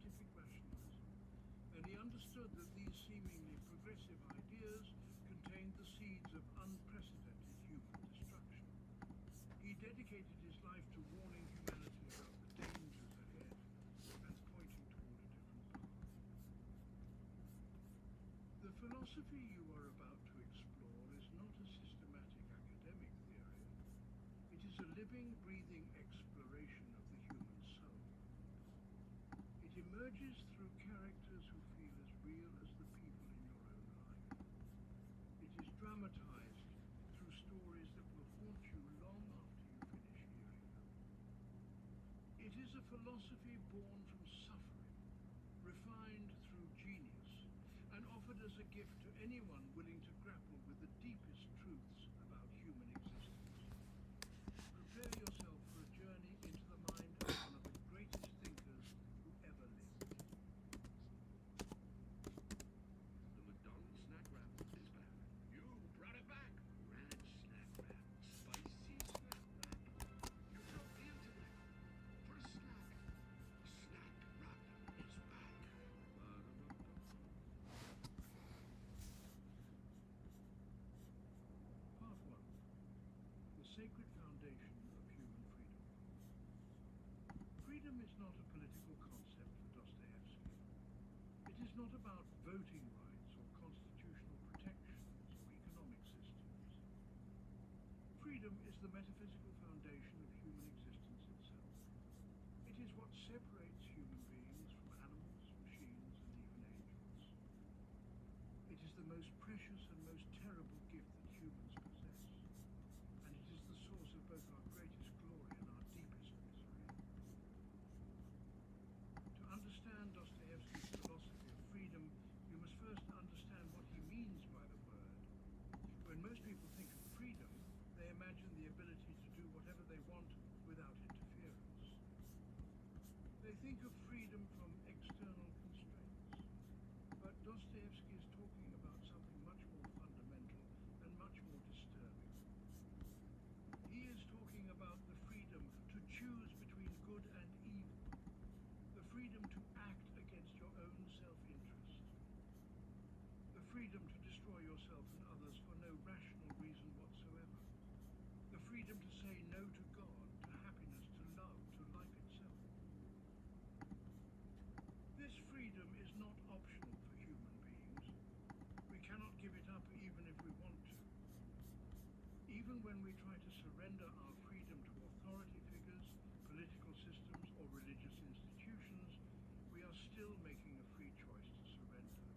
scientific rationalism, and he understood that these seemingly progressive ideas contained the seeds of unprecedented human destruction. He dedicated his life to warning humanity about the dangers ahead and pointing toward a different path. The philosophy you are about to explore is not a systematic academic theory. It is a living, breathing exploration of the human soul. It emerges through characters who feel as real as the people in your own life. It is dramatized through stories that will haunt you long after you finish hearing them. It is a philosophy born from suffering, refined through genius, and offered as a gift to anyone willing to grapple with the deepest truths about human existence. Prepare yourself for a journey into the mind of one of the greatest thinkers who ever lived. The McDonald's snack wrap is back. You brought it back. Ranch snack wrap. Spicy snack wrap. You broke the internet. For a snack. Snack wrap is back. Part 1. The sacred foundation of human freedom. Freedom is not a political concept for Dostoevsky. It is not about voting rights or constitutional protections or economic systems. Freedom is the metaphysical foundation of human existence itself. It is what separates human beings from animals, machines, and even angels. It is the most precious and most terrible gift that humans possess, and it is the source of both our greatest glory and our deepest misery. To understand Dostoevsky's philosophy of freedom, you must first understand what he means by the word. When most people think of freedom, they imagine the ability to do whatever they want without interference. They think of freedom from external constraints. But Dostoevsky is talking about something much more fundamental and much more disturbing. He is talking about the freedom to choose between good and evil, the freedom to act against your own self-interest, the freedom to destroy yourself and others for no rational reason whatsoever, the freedom to say no to God, to happiness, to love, to life itself. This freedom is not optional for human beings. We cannot give it up even if we want to. Even when we try to surrender our freedom to authority figures, political systems, or religious institutions, we are still making a free choice to surrender.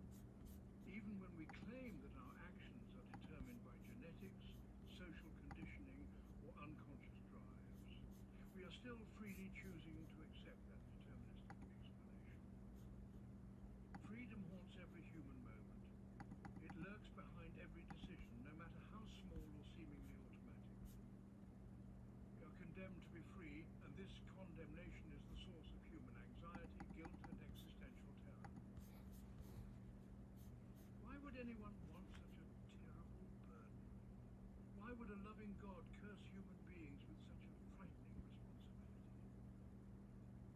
Even when we claim that our actions are determined by genetics, social conditioning, or unconscious drives, we are still freely choosing to accept that deterministic explanation. Freedom haunts every human moment. It lurks behind every decision, no matter how small or seemingly automatic. We are condemned to be free, and this condemnation is the source of human anxiety, guilt, and existential terror. Why would anyone want such a terrible burden? Why would a loving God curse human beings with such a frightening responsibility?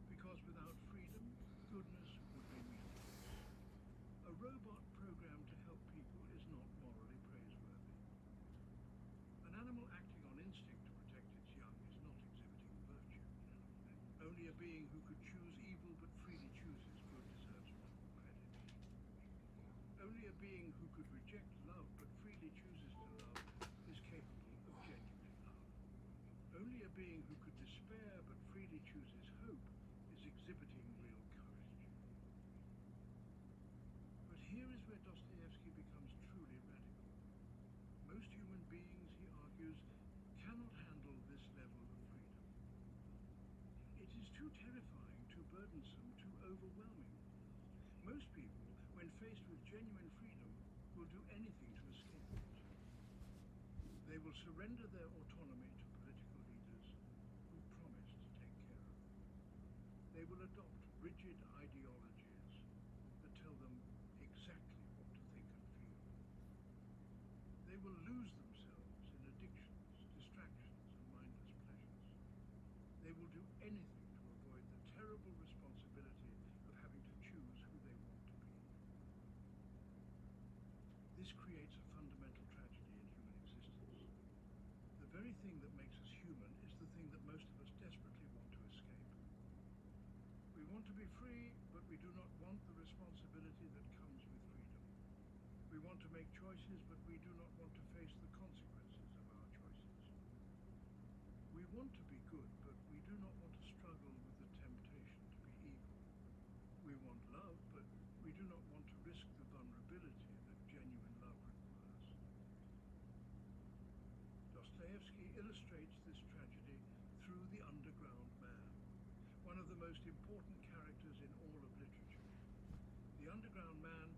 Because without freedom, goodness would be meaningless. A robot programmed to help people is not morally praiseworthy. An animal acting on instinct to protect its young is not exhibiting virtue. Only a being who could choose evil but freely chooses good deserves moral credit. Only a being who could reject love but freely chooses to love is capable of genuine love. Only a being who could despair but freely chooses hope is exhibiting real courage. But here is where Dostoevsky becomes truly radical. Most human beings, he argues, cannot handle this level of freedom. It is too terrifying, too burdensome, too overwhelming. Most people, when faced with genuine freedom, will do anything to escape it. They will surrender their autonomy to political leaders who promise to take care of them. They will adopt rigid ideologies that tell them exactly what to think and feel. They will lose themselves in addictions, distractions, and mindless pleasures. They will do anything to avoid the terrible responsibility of having This creates a fundamental tragedy in human existence. The very thing that makes us human is the thing that most of us desperately want to escape. We want to be free, but we do not want the responsibility that comes with freedom. We want to make choices, but we do not want to face the consequences of our choices. We want to be good, but we do not want to struggle with the temptation to be evil. We want love, but we do not want to risk the vulnerability that genuine love requires. Dostoevsky illustrates this tragedy through the underground man, one of the most important characters in all of literature. The underground man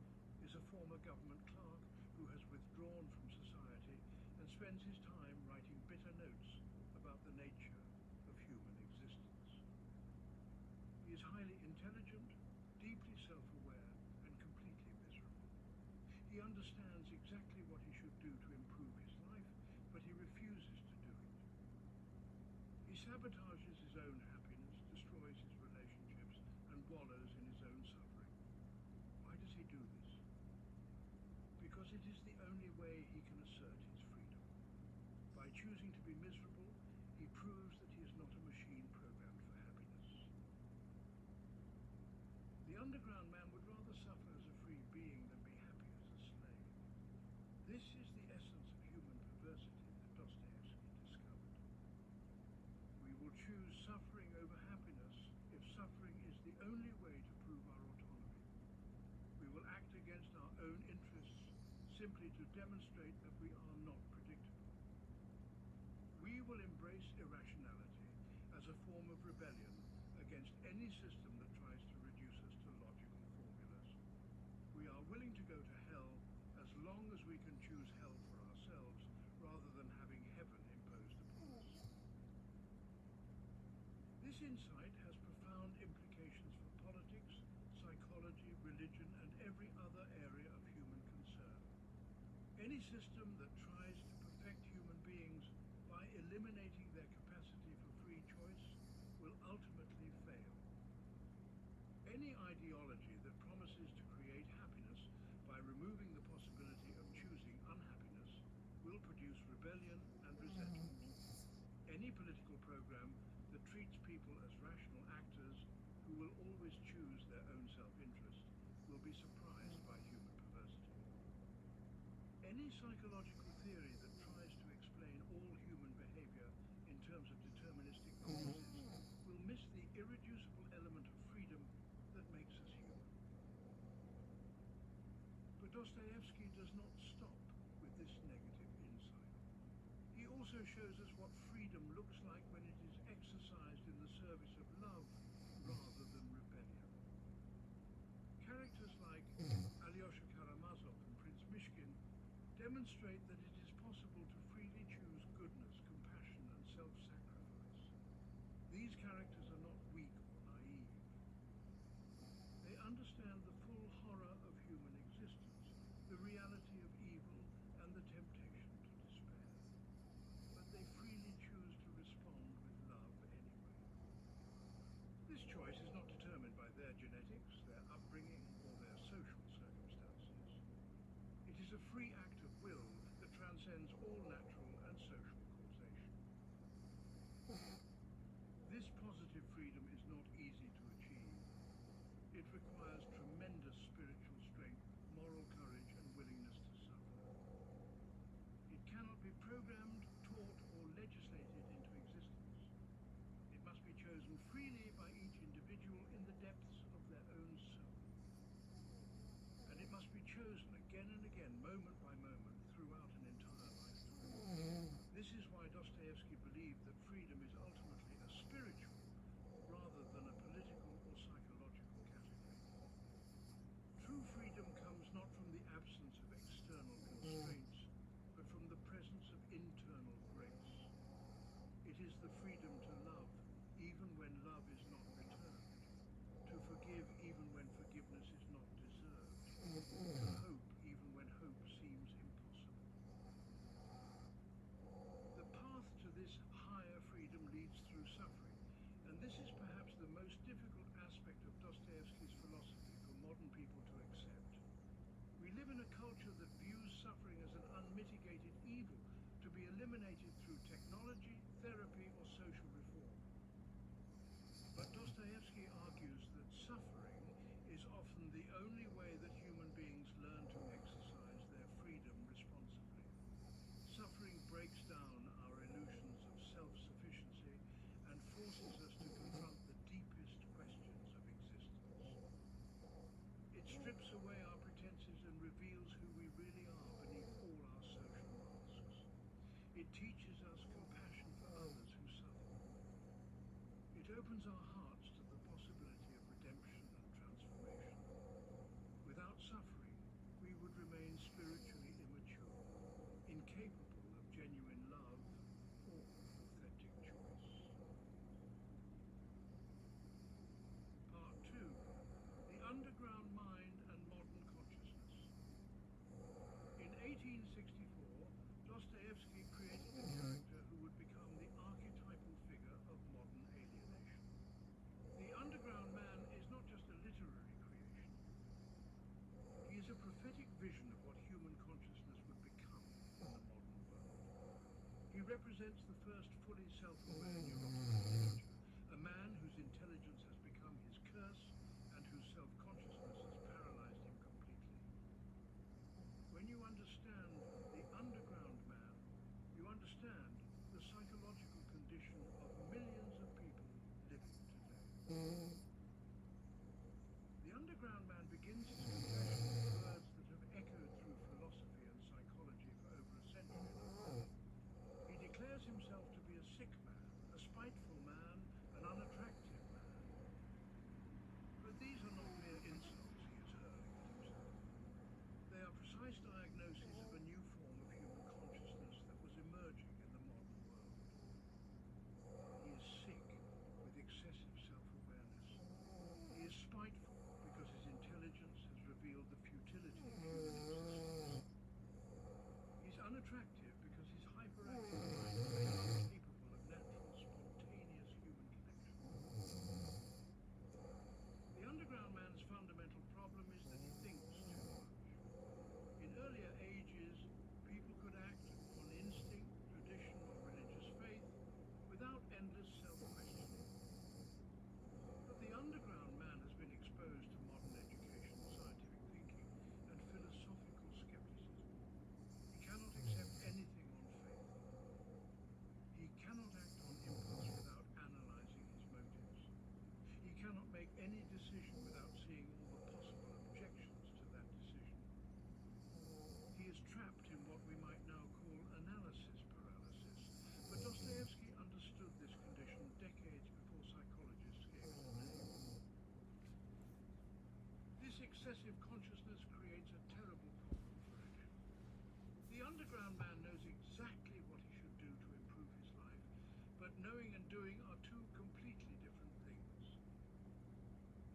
is a former government clerk who has withdrawn from society and spends his time writing bitter notes about the nature of human existence. He is highly intelligent, deeply self-aware, and completely miserable. He understands exactly what he should do to improve his life, but he refuses to do it. He sabotages his own happiness, destroys his relationships, and wallows in his own suffering. Why does he do this? Because it is the only way he can assert his freedom. By choosing to be miserable, he proves that he is not a machine programmed for happiness. The underground man would rather suffer as a free being than be happy as a slave. This is the essence of human perversity that Dostoevsky discovered. We will choose suffering over happiness if suffering is the only way to prove our autonomy. We will act against our own interests simply to demonstrate that we are not predictable. We will embrace irrationality as a form of rebellion against any system that tries to reduce us to logical formulas. We are willing to go to hell as long as we can choose hell for ourselves rather than having heaven imposed upon us. This insight has profound implications for politics, psychology, religion, and every other area of human concern. Any system that tries to perfect human beings by eliminating their capacity for free choice will ultimately fail. Any ideology that promises to create happiness by removing the possibility of choosing unhappiness will produce rebellion and resentment. Any political program that treats people as rational actors who will always choose their own self-interest will be surprised by human perversity. Any psychological theory that tries to explain all human behavior in terms of deterministic causes will miss the irreducible element of freedom that makes us human. But Dostoevsky does not stop with this negative insight. He also shows us what freedom looks like when it is exercised in the service of love rather than rebellion. Characters like Alyosha Karamazov and Prince Mishkin demonstrate that it is possible to freely choose goodness, compassion, and self-sacrifice. These characters are not weak or naive. They understand the full horror of human existence, the reality of evil, and the temptation to despair. But they freely choose to respond with love anyway. This choice is not determined by their genetics, their upbringing, or their social circumstances. It is a free act of will that transcends all natural and social causation. This positive freedom is not easy to achieve. It requires tremendous spiritual strength, moral courage, and willingness to suffer. It cannot be programmed, taught, or legislated into existence. It must be chosen freely by each individual in the depths of their own soul. And it must be chosen again and again, moment by moment, throughout an entire lifetime. This is why Dostoevsky believed that freedom is ultimately a spiritual rather than a political or psychological category. True freedom comes not from the absence of external constraints, but from the presence of internal grace. It is the freedom to love, even when love is not returned, to forgive even when forgiveness is not deserved, to hope even when hope seems impossible. The path to this higher freedom leads through suffering, and this is perhaps the most difficult aspect of Dostoevsky's philosophy for modern people to accept. We We live in a culture that views suffering as an unmitigated evil to be eliminated through technology, therapy, or social reform. But Dostoevsky argues that suffering is often the only way that human beings learn to exercise their freedom responsibly. Suffering breaks down our illusions of self-sufficiency and forces us to confront the deepest questions of existence. It strips away our pretenses and reveals who we really are beneath all our social masks. It teaches us compassion for others who suffer. It opens our hearts to the possibility of redemption and transformation. Without suffering, we would remain spiritually immature, incapable of genuine love or authentic choice. Part 2. The Underground Mind and Modern Consciousness. In 1864, Dostoevsky created a character who would become the archetypal figure of modern alienation. The underground man is not just a literary creation. He is a prophetic vision of what human consciousness would become in the modern world. He represents the first fully self-aware neurotic creature, a man whose intelligence has become his curse and whose self-consciousness has paralyzed him completely. When you understand the underground man, you understand the psychological condition of millions of people living today. The underground man begins his confession with words that have echoed through philosophy and psychology for over a century now. He declares himself to be a sick man, a spiteful man, an unattractive man. But these are not mere insults he is hurling at himself. They are precise diagnoses of a new form of human consciousness that was emerging in the modern world. He is sick with excessive self-awareness. He is spiteful because his intelligence has revealed the futility of human existence. He's unattractive because his hyperactive mind is incapable of natural, spontaneous human connection. The underground man's fundamental problem is that he thinks too much. In earlier ages, people could act on instinct, tradition, or religious faith without endless self-questioning. But the underground man has been exposed to modern education, scientific thinking, and philosophical skepticism. He cannot accept anything on faith. He cannot act on impulse without analyzing his motives. He cannot make any decision without seeing all the possible objections to that decision. He is trapped in what we might now call analysis paralysis, but Dostoevsky understood this condition decades before psychologists gave it a name. This excessive consciousness creates a terrible problem for action. The underground man knows exactly what he should do to improve his life, but knowing and doing are two completely different things.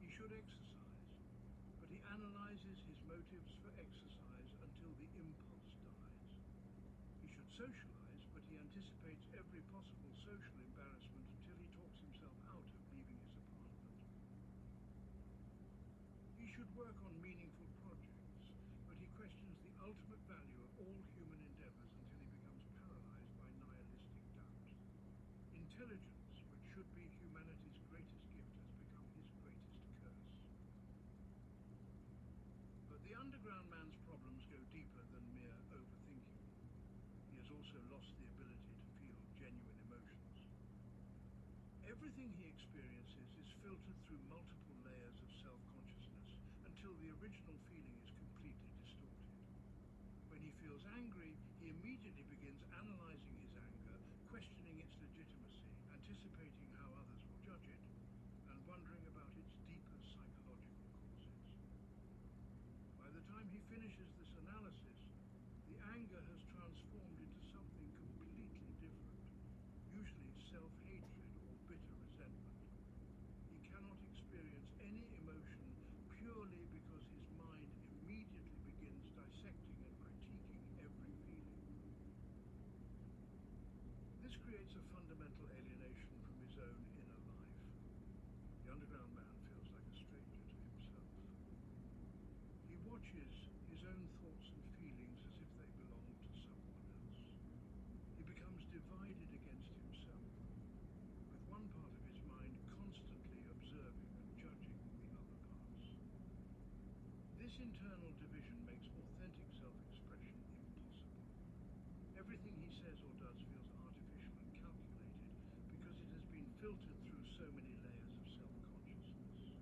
He should exercise, but he analyzes his motives for exercise until the impulse dies. He should socialize, but he anticipates every possible social embarrassment until he talks himself out of leaving his apartment. He should work on meaningful projects, but he questions the ultimate value of all human endeavors until he becomes paralyzed by nihilistic doubt. Intelligence, which should be humanity's greatest gift, has become his greatest curse. But the underground man's problems go deeper than mere overthinking. He has also lost the ability to feel genuine emotions. Everything he experiences is filtered through multiple layers of self-consciousness until the original feeling is completely distorted. When he feels angry, he immediately begins analyzing his anger, questioning its legitimacy, anticipating how others will judge it, and wondering about its deeper psychological causes. By the time he finishes this analysis, the anger has transformed into something completely different, usually self-hatred or bitter resentment. He cannot experience any emotion purely because his mind immediately begins dissecting and critiquing every feeling. This creates a fundamental alienation from his own inner life. The underground man feels like a stranger to himself. He watches his own This internal division makes authentic self-expression impossible. Everything he says or does feels artificial and calculated because it has been filtered through so many layers of self-consciousness.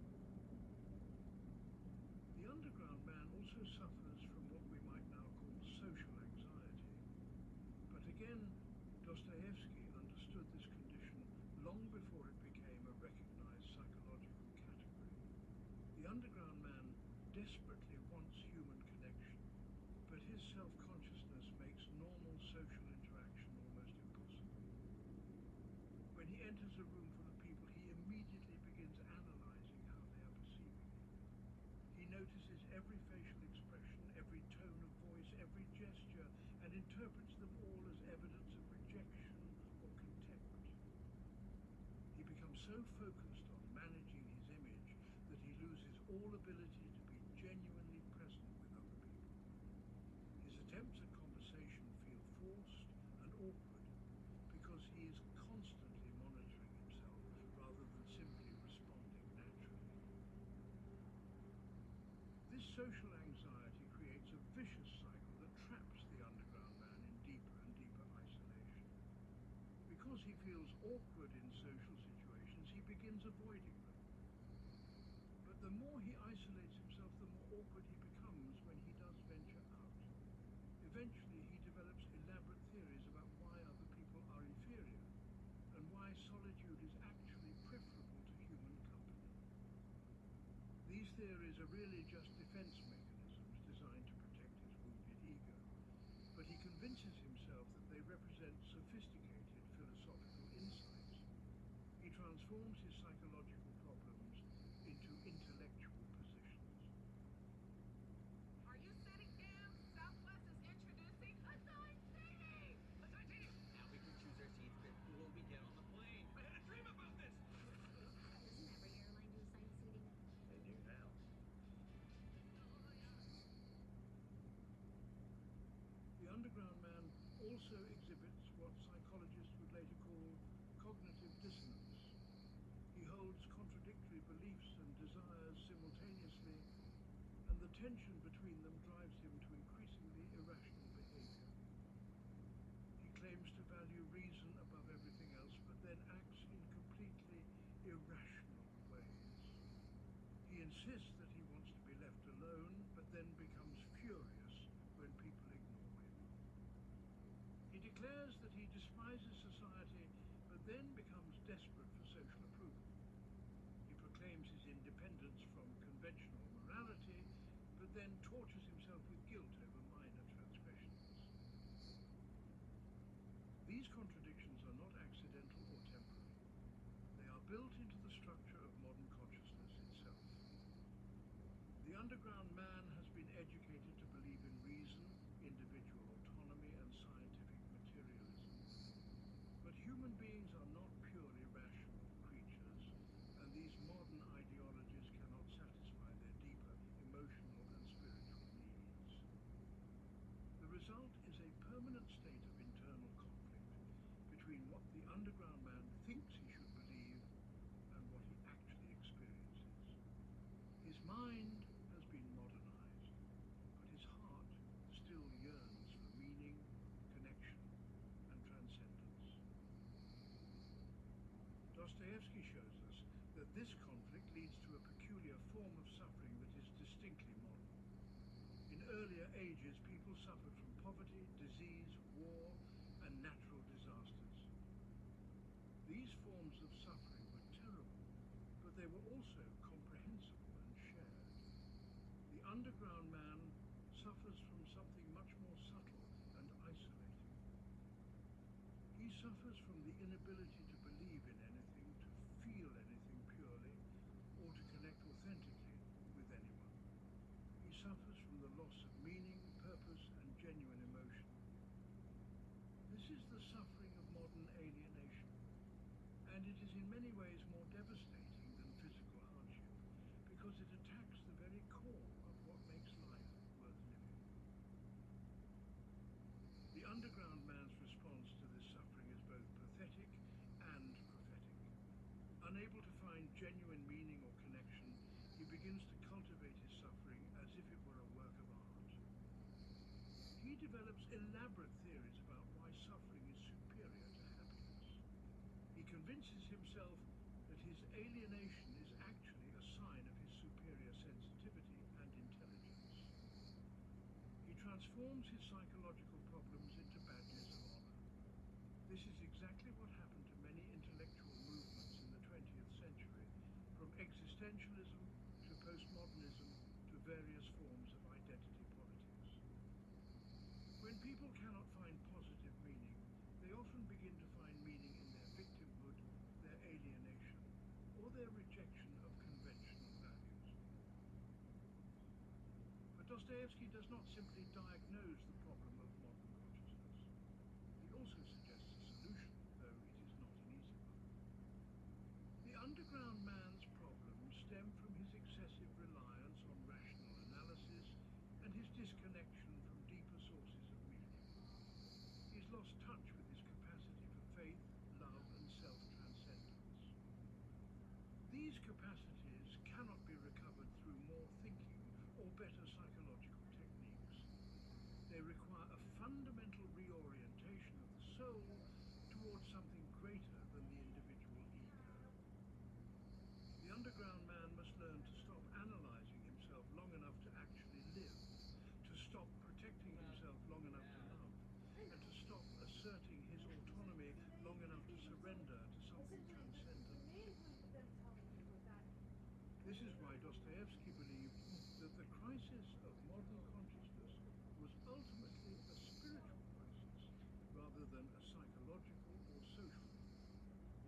The underground man also suffers from what we might now call social anxiety. But again, Dostoevsky understood this condition long before it became a recognized psychological category. The underground man desperately wants human connection, but his self-consciousness makes normal social interaction almost impossible. When he enters a room full of people, he immediately begins analyzing how they are perceiving him. He notices every facial expression, every tone of voice, every gesture, and interprets them all as evidence of rejection or contempt. He becomes so focused on managing his image that he loses all ability to be genuinely present with other people. His attempts at conversation feel forced and awkward because he is constantly monitoring himself rather than simply responding naturally. This social anxiety creates a vicious cycle that traps the underground man in deeper and deeper isolation. Because he feels awkward in social situations, he begins avoiding them. But the more he isolates himself, the more awkward he becomes when he does venture out. Eventually, he develops elaborate theories about why other people are inferior and why solitude is actually preferable to human company. These theories are really just defense mechanisms designed to protect his wounded ego, but he convinces himself that they represent sophisticated philosophical insights. He transforms his psychological problems into intellectual positions. Are you sitting down? Southwest is introducing assigned seating! Assigned seating! Now we can choose our seats before we get on the plane. I had a dream about this! Doesn't every airline do assigned seating? They do now. The underground man also exhibits what psychologists would later call cognitive dissonance. He holds contradictory beliefs and desires simultaneously, and the tension between them drives him to increasingly irrational behavior. He claims to value reason above everything else, but then acts in completely irrational ways. He insists that he wants to be left alone, but then becomes furious when people ignore him. He declares that he despises society, but then becomes desperate for social approval. He proclaims his independence from conventional morality, but then tortures himself with guilt over minor transgressions. These contradictions are not accidental or temporary. They are built into the structure of modern consciousness itself. The underground man has been educated to believe in reason, individual autonomy, and scientific materialism. But human beings are not purely rational creatures, and these modern ideologies cannot satisfy their deeper emotional and spiritual needs. The result is a permanent state of internal conflict between what the underground man thinks he should believe and what he actually experiences. His mind has been modernized, but his heart still yearns for meaning, connection, and transcendence. Dostoevsky shows us that this conflict leads to a peculiar form of suffering that is distinctly modern. In earlier ages, people suffered from poverty, disease, war, and natural disasters. These forms of suffering were terrible, but they were also comprehensible and shared. The underground man suffers from something much more subtle and isolating. He suffers from the inability to believe in anything, to feel anything purely, or to connect authentically with anyone. He suffers from the loss of meaning, purpose, and genuine emotion. This is the suffering of modern alienation, and it is in many ways more devastating than physical hardship, because it attacks the very core of what makes life worth living. The underground man's response to this suffering is both pathetic and prophetic. Unable to find genuine meaning or connection, he begins to cultivate his suffering as if it were a work of art. He develops elaborate theories about why suffering is superior to happiness. He convinces himself that his alienation is actually a sign of his superior sensitivity and intelligence. He transforms his psychological problems into badges of honor. This is exactly what happened to many intellectual movements in the 20th century, from existentialism to postmodernism to various forms of identity politics. When people cannot find positive meaning, they often begin to find meaning in their victimhood, their alienation, or their rejection of conventional values. But Dostoevsky does not simply diagnose the problem of modern consciousness. He also suggests a solution, though it is not an easy one. The underground man's problems stem from his excessive reliance on rational analysis and his disconnection from deeper sources of meaning. He's lost touch with his capacity for faith, love, and self-transcendence. These capacities cannot be recovered through more thinking or better psychological techniques. They require a fundamental reorientation of the soul towards something greater than the individual ego. The underground man must learn to stop analyzing himself long enough to actually live, to stop protecting himself long enough to love, and to stop asserting his autonomy long enough to surrender to something transcendent. This is why Dostoevsky believed that the crisis of modern consciousness was ultimately a spiritual crisis rather than a psychological or social one.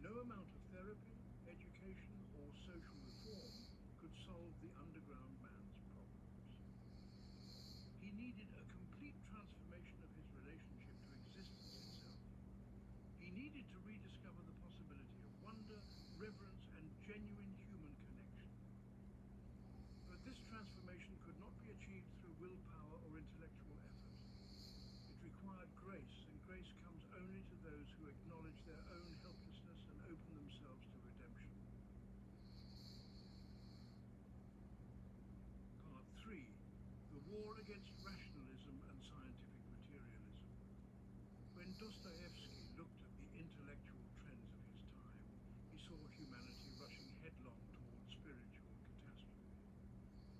No amount of therapy, education, or social reform could solve the underground man's problems. He needed a complete transformation of his relationship to existence itself. He needed to rediscover the possibility of wonder, reverence, and genuine human connection. But this transformation could not be achieved through willpower or intellectual effort. It required grace, and grace comes only to those who acknowledge their own helplessness and open themselves to redemption. Part 3. The War Against Rationalism and Scientific Materialism. When Dostoevsky looked at the intellectual trends of his time, he saw humanity rushing headlong towards spiritual catastrophe.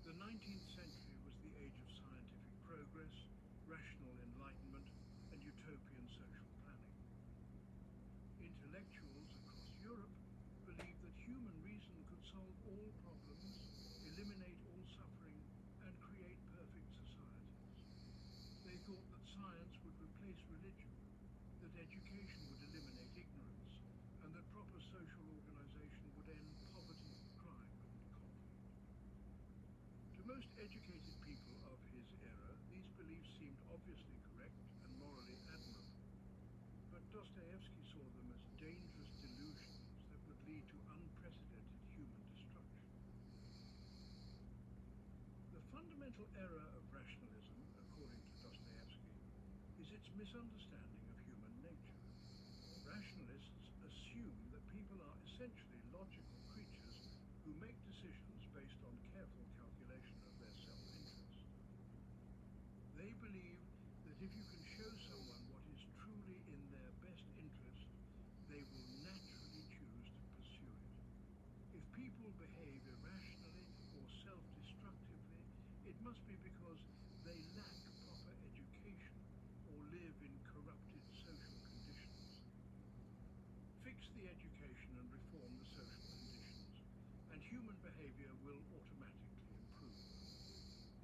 The 19th century was the age of scientific progress, rational enlightenment, and utopian social planning. Intellectuals across Europe believed that human reason could solve all problems, eliminate all suffering, and create perfect societies. They thought that science would replace religion, that education would eliminate ignorance, and that proper social organization would end poverty, crime, and conflict. To most educated people of his era, these beliefs seemed obviously correct and morally admirable. But Dostoevsky saw them as dangerous delusions that would lead to unprecedented human destruction. The fundamental error of rationalism, according to Dostoevsky, is its misunderstanding of human nature. Rationalists assume that people are essentially logical creatures who make decisions based on careful calculation of their self-interest. They believe that if you can show someone what is truly in their best interest, they will naturally choose to pursue it. If people behave irrationally or self-destructively, it must be because they lack proper education or live in corrupted social conditions. Fix the education and reform the social conditions, and human behavior will automatically improve.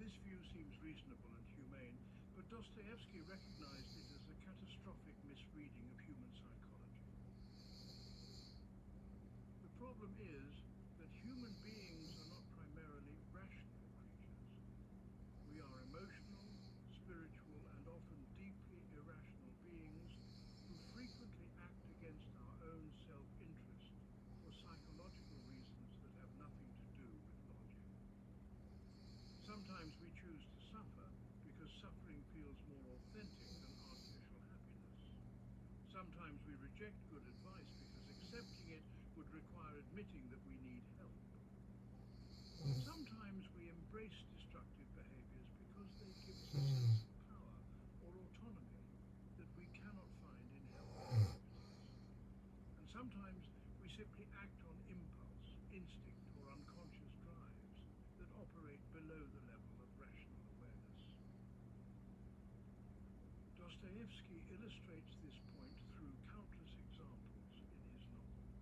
This view seems reasonable and humane, but Dostoevsky recognized it as a catastrophic misreading of human psychology. The problem is that human beings are not primarily rational creatures. We are emotional, spiritual, and often deeply irrational beings who frequently act against our own self-interest for psychological reasons that have nothing to do with logic. Sometimes we choose to suffer because suffering feels more authentic than artificial happiness. Sometimes we reject good advice because accepting it would require admitting that we need help. Some sense of power or autonomy that we cannot find in health. And sometimes we simply act on impulse, instinct, or unconscious drives that operate below the level of rational awareness. Dostoevsky illustrates this point through countless examples in his novels.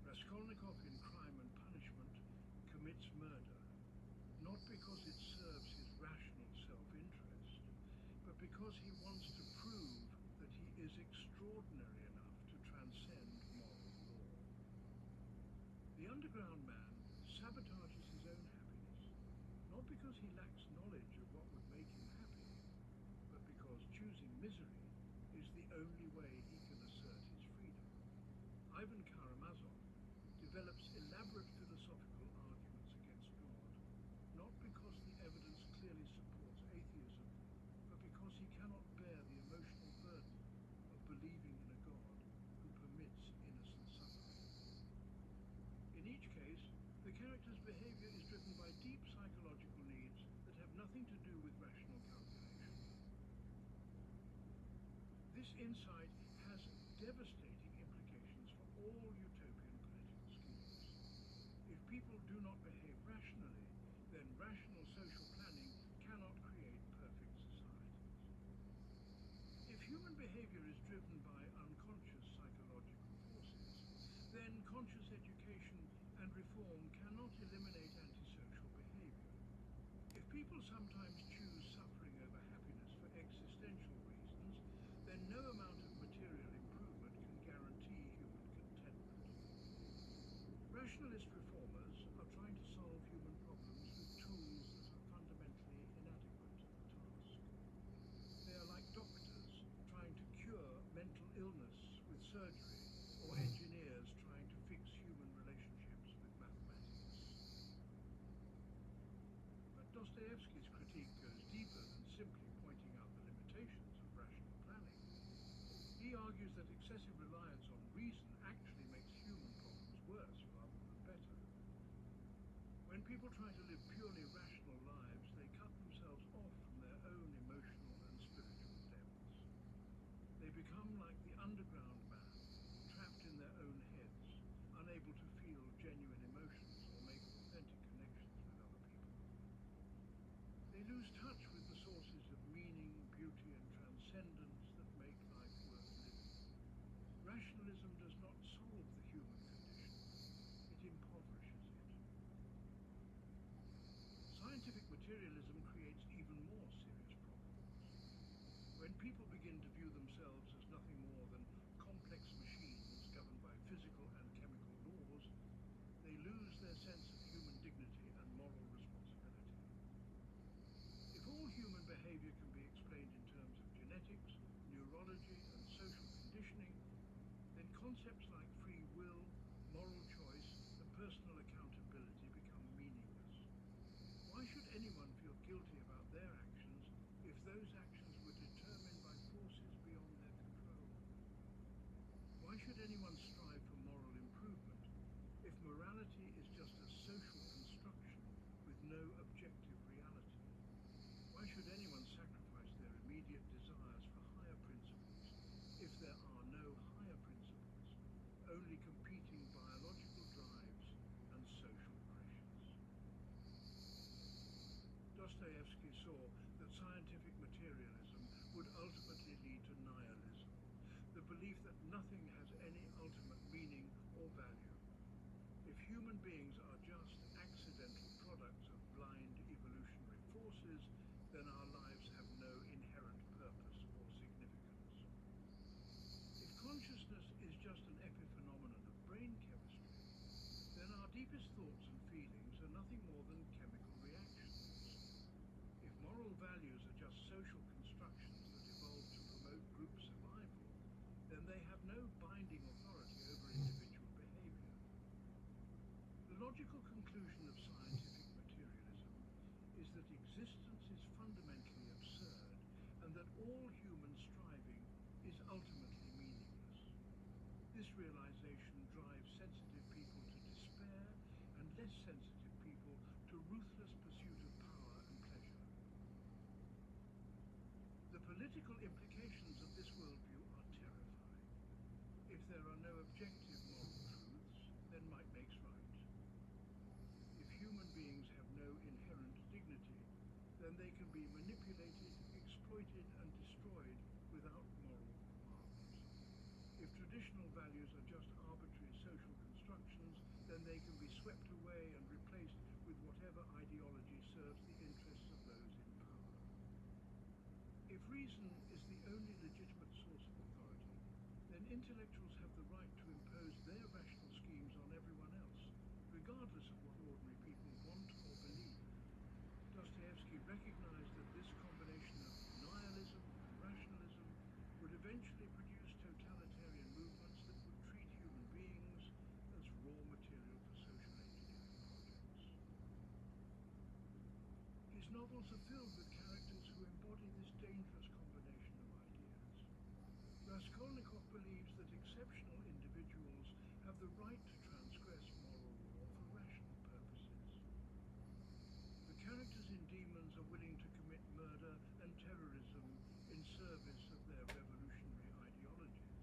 Raskolnikov in Crime and Punishment commits murder, not because it serves his rational self-interest, but because he wants to prove that he is extraordinary enough to transcend moral law. The underground man sabotages his own happiness, not because he lacks knowledge of what would make him happy, but because choosing misery is the only way he can assert his freedom. Ivan Karamazov develops elaborate philosophical arguments against God, not because the evidence clearly supports atheism, but because he cannot bear the emotional burden of believing in a God who permits innocent suffering. In each case, the character's behavior is driven by deep psychological needs that have nothing to do with rational calculation. This insight has devastating implications for all utopian political schemes. If people do not behave rationally, then rational social planning cannot create perfect societies. If human behavior is driven by unconscious psychological forces, then conscious education and reform cannot eliminate antisocial behavior. If people sometimes choose suffering over happiness for existential reasons, then no amount of material improvement can guarantee human contentment. Rationalist reformers are trying to solve human problems with tools that are fundamentally inadequate to the task. They are like doctors trying to cure mental illness with surgery, or engineers trying to fix human relationships with mathematics. But Dostoevsky's critique goes deeper than simply pointing out the limitations of rational planning. He argues that excessive reliance on reason actually makes human problems worse rather than better. When people try to live purely rational lives, they cut themselves off from their own emotional and spiritual depths. They become like the underground man, trapped in their own heads, unable to feel genuine emotions or make authentic connections with other people. They lose touch with the sources of meaning, beauty, and transcendence that make life worth living. Rationalism does not solve the human condition, it impoverishes it. Scientific materialism creates even more serious problems. When people begin to view themselves as nothing more than complex machines governed by physical and chemical laws, they lose their sense of human dignity and moral responsibility. If all human behavior can be explained in terms of genetics, neurology, and social conditioning, then concepts like free will, moral choice, and personal accountability become meaningless. Why should anyone feel guilty about their actions if those actions were determined by forces beyond their control? Why should anyone strive for moral improvement if morality is just a social construction with no objective reality? Why should anyone sacrifice their immediate desires for higher principles if there are no higher principles, only competing biological drives and social pressures? Dostoevsky saw that scientific materialism would ultimately lead to nihilism, the belief that nothing has any ultimate meaning or value. If human beings are just accidental products of blind evolutionary forces, then our lives have no inherent purpose or significance. If consciousness is just an epiphenomenon of brain chemistry, then our deepest thoughts and feelings are nothing more than chemical reactions. If moral values are just social constructions that evolve to promote group survival, then they have no binding authority over individual behavior. The logical conclusion of scientific materialism is that existence is fundamentally absurd and that all human striving is ultimately meaningless. This realization drives sensitive people to despair and less sensitive people to ruthless pursuit of power and pleasure. political implications of this worldview are terrifying. If there are no objective moral truths, then might makes right. If human beings have no inherent dignity, then they can be manipulated, exploited, and destroyed without moral qualms. If traditional values are just arbitrary social constructions, then they can be swept away and replaced with whatever ideology serves the interests of those in power. If reason is the only legitimate source of authority, then intellectuals have the right to impose their rational schemes on everyone else, regardless of what ordinary people want or believe. Dostoevsky recognized that this combination of nihilism and rationalism would eventually produce totalitarian movements that would treat human beings as raw material for social engineering projects. His novels are filled with characters who embody this dangerous combination of ideas. Raskolnikov believes that exceptional individuals have the right to transgress moral law for rational purposes. The characters in Demons are willing to commit murder and terrorism in service of their revolutionary ideologies.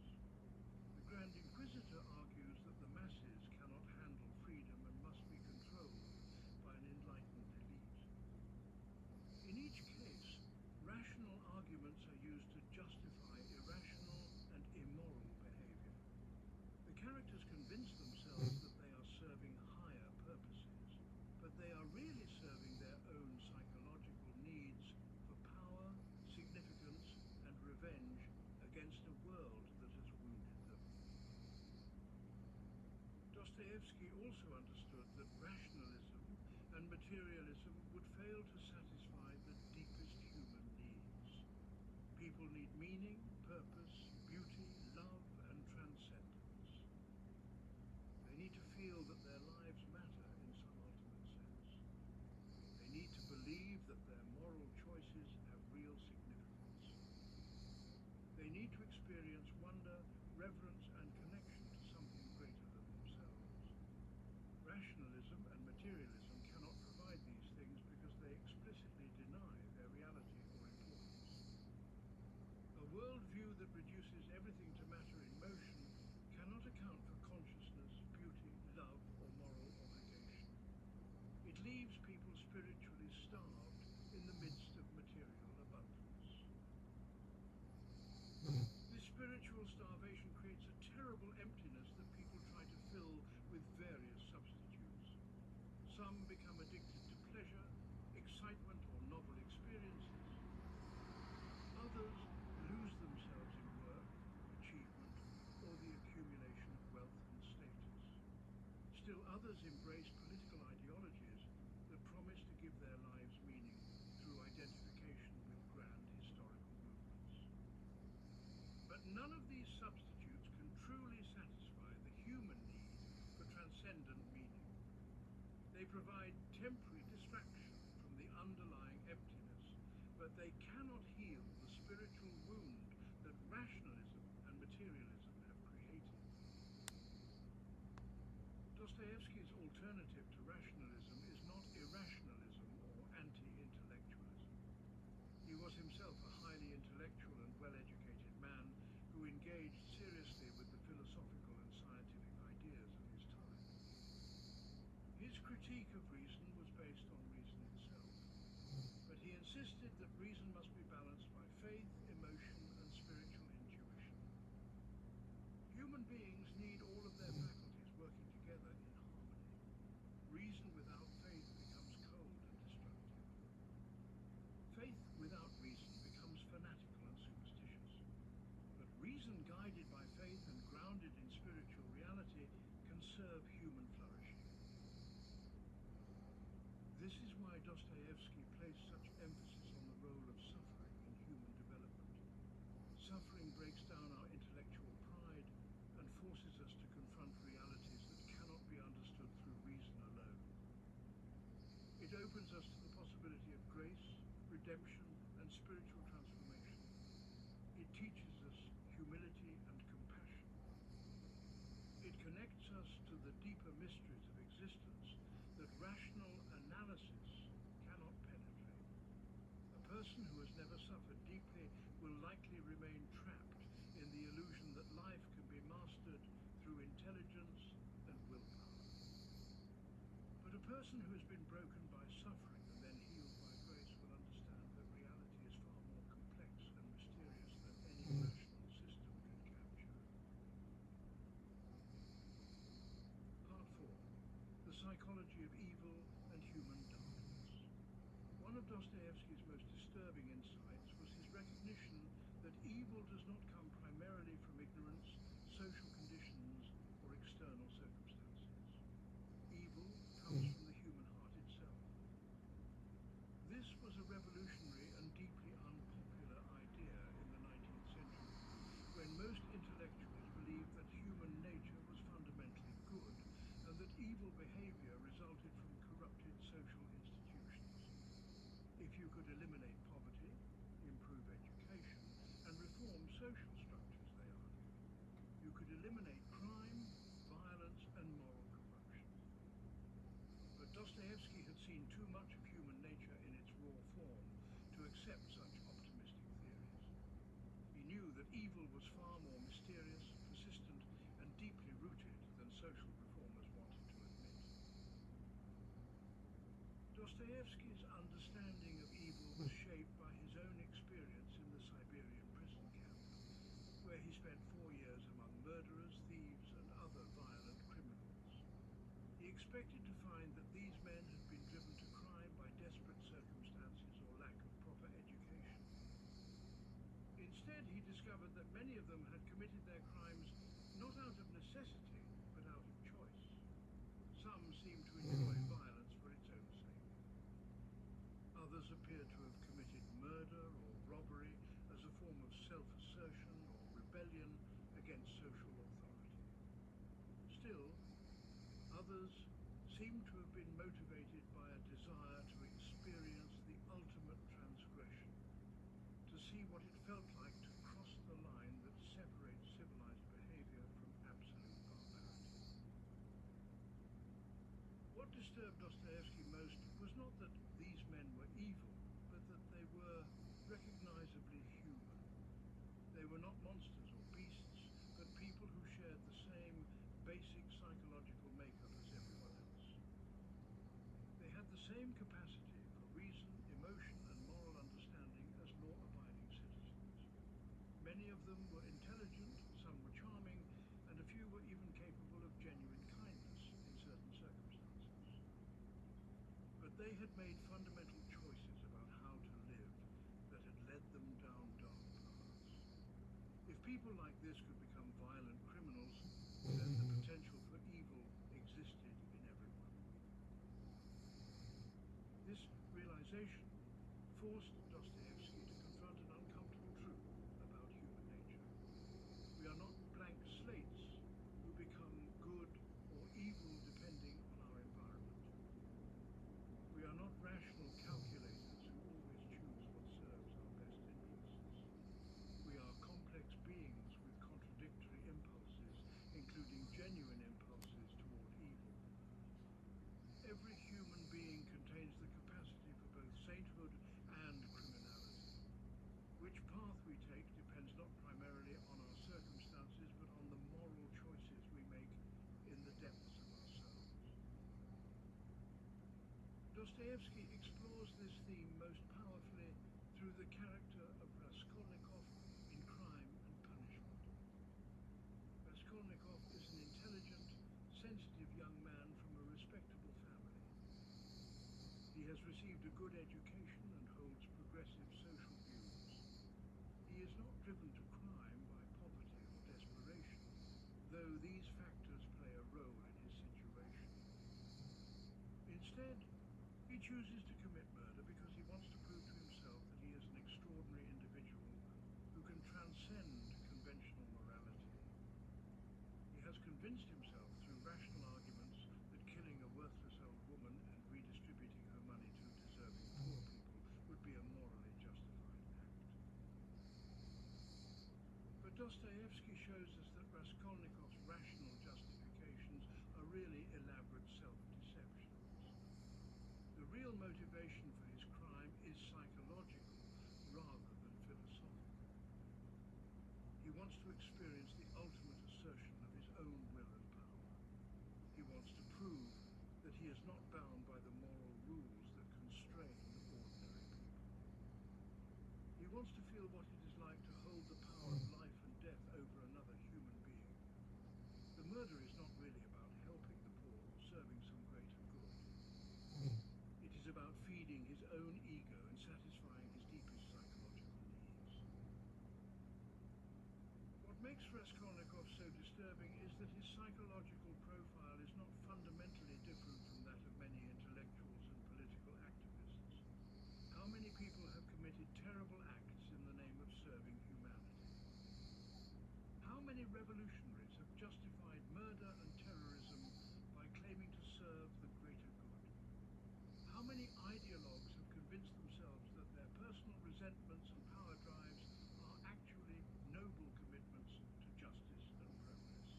The Grand Inquisitor argues that the masses cannot handle freedom and must be controlled by an enlightened elite. In each case, rational arguments are used to justify irrational and immoral behavior. The characters convince themselves that they are serving higher purposes, but they are really serving their own psychological needs for power, significance, and revenge against a world that has wounded them. Dostoevsky also understood that rationalism and materialism would fail to satisfy the deepest human needs. People need meaning, purpose, beauty, love, and transcendence. They need to feel that their lives matter in some ultimate sense. They need to believe that their moral choices have real significance. They need to experience wonder, reverence, and connection to something greater than themselves. Rationalism and materialism cannot provide these things because they explicitly deny their reality or importance. A worldview that reduces everything to matter in motion cannot account for consciousness, beauty, love, or moral obligation. It leaves people spiritually starved in the midst of material abundance. This spiritual starvation creates a terrible emptiness that people try to fill with various substitutes. Some become addicted to pleasure, excitement, or novel experiences. Others lose themselves in work, achievement, or the accumulation of wealth and status. Still others embrace political ideologies that promise to give their lives meaning through identification with grand historical movements. But none of these substitutes can truly satisfy the human need for transcendent meaning. They provide temporary distraction from the underlying emptiness, but they cannot heal the spiritual wound that rationalism and materialism have created. Dostoevsky's alternative to rationalism is not irrationalism or anti-intellectualism. He was himself a highly intellectual and well-educated man who engaged seriously with the philosophical and scientific ideas of his time. His critique of reason was based on reason itself, but he insisted that reason must be balanced by faith, emotion, and spiritual intuition. Human beings need all of their faculties working together in harmony. Reason without faith becomes cold and destructive. Faith without reason becomes fanatical and superstitious. But reason guided by faith and grounded in spiritual reality can serve human flourishing. This is why Dostoevsky placed such emphasis on the role of suffering in human development. Suffering breaks down our intellectual pride and forces us to confront realities that cannot be understood through reason alone. It opens us to the possibility of grace, redemption, and spiritual transformation. It teaches us humility and compassion. It connects us to the deeper mysteries of existence that rational analysis cannot penetrate. A person who has never suffered deeply will likely remain trapped in the illusion that life can be mastered through intelligence and willpower. But a person who has been broken by suffering and then healed by grace will understand that reality is far more complex and mysterious than any rational system can capture. Part 4. The Psychology of Evil and Human Darkness. One of Dostoevsky's most disturbing insights was his recognition that evil does not come primarily from ignorance, social conditions, or external circumstances. Evil comes from the human heart itself. This was a revolutionary and deeply unpopular idea in the 19th century, when most intellectuals believed that human nature was fundamentally good and that evil behavior resulted from corrupted social institutions. If you could eliminate poverty, improve education, and reform social structures, they argued, you could eliminate crime, violence, and moral corruption. But Dostoevsky had seen too much of human nature in its raw form to accept such optimistic theories. He knew that evil was far more mysterious, persistent, and deeply rooted than social reformers wanted to admit. Dostoevsky's understanding of evil was shaped by his own experience in the Siberian prison camp, where he spent 4 years among murderers, thieves, and other violent criminals. He expected to find that these men had been driven to crime by desperate circumstances or lack of proper education. Instead, he discovered that many of them had committed their crimes not out of necessity, but out of choice. Some seemed to enjoy violence for its own sake. Others appeared to have committed murder or robbery as a form of self-assertion or rebellion against social authority. Still, others seemed to have been motivated by a desire to experience the ultimate transgression, to see what it felt like to cross the line that separates civilized behavior from absolute barbarity. What disturbed Dostoevsky most was not that these men were evil, but that they were recognizably human. They were not monsters or beasts, but people who shared the same basic psychological makeup as everyone else. They had the same capacity for reason, emotion, and moral understanding as law-abiding citizens. Many of them were intelligent, some were charming, and a few were even capable of genuine kindness in certain circumstances. But they had made fundamental choices about how to live that had led them down dark paths. If people like this could become violent criminals, then the potential for evil existed in everyone. This realization forced Dostoevsky to confront an uncomfortable truth about human nature. We are not blank slates who become good or evil depending on our environment. We are not rational calculators who always choose what serves our best interests. We are complex beings with contradictory impulses, including genuine impulses toward evil. Every human being contains the capacity for both sainthood and criminality. Which path we take depends not primarily on our circumstances, but on the moral choices we make in the depths of ourselves. Dostoevsky explores this theme most powerfully through the character of Raskolnikov in Crime and Punishment. Raskolnikov is an intelligent, sensitive young man from a respectable family. He has received a good education and holds progressive social views. He is not driven to crime by poverty or desperation, though these factors play a role in his situation. Instead, he chooses to commit murder because he wants to prove to himself that he is an extraordinary individual who can transcend conventional morality. He has convinced himself through rational arguments that killing a worthless old woman and redistributing her money to deserving poor people would be a morally justified act. But Dostoevsky shows us that Raskolnikov's rational justifications are really elaborate self-deceptions. The real motivation for his crime is psychological, He wants to experience the ultimate assertion of his own will and power. He wants to prove that he is not bound by the moral rules that constrain ordinary people. He wants to feel what it is like to hold the power of life and death over another human being. The murder is not really about helping the poor or serving some greater good. It is about feeding his own ego and satisfying his deepest psychological needs. What makes Raskolnikov so disturbing is that his psychological profile is not fundamentally different from that of many intellectuals and political activists. How many people have committed terrible acts in the name of serving humanity? How many revolutionaries have justified murder and terrorism by claiming to serve the greater good? How many ideologues have convinced themselves that their personal resentments and power drives are actually noble commitments to justice and progress?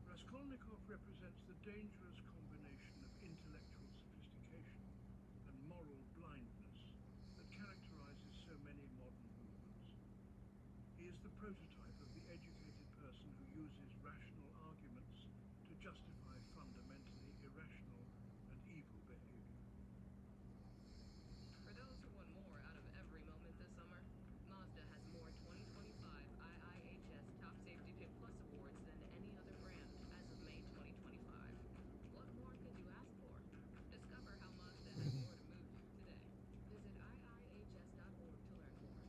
Raskolnikov represents the dangerous combination of intellectual sophistication and moral blindness that characterizes so many modern movements. He is the prototype of the educated person who uses rational arguments to justify fundamentally irrational and evil behavior. For those who want more out of every moment this summer, Mazda has more 2025 IIHS Top Safety Pin Plus awards than any other brand as of May 2025. What more could you ask for? Discover how Mazda has more to move you today. Visit iihs.org to learn more.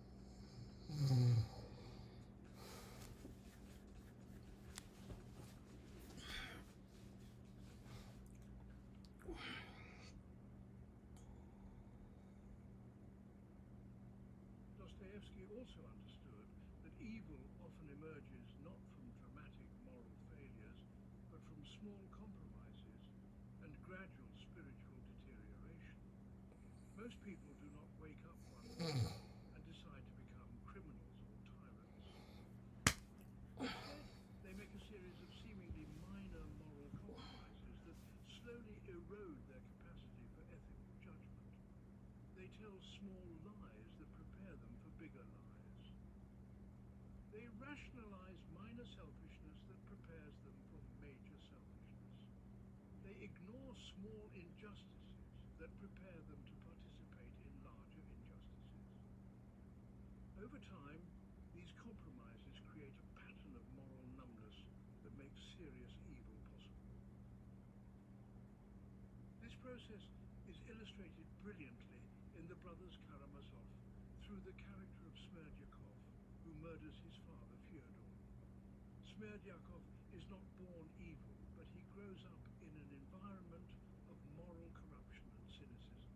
Dostoevsky also understood that evil often emerges not from dramatic moral failures, but from small compromises and gradual spiritual deterioration. Most people do not wake up one morning and decide to become criminals or tyrants. Instead, they make a series of seemingly minor moral compromises that slowly erode their capacity for ethical judgment. They tell small lies that prepare them for bigger lies. They rationalize minor selfishness that prepares them for major selfishness. They ignore small injustices that prepare them to participate in larger injustices. Over time, these compromises create a pattern of moral numbness that makes serious evil possible. This process is illustrated brilliantly in The Brothers Karamazov through the character of Smerdyakov, who murders his father Fyodor. Smerdyakov is not born evil, but he grows up in an environment of moral corruption and cynicism.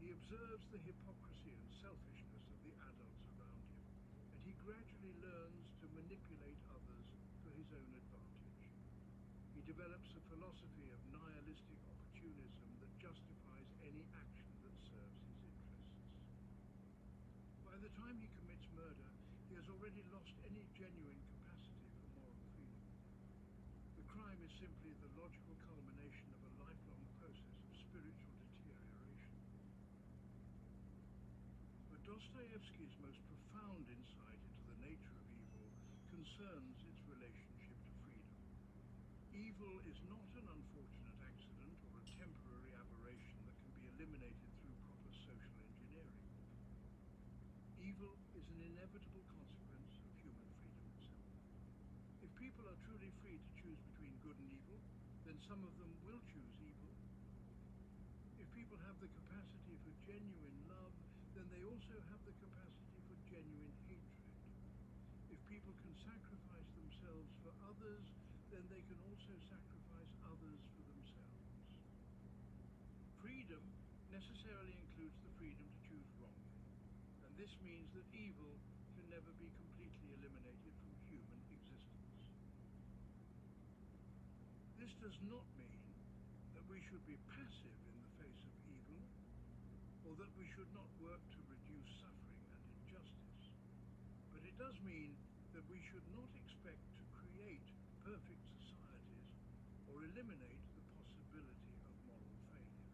He observes the hypocrisy and selfishness of the adults around him, and he gradually learns to manipulate others for his own advantage. He develops a philosophy of nihilistic opportunism that justifies any action that serves his interests. By the time he commits murder, he has already lost any genuine capacity for moral feeling. The crime is simply the logical culmination of a lifelong process of spiritual deterioration. But Dostoevsky's most profound insight into the nature of evil concerns its relationship to freedom. Evil is not an unfortunate accident or a temporary aberration that can be eliminated through proper social engineering. Evil is an inevitable consequence of human freedom itself. If people are truly free to choose between good and evil, then some of them will choose evil. If people have the capacity for genuine love, then they also have the capacity for genuine hatred. If people can sacrifice themselves for others, then they can also sacrifice others for themselves. Freedom necessarily includes the freedom to choose wrongly, and this means that evil can never be completely eliminated from human existence. This does not mean that we should be passive in the face of evil, or that we should not work to reduce suffering and injustice, but it does mean that we should not expect to create perfect societies or eliminate the possibility of moral failure.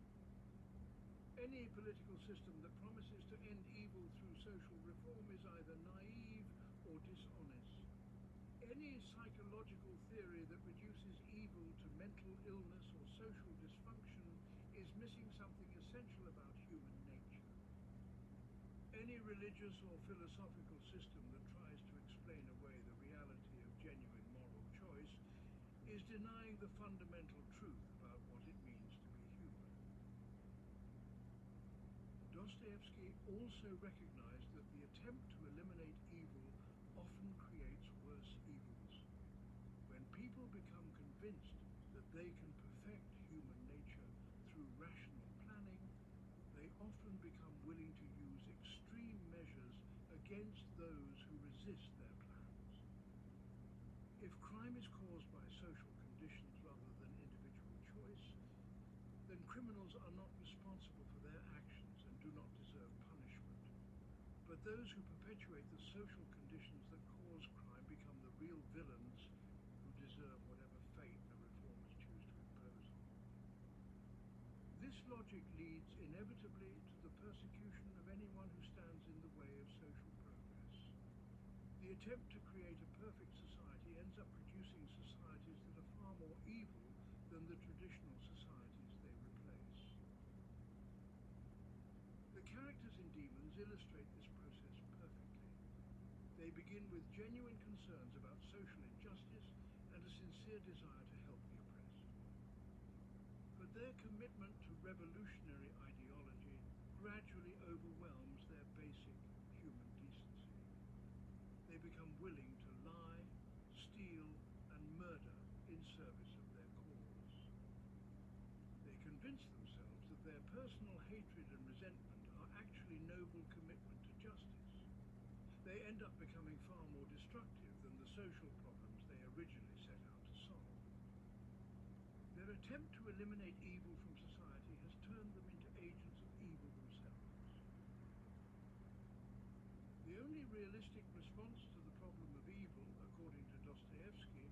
Any political system that promises to end evil through social reform is either naive or dishonest. Any psychological theory that reduces evil to mental illness or social dysfunction is missing something essential about human nature. Any religious or philosophical system that tries to explain away the reality of genuine moral choice is denying the fundamental truth about what it means to be human. Dostoevsky also recognized that the attempt to eliminate evil often creates worse evils. When people become convinced that they can perfect human nature through rational planning, they often become willing to use extreme measures against those who resist their plans. If crime is caused by social conditions rather than individual choice, then criminals are not responsible for their actions and do not deserve punishment. But those who perpetuate the social conditions that cause crime become the real villains who deserve whatever fate the reformers choose to impose on them. This logic leads inevitably to the persecution of anyone who stands in the way of social progress. The attempt to create a perfect society ends up producing societies that are far more evil than the traditional societies they replace. The characters in Demons illustrate this process perfectly. They begin with genuine concerns about social injustice and a sincere desire to help the oppressed. But their commitment to revolutionary ideology gradually overwhelms their basic human decency. They become willing to lie, steal, and murder in service of their cause. They convince themselves that their personal hatred and resentment are actually noble commitment to justice. They end up becoming far more destructive than the social problems they originally set out to solve. Their attempt to eliminate evil from society has turned them into agents of evil themselves. The only realistic response to the problem of evil, according to Dostoevsky,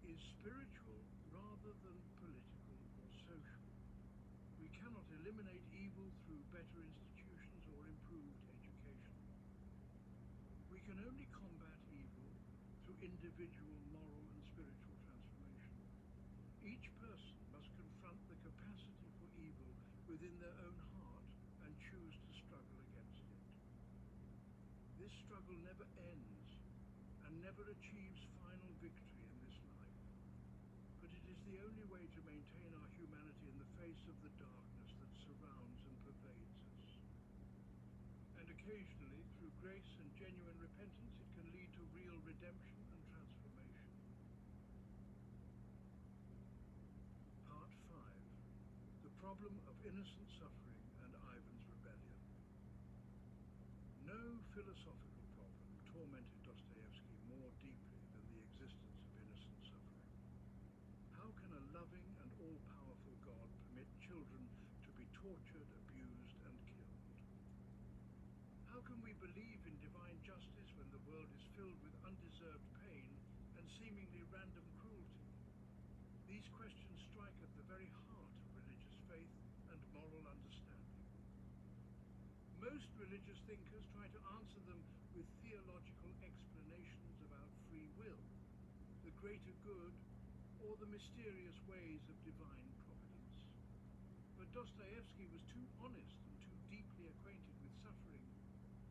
is spiritual rather than political or social. We cannot eliminate evil through better institutions or improved education. We can only combat evil through individual moral and spiritual transformation. Each person must confront the capacity for evil within their own heart and choose to struggle against it. This struggle never ends and never achieves final victory in this life, but it is the only way to maintain our humanity in the face of the darkness that surrounds and pervades us. And occasionally, through grace and genuine repentance, it can lead to real redemption and transformation. Part 5. The problem of innocent suffering and Ivan's rebellion. No philosophical problem tormented Dostoevsky more deeply than the existence of innocent suffering. How can a loving and all-powerful God permit children to be tortured, abused, and killed? How can we believe in divine justice when the world is filled with undeserved pain and seemingly random cruelty? These questions strike at the very heart of religious faith and moral understanding. Most religious thinkers try to answer them with theological explanations about free will, the greater good, or the mysterious ways of divine providence. But Dostoevsky was too honest and too deeply acquainted with suffering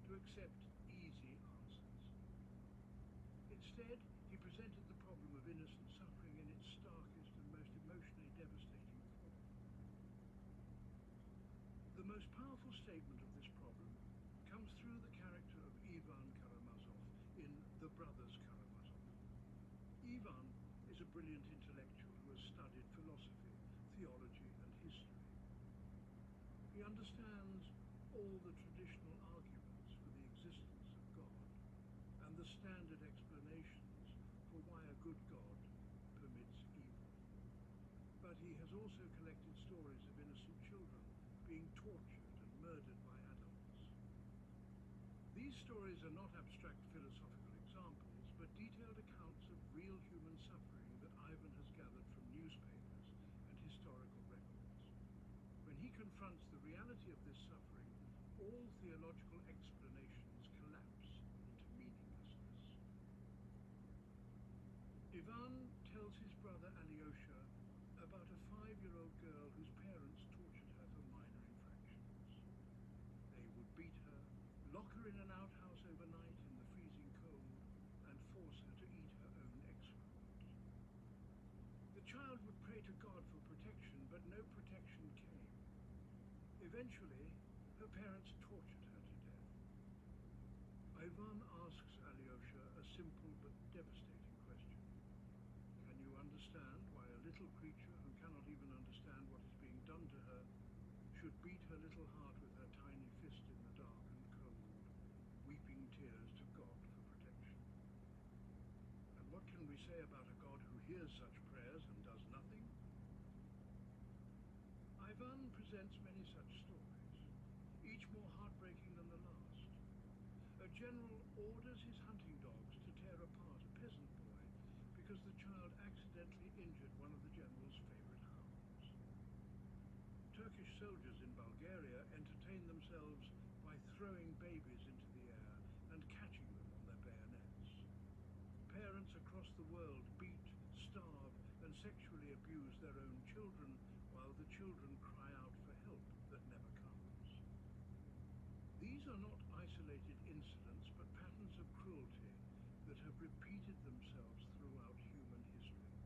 to accept easy answers. Instead, he presented the problem of innocent suffering in its starkest and most emotionally devastating form. The most powerful statement of this problem comes through the character of Ivan Karamazov in The Brothers Karamazov. Ivan is a brilliant intellectual who has studied philosophy, theology, and history. He understands all the traditional arguments for the existence of God and the standard explanations for why a good God permits evil. But he has also collected stories of innocent children being tortured and murdered by adults. These stories are not abstract philosophical examples, but detailed accounts of real human suffering that Ivan has gathered from newspapers and historical records. When he confronts the reality of this suffering, all theological explanations collapse into meaninglessness. Ivan tells his brother Alyosha about a 5-year-old girl whose parents tortured her for minor infractions. They would beat her, lock her in an outhouse overnight in the freezing cold, and force her to eat her own excrement. The child would pray to God for protection, but no protection came. Eventually, her parents tortured her to death. Ivan asks Alyosha a simple but devastating question. Can you understand why a little creature who cannot even understand what is being done to her should beat her little heart with her tiny fist in the dark and cold, weeping tears to God for protection? And what can we say about a God who hears such prayers and does nothing? Ivan presents many such stories, each more heartbreaking than the last. A general orders his hunting dogs to tear apart a peasant boy because the child accidentally injured one of the general's favorite hounds. Turkish soldiers in Bulgaria entertain themselves by throwing babies into the air and catching them on their bayonets. Parents across the world beat, starve, and sexually abuse their own children while the children cry out for help that never comes. These are not isolated incidents, but patterns of cruelty that have repeated themselves throughout human history.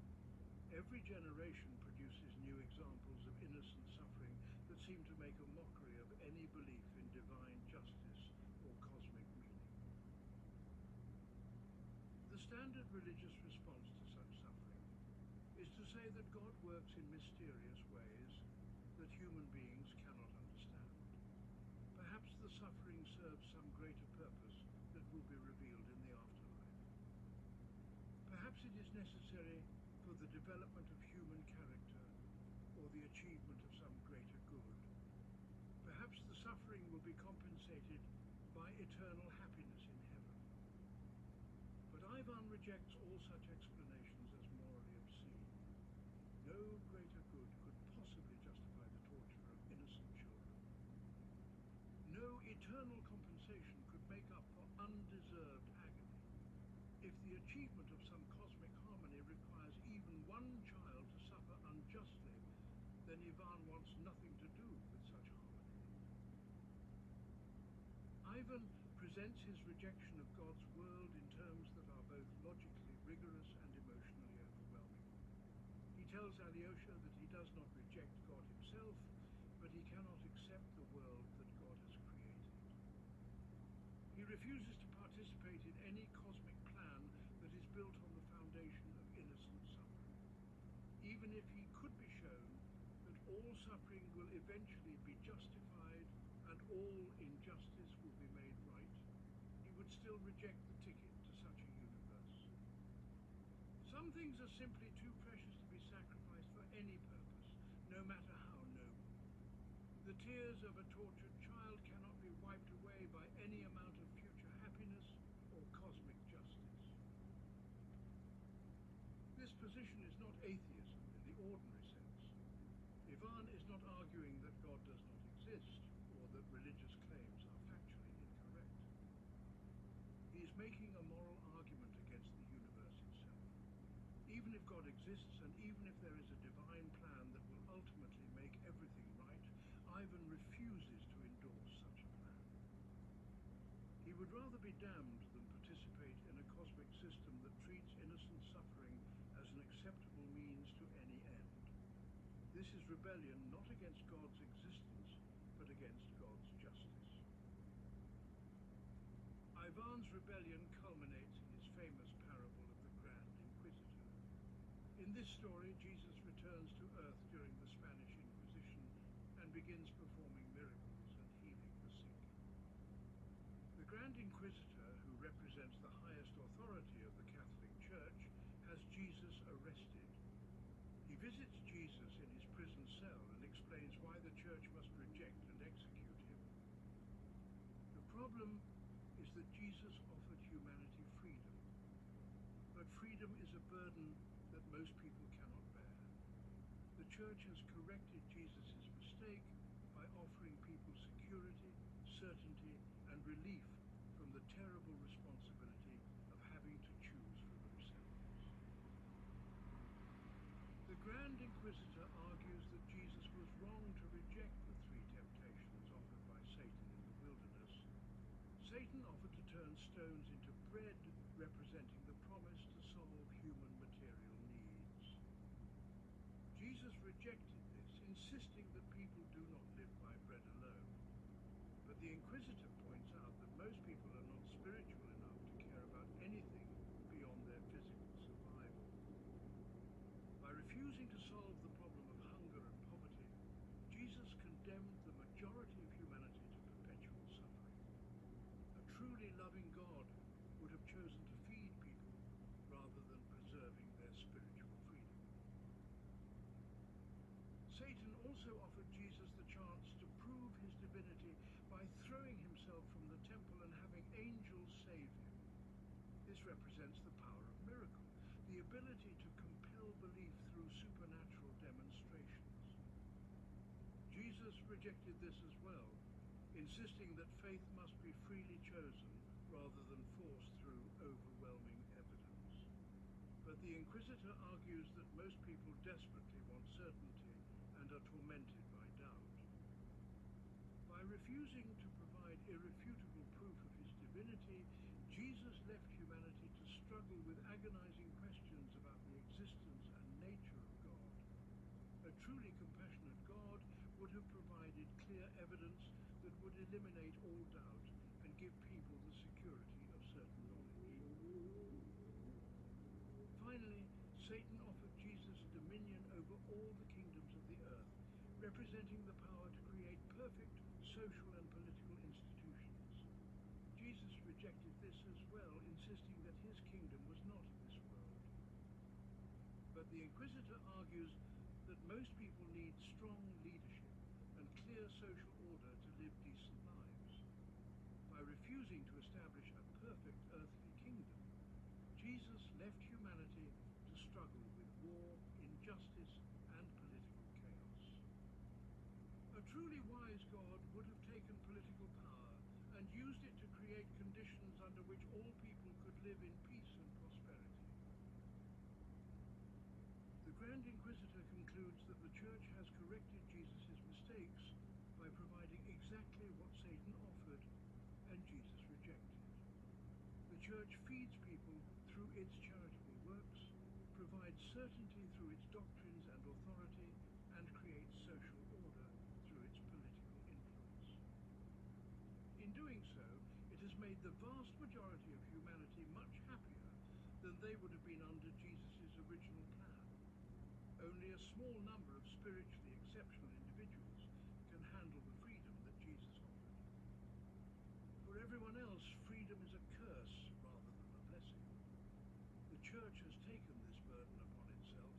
Every generation produces new examples of innocent suffering that seem to make a mockery of any belief in divine justice or cosmic meaning. The standard religious response to such suffering is to say that God works in mysterious ways that human beings cannot understand. Perhaps the suffering serves some greater purpose that will be revealed in the afterlife. Perhaps it is necessary for the development of human character or the achievement of some greater good. Perhaps the suffering will be compensated by eternal happiness in heaven. But Ivan rejects all such explanations as morally obscene. No greater good could possibly justify the torture of innocent children. No eternal compensation could make up for undeserved agony. If the achievement of some cosmic harmony requires even one child to suffer unjustly, then Ivan wants nothing to do with such harmony. Ivan presents his rejection of God's world in terms that are both logically rigorous and emotionally overwhelming. He tells Alyosha that he does not reject God himself, but he cannot accept the world that God has created. He refuses to participate in any cosmic plan that is built on the foundation of innocent suffering. Even if he could be shown that all suffering will eventually be justified and all injustice will be made right, he would still reject the ticket to such a universe. Some things are simply too precious to be sacrificed for any purpose, no matter how noble. The tears of a tortured child cannot be wiped away by any amount of future happiness or cosmic justice. This position is not atheism in the ordinary sense. Ivan is not arguing that God does not exist or that religious claims are factually incorrect. He is making a moral argument against the universe itself. Even if God exists, and even if there is a divine plan that will ultimately make everything right, Ivan refuses to endorse such a plan. He would rather be damned than participate in a cosmic system that treats innocent suffering as an acceptable means to any end. This is rebellion not against God's existence, but against God's justice. Ivan's rebellion culminates in his famous parable of the Grand Inquisitor. In this story, Jesus returns to Earth during the Spanish Inquisition and begins performing miracles and healing the sick. The Grand Inquisitor, who represents the highest authority of the Catholic Church, has Jesus arrested. He visits Jesus in his prison cell and explains why the Church must reject and execute him. The problem is that Jesus offered humanity freedom, but freedom is a burden that most people cannot bear. The Church has corrected Jesus' mistake by offering people security, certainty, and relief from the terrible responsibility of having to choose for themselves. Grand Inquisitor argues that Jesus was wrong to reject the three temptations offered by Satan in the wilderness. Satan offered to turn stones into bread, representing the promise to solve human material needs. Jesus rejected this, insisting that people do not live by bread alone. But the Inquisitor points out that most people are not spiritual enough to care about anything beyond their physical survival. By refusing to solve the problem of hunger and poverty, Jesus condemned the majority of humanity to perpetual suffering. A truly loving God would have chosen to feed people rather than preserving their spiritual freedom. Satan also offered Jesus the chance to prove his divinity by throwing himself from the temple and having angels save him. This represents the power of miracle, the ability to compel belief through supernatural demonstrations. Jesus rejected this as well, insisting that faith must be freely chosen rather than forced through overwhelming evidence. But the Inquisitor argues that most people desperately want certainty and are tormented by doubt. By refusing to provide irrefutable proof of his divinity, Jesus left humanity to struggle with agonizing questions about the existence and nature of God. A truly compassionate God would have provided clear evidence that would eliminate all doubt and give people the security of certain knowledge. Finally, Satan offered Jesus dominion over all the kingdoms of the earth, representing the power to create perfect social and political institutions. Jesus rejected this as well, insisting that his kingdom was not of this world. But the Inquisitor argues that most people need strong leadership and clear social order to live decent lives. By refusing to establish a perfect earthly kingdom, Jesus left humanity to struggle with war, injustice, and political chaos. A truly wise God would have taken political power and used it to create conditions under which all people could live in peace and prosperity. The Grand Inquisitor concludes that the Church has corrected Jesus' mistakes by providing exactly what Satan offered and Jesus rejected. The Church feeds people through its charitable works, provides certainty through its doctrines and authority, and creates social order through its political influence. In doing so, it has made the vast majority of humanity much happier than they would have been under Jesus' original plan. Only a small number of spiritually exceptional individuals can handle the freedom that Jesus offered. For everyone else, freedom is a curse rather than a blessing. The Church has taken this burden upon itself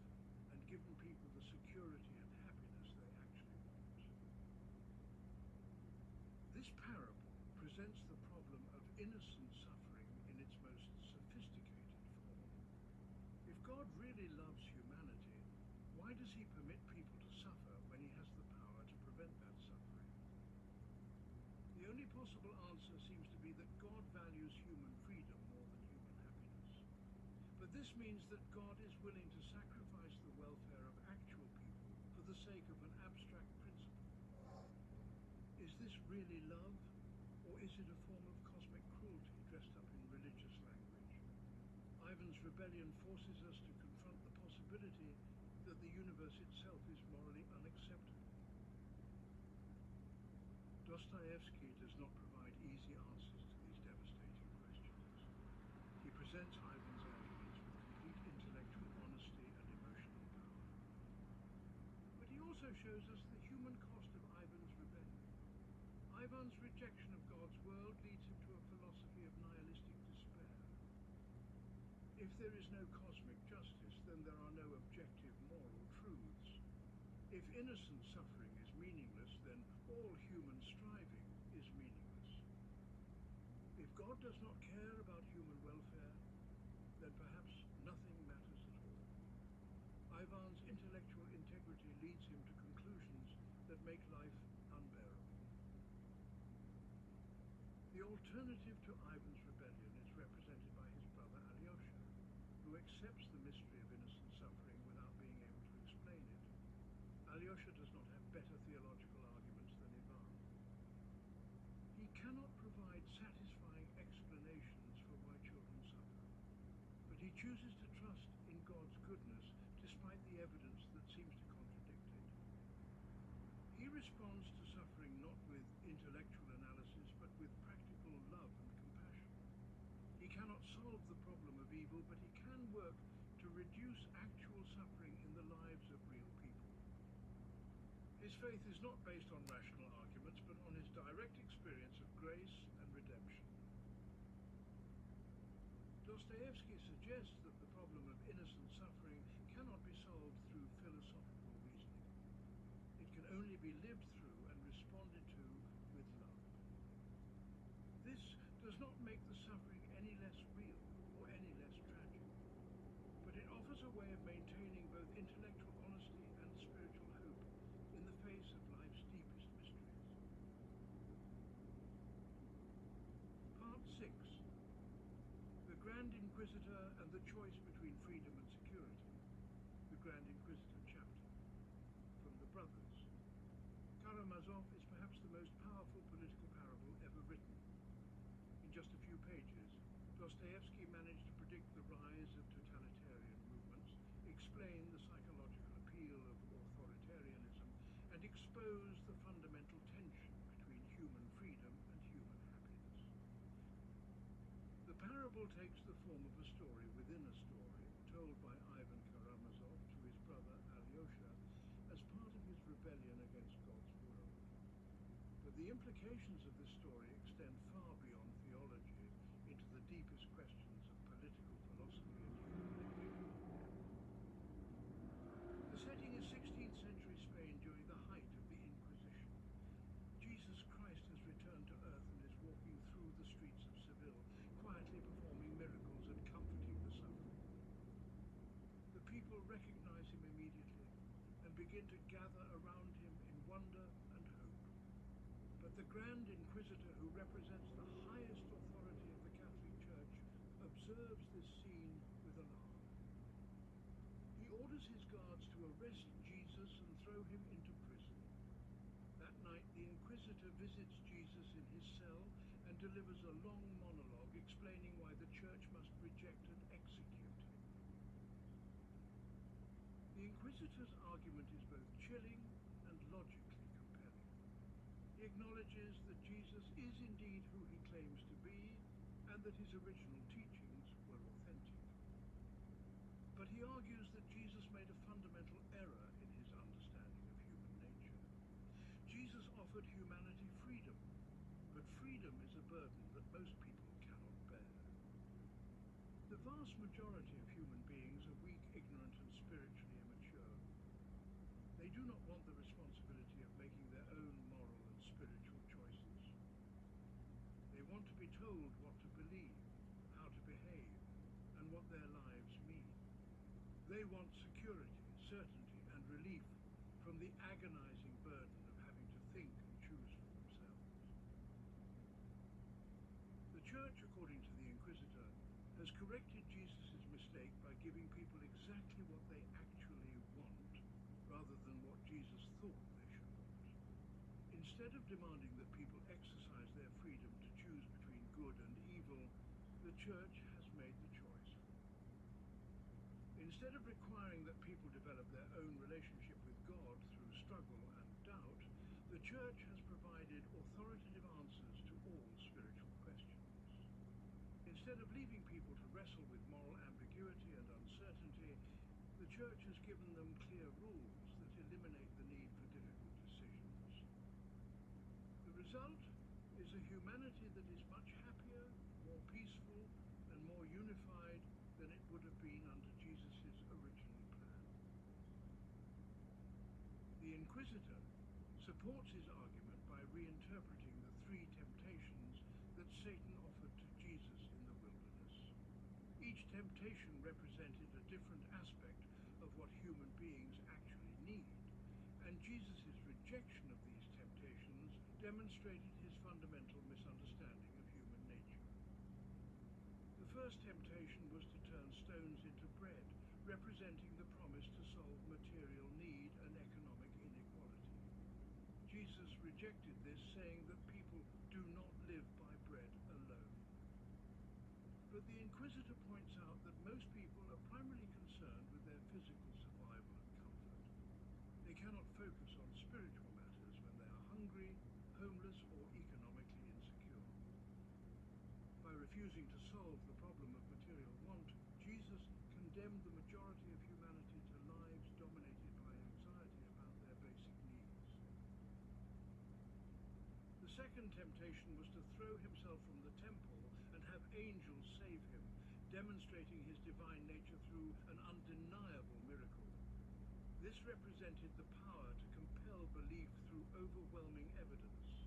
and given people the security and happiness they actually want. This parable presents the problem of innocent suffering in its most sophisticated form. If God really loves humanity, why does he permit people to suffer when he has the power to prevent that suffering? The only possible answer seems to be that God values human freedom more than human happiness. But this means that God is willing to sacrifice the welfare of actual people for the sake of an abstract principle. Is this really love, or is it a form of cosmic cruelty dressed up in religious language? Ivan's rebellion forces us to confront the possibility that the universe itself is morally unacceptable. Dostoevsky does not provide easy answers to these devastating questions. He presents Ivan's arguments with complete intellectual honesty and emotional power. But he also shows us the human cost of Ivan's rebellion. Ivan's rejection of God's world leads him to a philosophy of nihilistic despair. If there is no cosmic justice, then there are no objective moral truths. If innocent suffering is meaningless, then all human striving is meaningless. If God does not care about human welfare, then perhaps nothing matters at all. Ivan's intellectual integrity leads him to conclusions that make life unbearable. The alternative to Ivan's rebellion is represented by his brother Alyosha, who accepts the mystery of innocent suffering without being able to explain Alyosha does not have better theological arguments than Ivan. He cannot provide satisfying explanations for why children suffer, but he chooses to trust in God's goodness despite the evidence that seems to contradict it. He responds to suffering not with intellectual analysis, but with practical love and compassion. He cannot solve the problem of evil, but he can work to reduce actual suffering in the lives of real people. His faith is not based on rational arguments, but on his direct experience of grace and redemption. Dostoevsky suggests that the problem of innocent suffering cannot be solved through philosophical reasoning. It can only be lived through and responded to with love. This does not make the suffering any less real or any less tragic, but it offers a way of maintaining both intellectual honesty and spiritual hope in the face of life's deepest mysteries. Part 6. The Grand Inquisitor and the Choice Between Freedom and Security. The Grand Inquisitor chapter. From the Brothers. Karamazov is perhaps the most powerful political parable ever written. In just a few pages, Dostoevsky managed to predict the rise of totalitarian movements, explain the psychological appeal of authoritarianism, and expose the fundamental tension between human freedom and human happiness. The parable takes the form of a story within a story, told by Ivan Karamazov to his brother Alyosha as part of his rebellion against God's world. But the implications of this story extend far beyond theology into the deepest questions of political philosophy and human nature. The setting is 16th century Spain during the height of the Inquisition. Jesus Christ has returned to earth and is walking through the streets of Seville, quietly performing miracles and comforting the suffering. The people recognize him immediately and begin to gather around him in wonder and hope. But the Grand Inquisitor, who represents the highest authority of the Catholic Church, observes this scene with alarm. He orders his guards to arrest Jesus and throw him into prison. That night, the Inquisitor visits Jesus in his cell and delivers a long monologue explaining why the Church must reject and execute him. The Inquisitor's argument is both chilling and logically compelling. He acknowledges that Jesus is indeed who he claims to be, and that his original teachings were authentic. But he argues that Jesus made a fundamental error in his understanding of human nature. Jesus offered humanity freedom, but freedom is a burden that most people cannot bear. The vast majority of human beings are weak, ignorant, and spiritually immature. They do not want the responsibility of making their own moral and spiritual choices. They want to be told what to believe, how to behave, and what their lives mean. They want security, certainty, and relief from the agonizing burden of having to think and choose for themselves. The Church, according to the Inquisitor, has corrected Jesus' mistake by giving people exactly what they actually want, rather than what Jesus thought they should want. Instead of demanding that people exercise their freedom to choose between good and evil, the Church has made the choice for them. Instead of requiring that people develop their own relationship with God through struggle and doubt, the Church has provided authoritative answers to all spiritual questions. Instead of leaving people to wrestle with moral ambiguity and uncertainty, the Church has given them clear rules that eliminate the need for difficult decisions. The result is a humanity that is much happier, more peaceful, and more unified than it would have been under Jesus' original plan. The Inquisitor supports his argument by reinterpreting the three temptations that Satan offered to Jesus in the wilderness. Each temptation represented a different aspect of what human beings actually need, and Jesus' rejection of these temptations demonstrated his fundamental misunderstanding of human nature. The first temptation was to turn stones into bread, representing the promise to solve material need and economic inequality. Jesus rejected this, saying that people do not live by bread alone. But the inquisitor points out that most people are primarily concerned with their physical survival and comfort. They cannot focus on spiritual matters when they are hungry, homeless, or economically insecure. By refusing to solve the problem of material want, Jesus condemned the majority of humanity to lives dominated by anxiety about their basic needs. The second temptation was to throw himself from the temple and have angels save him, demonstrating his divine nature through an undeniable miracle. This represented the power to compel belief through overwhelming evidence.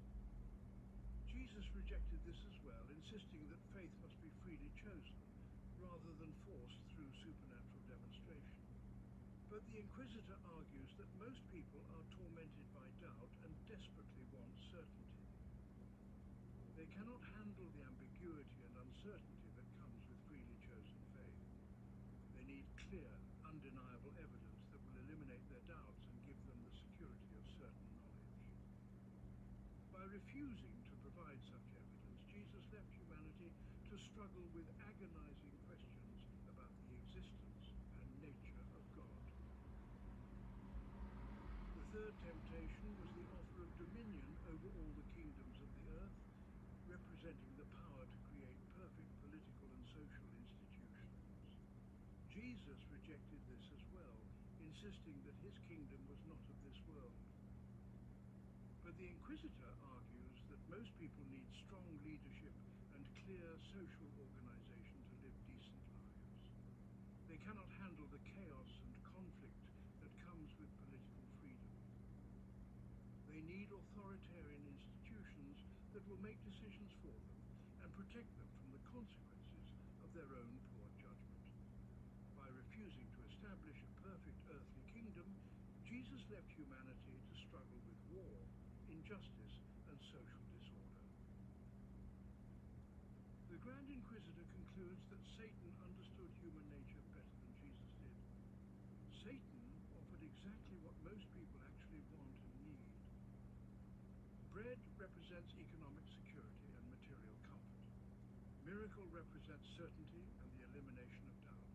Jesus rejected this as well, insisting that faith must be freely chosen, rather than forced through supernatural demonstration. But the inquisitor argues that most people are tormented by doubt and desperately want certainty. They cannot handle the ambiguity and uncertainty that comes with freely chosen faith. They need clear, undeniable evidence that will eliminate their doubts and give them the security of certain knowledge. By refusing to provide such evidence, Jesus left humanity to struggle with agonizing questions about the existence and nature of God. The third temptation was the offer of dominion over all the kingdoms of the earth, representing the power to create perfect political and social institutions. Jesus rejected this as well, insisting that his kingdom was not of this world. But the inquisitor argues that most people need strong leadership and clear social organization to live decent lives. They cannot handle the chaos and conflict that comes with political freedom. They need authoritarian institutions that will make decisions for them and protect them from the consequences of their own poor judgment. By refusing to establish a perfect earthly kingdom, Jesus left humanity to struggle with war, injustice, and social disorder. The Grand Inquisitor concludes that Satan understood human nature better than Jesus did. Satan offered exactly what most people actually want and need. Bread represents economic security and material comfort. Miracle represents certainty and the elimination of doubt.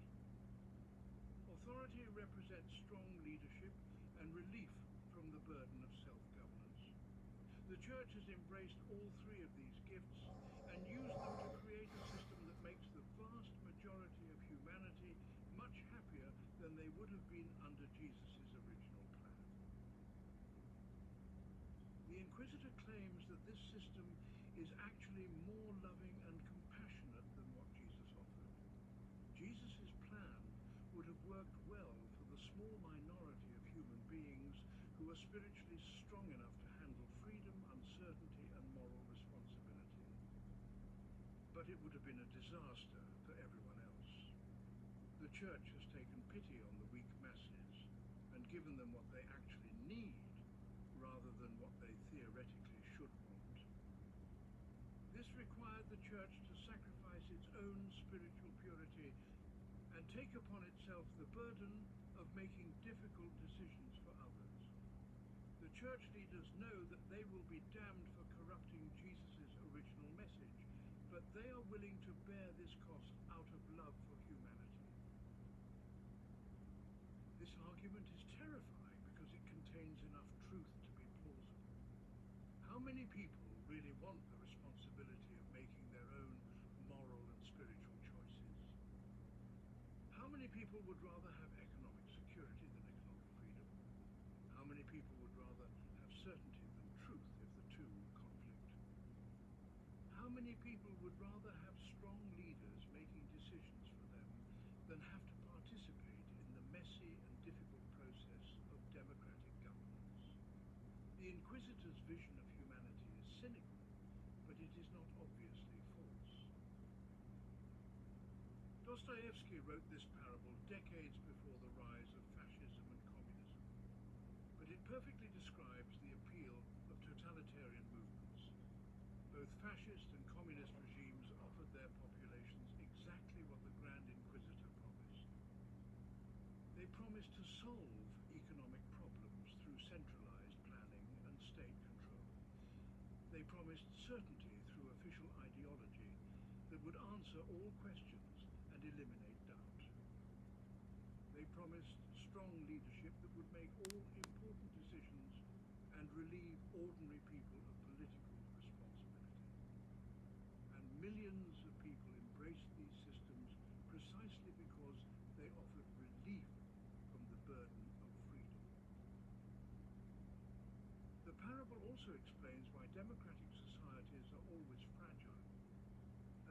Authority represents strong leadership and relief from the burden of self-governance. The Church has embraced all three of these gifts and used them to create a system that makes the vast majority of humanity much happier than they would have been under Jesus' original plan. The Inquisitor claims that this system is actually more loving and compassionate than what Jesus offered. Jesus' plan would have worked well for the small minority of human beings who are spiritually strong enough to handle freedom, uncertainty, and moral responsibility. But it would have been a disaster for everyone else. The Church has taken pity on the weak masses and given them what they actually need, rather than what they theoretically should want. This required the Church to sacrifice its own spiritual purity and take upon itself the burden of making difficult decisions for others. The Church leaders know that they will be damned for corrupting Jesus' original message, but they are willing to bear this cost out of love for humanity. This argument is terrifying because it contains enough truth to be plausible. How many people really want the responsibility of making their own moral and spiritual choices? How many people would rather have economic security than economic freedom? How many people would rather have certainty than truth if the two conflict? How many people would rather have strong leaders making decisions for them than have to participate in the messy and difficult process of democratic governance? The Inquisitor's vision of humanity is cynical, but it is not obviously false. Dostoevsky wrote this parable decades before the rise of fascism and communism, but it perfectly describes the appeal of totalitarian movements. Both fascist and communist regimes offered their populations exactly what the Grand Inquisitor promised. They promised to solve economic problems through centralized planning and state control. promised certainty through official ideology that would answer all questions and eliminate doubt. They promised strong leadership that would make all important decisions and relieve ordinary people of political responsibility. And millions of people embraced these systems precisely because they offered relief from the burden of freedom. The parable also explains why democratic societies are always fragile,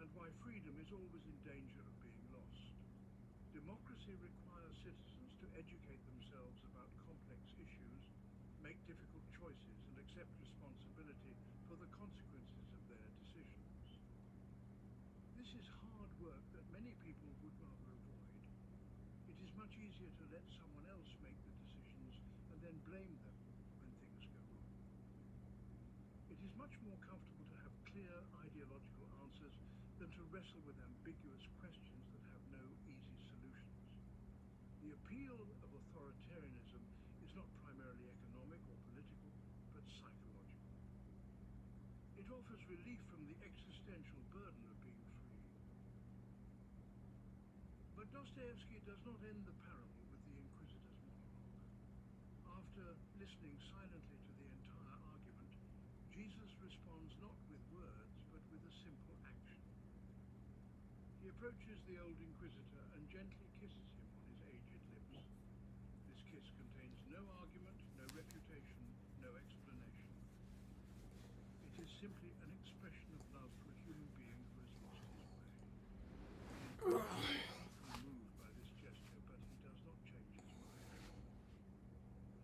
and why freedom is always in danger of being lost. Democracy requires citizens to educate themselves about complex issues, make difficult choices, and accept responsibility for the consequences of their decisions. This is hard work that many people would rather avoid. It is much easier to let someone else make the decisions and then blame them when things go wrong. It is much more comfortable to have clear ideological answers than to wrestle with ambiguous questions that have no easy solutions. The appeal of authoritarianism is not primarily economic or political, but psychological. It offers relief from the existential burden of being free. But Dostoevsky does not end the parable with the inquisitor's monologue. After listening silently to the entire argument, Jesus responds not with words, but with a simple action. He approaches the old inquisitor and gently kisses him on his aged lips. This kiss contains no argument, no refutation, no explanation. It is simply an expression of love for a human being who has lost his way. The inquisitor is deeply moved by this gesture, but he does not change his mind.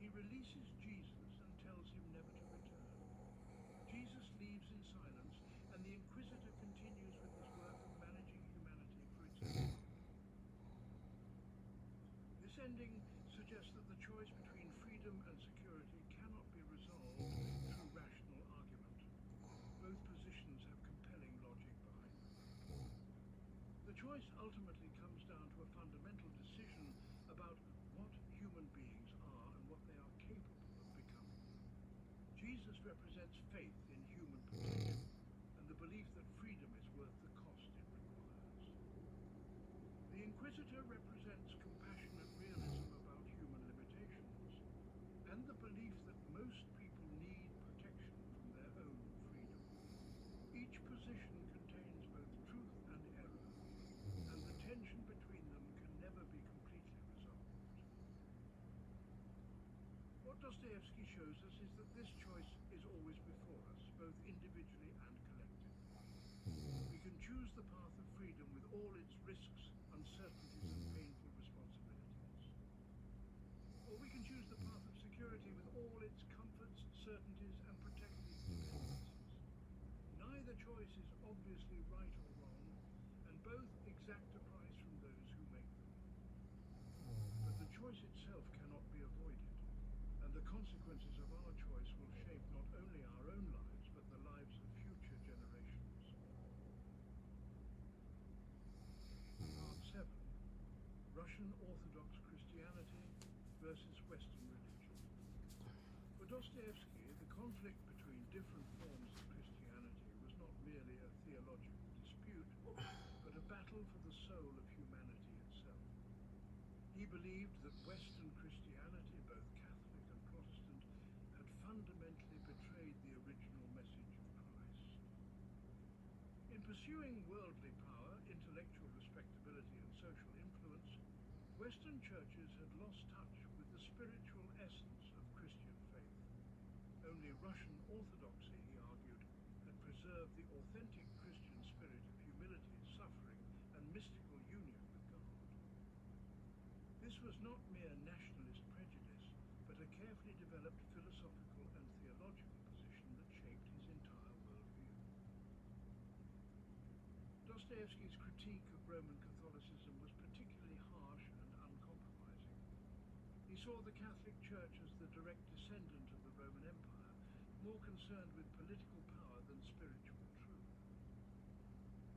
He releases Jesus and tells him never to return. Jesus leaves in silence, and the inquisitor continues with his work of managing humanity for its own good. This ending suggests that the choice between freedom and security cannot be resolved through rational argument. Both positions have compelling logic behind them. The choice ultimately comes down to a fundamental decision about what human beings are and what they are capable of becoming. Jesus represents faith in human potential and the belief that freedom is worth the cost it requires. The inquisitor represents compassionate realism about human limitations and the belief that most people need protection from their own freedom. Each position contains both truth and error, and the tension between them can never be completely resolved. What Dostoevsky shows us is that this choice is always before us, both individually and collectively. We can choose the path of freedom with all its risks, uncertainties, and painful responsibilities. Or we can choose the path of security with all its comforts, certainties, and protected dependencies. Neither choice is obviously right or wrong, and both exact a price from those who make them. But the choice itself cannot be avoided, and the consequences of our choice will shape not only our own lives, but the lives of future generations. Part 7. Russian Orthodox Christianity versus Western religion. For Dostoevsky, the conflict between different forms of Christianity was not merely a theological dispute, but a battle for the soul of humanity itself. He believed that Western Christianity, both Catholic and Protestant, had fundamentally betrayed the original message of Christ. In pursuing worldly power, intellectual respectability, and social influence, Western churches had lost touch with the spiritual essence of Christian faith. Only Russian orthodoxy, he argued, had preserved the authentic Christian spirit of humility, suffering, and mystical union with God. This was not mere nationalist prejudice, but a carefully developed philosophical and theological position that shaped his entire worldview. Dostoevsky's critique of Roman Catholicism was particularly harsh and uncompromising. He saw the Catholic Church as the direct descendant of the Roman Empire, more concerned with political power than spiritual truth.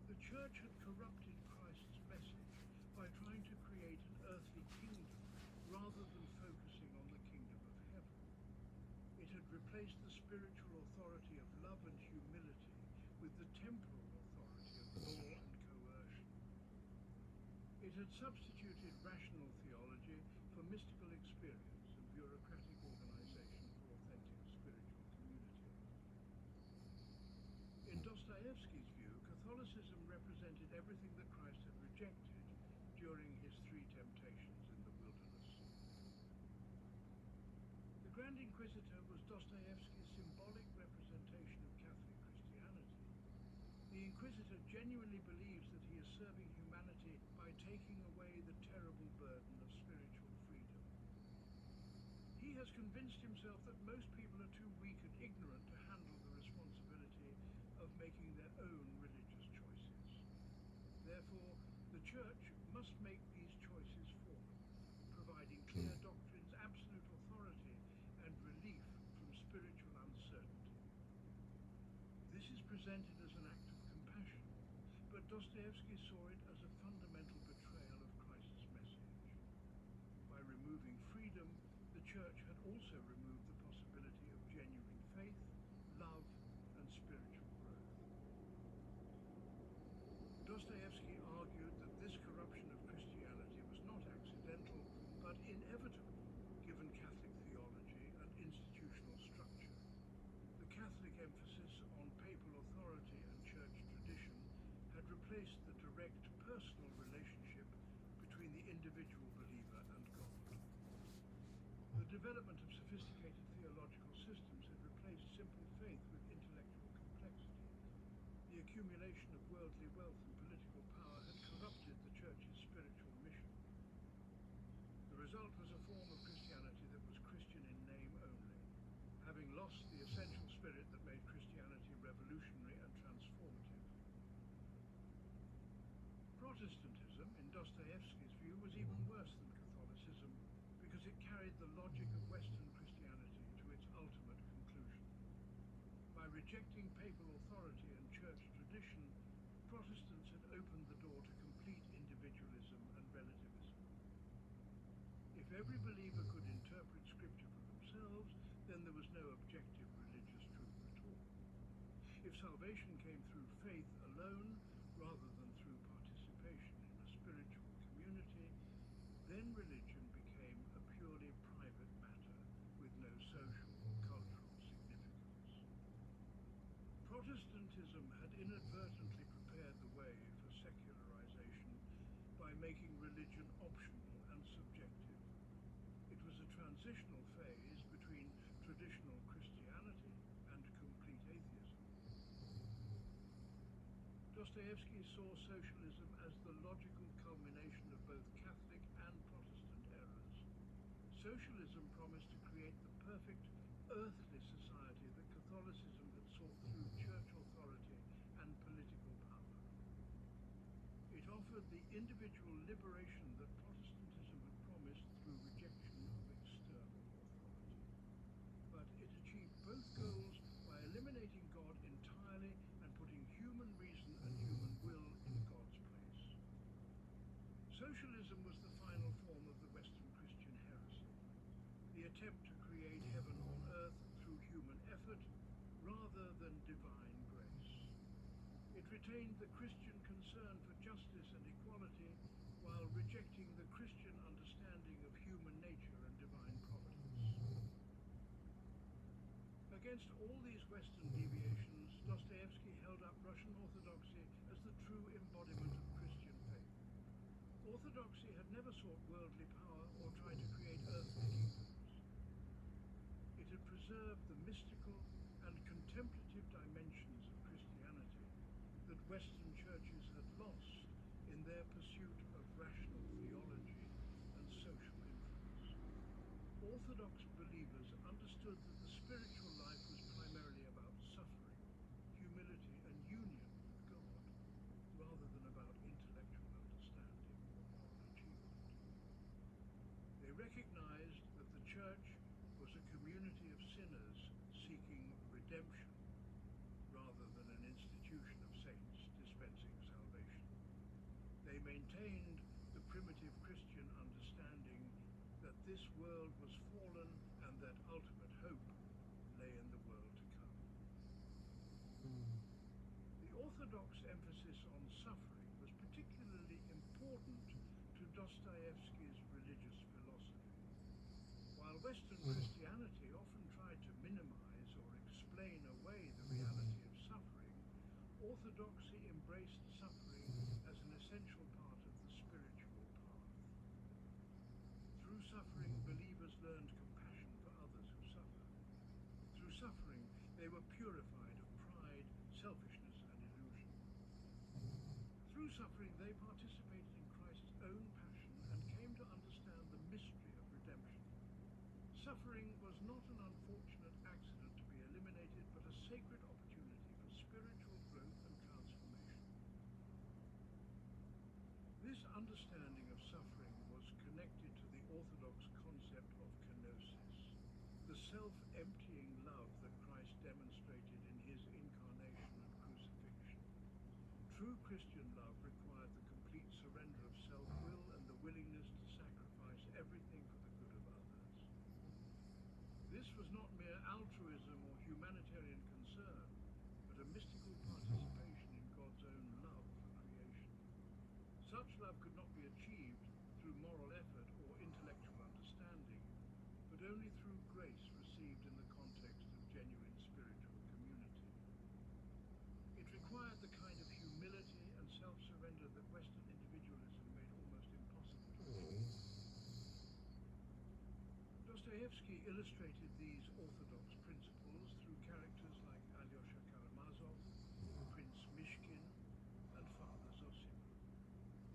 The Church had corrupted Christ's message by trying to create an earthly kingdom rather than focusing on the kingdom of heaven. It had replaced replaced the spiritual authority of love and humility with the temporal authority of law and coercion. It had substituted rational theology for mystical experience and bureaucratic organization for authentic spiritual community. In Dostoevsky's view, Catholicism represented everything that Christ had rejected during his 3 temptations in the wilderness. The Grand Inquisitor was Dostoevsky's symbolic representation of Catholic Christianity. The Inquisitor genuinely believes that he is serving humanity by taking away the terrible burden of spiritual freedom. He has convinced himself that most people are too weak and ignorant to handle the responsibility of making their own religious choices. Therefore, the Church must make these choices for them, providing clear doctrines, absolute authority, and relief from spiritual uncertainty. This is presented as an act of compassion, but Dostoevsky saw it as a fundamental betrayal of Christ's message. By removing freedom, the Church had also removed the possibility of genuine faith, love, and spiritual growth. Dostoevsky argued that this corruption of Christianity was not accidental, but inevitable, given Catholic theology and institutional structure. The Catholic emphasis on papal authority and church tradition had replaced the direct personal relationship between the individual believer and God. The development of sophisticated theological systems had replaced simple faith with intellectual complexity. The accumulation of worldly wealth and political power had corrupted the Church's spiritual mission. The result was a form of Christianity that was Christian in name only, having lost the essential spirit that made Christianity revolutionary and transformative. Protestantism, in Dostoevsky's view, was even worse than Catholicism because it carried the logic of Western Christianity to its ultimate conclusion. By rejecting papal authority and church tradition, Protestants had opened the door to complete individualism and relativism. If every believer could interpret Scripture for themselves, then there was no objective religious truth at all. If salvation came through faith alone, rather than through participation in a spiritual community, then religion became a purely private matter with no social or cultural significance. Protestantism had inadvertently prepared the way for secularization by making religion optional and subjective. It was a transitional phase between traditional Christianity and complete atheism. Dostoevsky saw socialism as the logical culmination of both Catholic and Protestant errors. Socialism promised to create the perfect earthly society that Catholicism had sought through church authority and political power. It offered the individual liberation that Protestantism had promised through rejection of external authority. But it achieved both goals by eliminating God entirely and putting human reason and human will in God's place. Socialism was the final form of the Western Christian heresy, the attempt to create heaven on earth through human effort rather than divine grace. It retained the Christian concern for justice and equality while rejecting the Christian understanding of human nature and divine providence. Against all these Western deviations, Dostoevsky held up Russian orthodoxy as the true embodiment of Christian faith. Orthodoxy had never sought worldly power or tried to create earthly kingdoms. It had preserved the mystical and contemplative dimensions of Christianity that Western churches had lost in their pursuit of rational theology and social influence. Orthodox believers understood that the spiritual life was primarily about suffering, humility, and union with God, rather than about intellectual understanding or moral achievement. They recognized that the church was a community of sinners seeking redemption, rather than an institution of saints dispensing salvation. They maintained the primitive Christian understanding that this world was fallen and that ultimate hope lay in the orthodox emphasis on suffering was particularly important to Dostoevsky's religious philosophy. While Western Christianity often tried to minimize or explain away the reality of suffering, orthodoxy embraced suffering as an essential part of the spiritual path. Through suffering, believers learned compassion for others who suffer. Through suffering, they were purified of pride, selfishness, and illusion. Through suffering, they participated in Christ's own passion and came to understand the mystery of redemption. Suffering was not an unfortunate accident to be eliminated, but a sacred opportunity for spiritual growth and transformation. This understanding of suffering was connected to the orthodox concept of kenosis, the self-emptying love that Christ demonstrated in his incarnation and crucifixion. True Christian love required the complete surrender of self-will and the willingness to sacrifice everything for the good of others. This was not mere altruism or humanitarian concern, but a mystical participation in God's own love for creation. Such love could not be achieved through moral effort or intellectual understanding, but only through grace received in the context of genuine spiritual community. It required the kind of humility and self-surrender that Western individualism made almost impossible to achieve. Dostoevsky illustrated these orthodox principles through characters like Alyosha Karamazov, Prince Mishkin, and Father Zosim.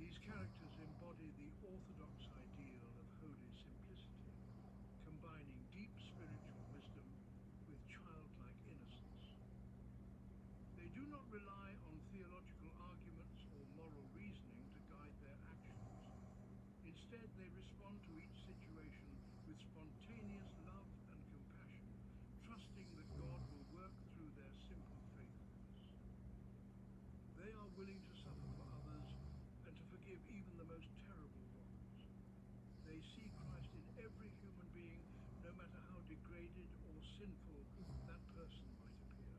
These characters embody the orthodox ideal of holy simplicity, combining deep spiritual wisdom with childlike innocence. They do not rely on theological arguments or moral reasoning to guide their actions. Instead, they respond to each situation with spontaneous love and compassion, trusting that God will work through their simple faithfulness. They are willing to suffer for others and to forgive even the most terrible wrongs. They see Christ in every human being, no matter how degraded or sinful that person might appear.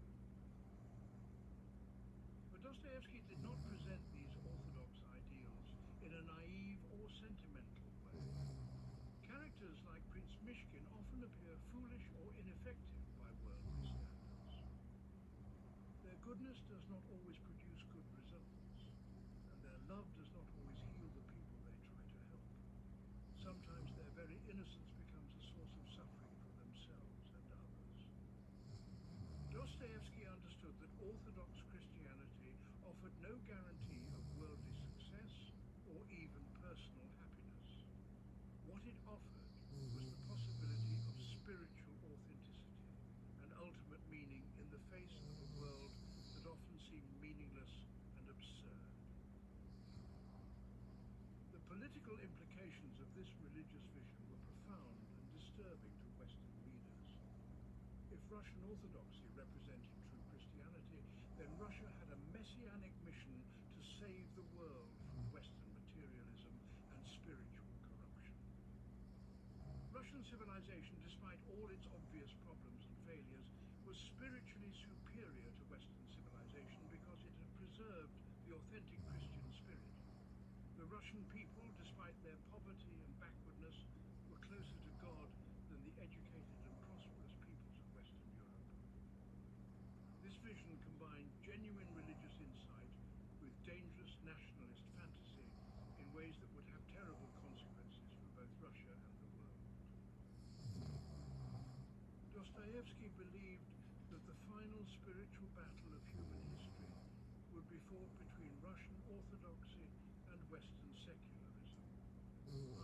But Dostoevsky did not present these orthodox ideals in a naive or sentimental way. Characters like Prince Mishkin often appear foolish or ineffective by worldly standards. Their goodness does not always produce good results, and their love does not always heal the people they try to help. Sometimes their very innocence becomes a source of suffering for themselves and others. Dostoevsky understood that Orthodox Christianity offered no guarantee of worldly success or even personal happiness. What it offered was the possibility of spiritual authenticity and ultimate meaning in the face of a world that often seemed meaningless and absurd. The political implications of this religious vision were profound and disturbing to Western leaders. If Russian Orthodoxy represented true Christianity, then Russia had a messianic mission to save the world from Western materialism and spiritual corruption. Russian civilization, despite all its obvious problems and failures, was spiritually superior to Western civilization because it had preserved the authentic Christian spirit. The Russian people, despite their poverty and backwardness, were closer to God than the educated and prosperous peoples of Western Europe. This vision combined genuine religious insight with dangerous nationalist fantasy in ways that would have terrible consequences for both Russia and the world. Dostoevsky believed that the final spiritual battle of human history would be fought between Russian orthodoxy and Western secularism.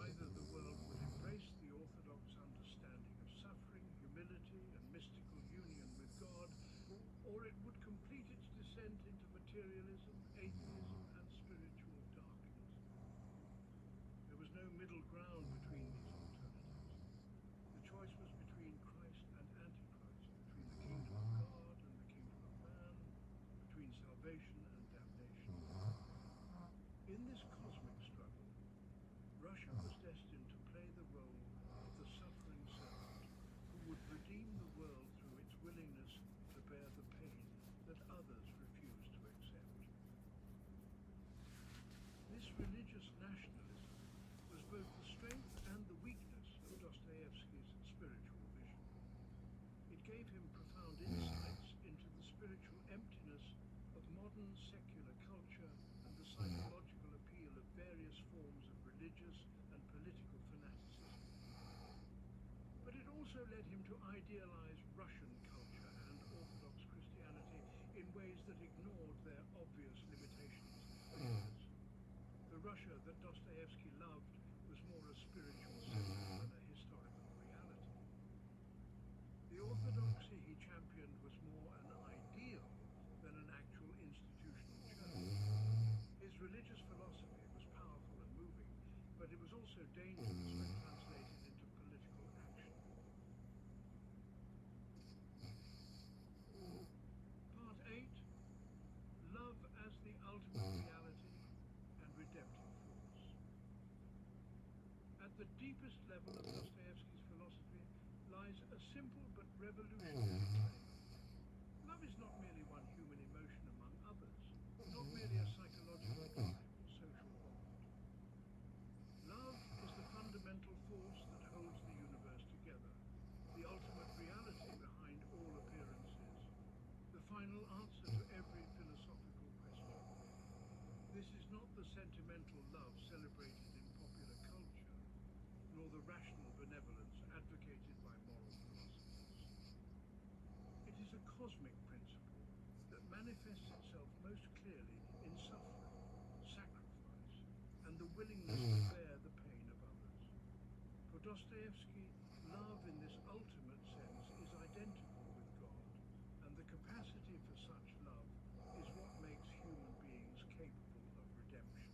Either the world would embrace the orthodox understanding of suffering, humility, and mystical union with God, or it would complete its descent into materialism, atheism, and spiritual darkness. There was no middle ground between these alternatives. The choice was between Christ and Antichrist, between the kingdom of God and the kingdom of man, between salvation and damnation. In this cosmic struggle, Russia was destined to play the role of the suffering servant who would redeem the world through its willingness to bear the pain that others refused to accept. This religious nationalism was both the strength and the weakness of Dostoevsky's spiritual vision. It gave him profound insights into the spiritual emptiness of modern secular culture and the psychological appeal of various forms of religious and political fanaticism. But it also led him to idealize Russian culture and Orthodox Christianity in ways that ignored their obvious limitations and failures. The Russia that Dostoevsky loved was more a spiritual symbol than a historical reality. The orthodoxy he championed was more an ideal than an actual institutional church. His religious philosophy was powerful and moving, but it was also dangerous when translated into political action. Part 8. Love as the ultimate reality and redemptive force. At the deepest level of Dostoevsky's philosophy lies a simple but revolutionary claim. Love is not merely one human emotion among others, not merely a psychological drive or social bond. Love is the fundamental force that holds the universe together, the ultimate reality behind all appearances, the final answer to every philosophical question. This is not the sentimental love celebrated in popular culture, nor the rational benevolence advocated by moral philosophers. It is a cosmic principle that manifests itself most clearly in suffering, sacrifice, and the willingness to bear the pain of others. For Dostoevsky, love in this ultimate sense is identical with God, and the capacity for such love is what makes human beings capable of redemption.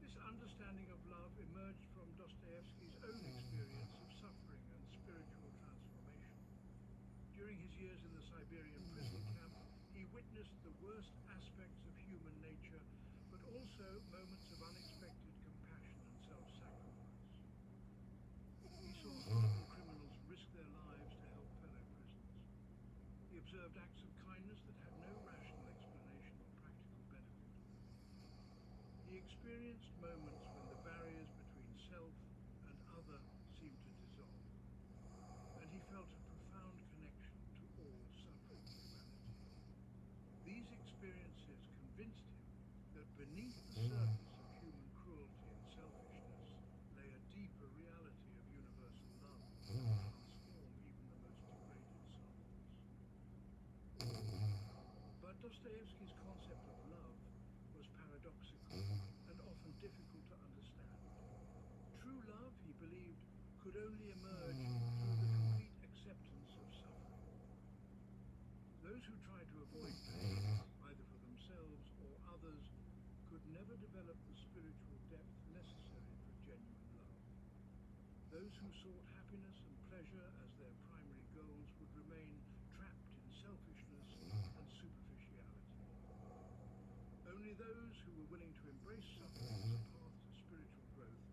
This understanding of love emerged from Dostoevsky's own experience of suffering and spiritual transformation. During his years in the Siberian prison camp, he witnessed the worst aspects of human nature, but also moments of unexpected compassion and self-sacrifice. He saw hardened criminals risk their lives to help fellow prisoners. He observed acts of kindness that had no rational explanation or practical benefit. He experienced moments when the barriers between self and other seemed to dissolve, and he felt a profound connection to all suffering humanity. These experiences convinced him that beneath the surface of human cruelty and selfishness lay a deeper reality of universal love that could transform even the most degraded souls. But Dostoevsky's concept of love was paradoxical and often difficult to understand. True love, he believed, could only emerge through the complete acceptance of suffering. Those who tried to avoid pain, either for themselves or others, could never develop the spiritual depth necessary for genuine love. Those who sought happiness and pleasure as their primary goals would remain trapped in selfishness and superficiality. Only those who were willing to embrace suffering as a path to spiritual growth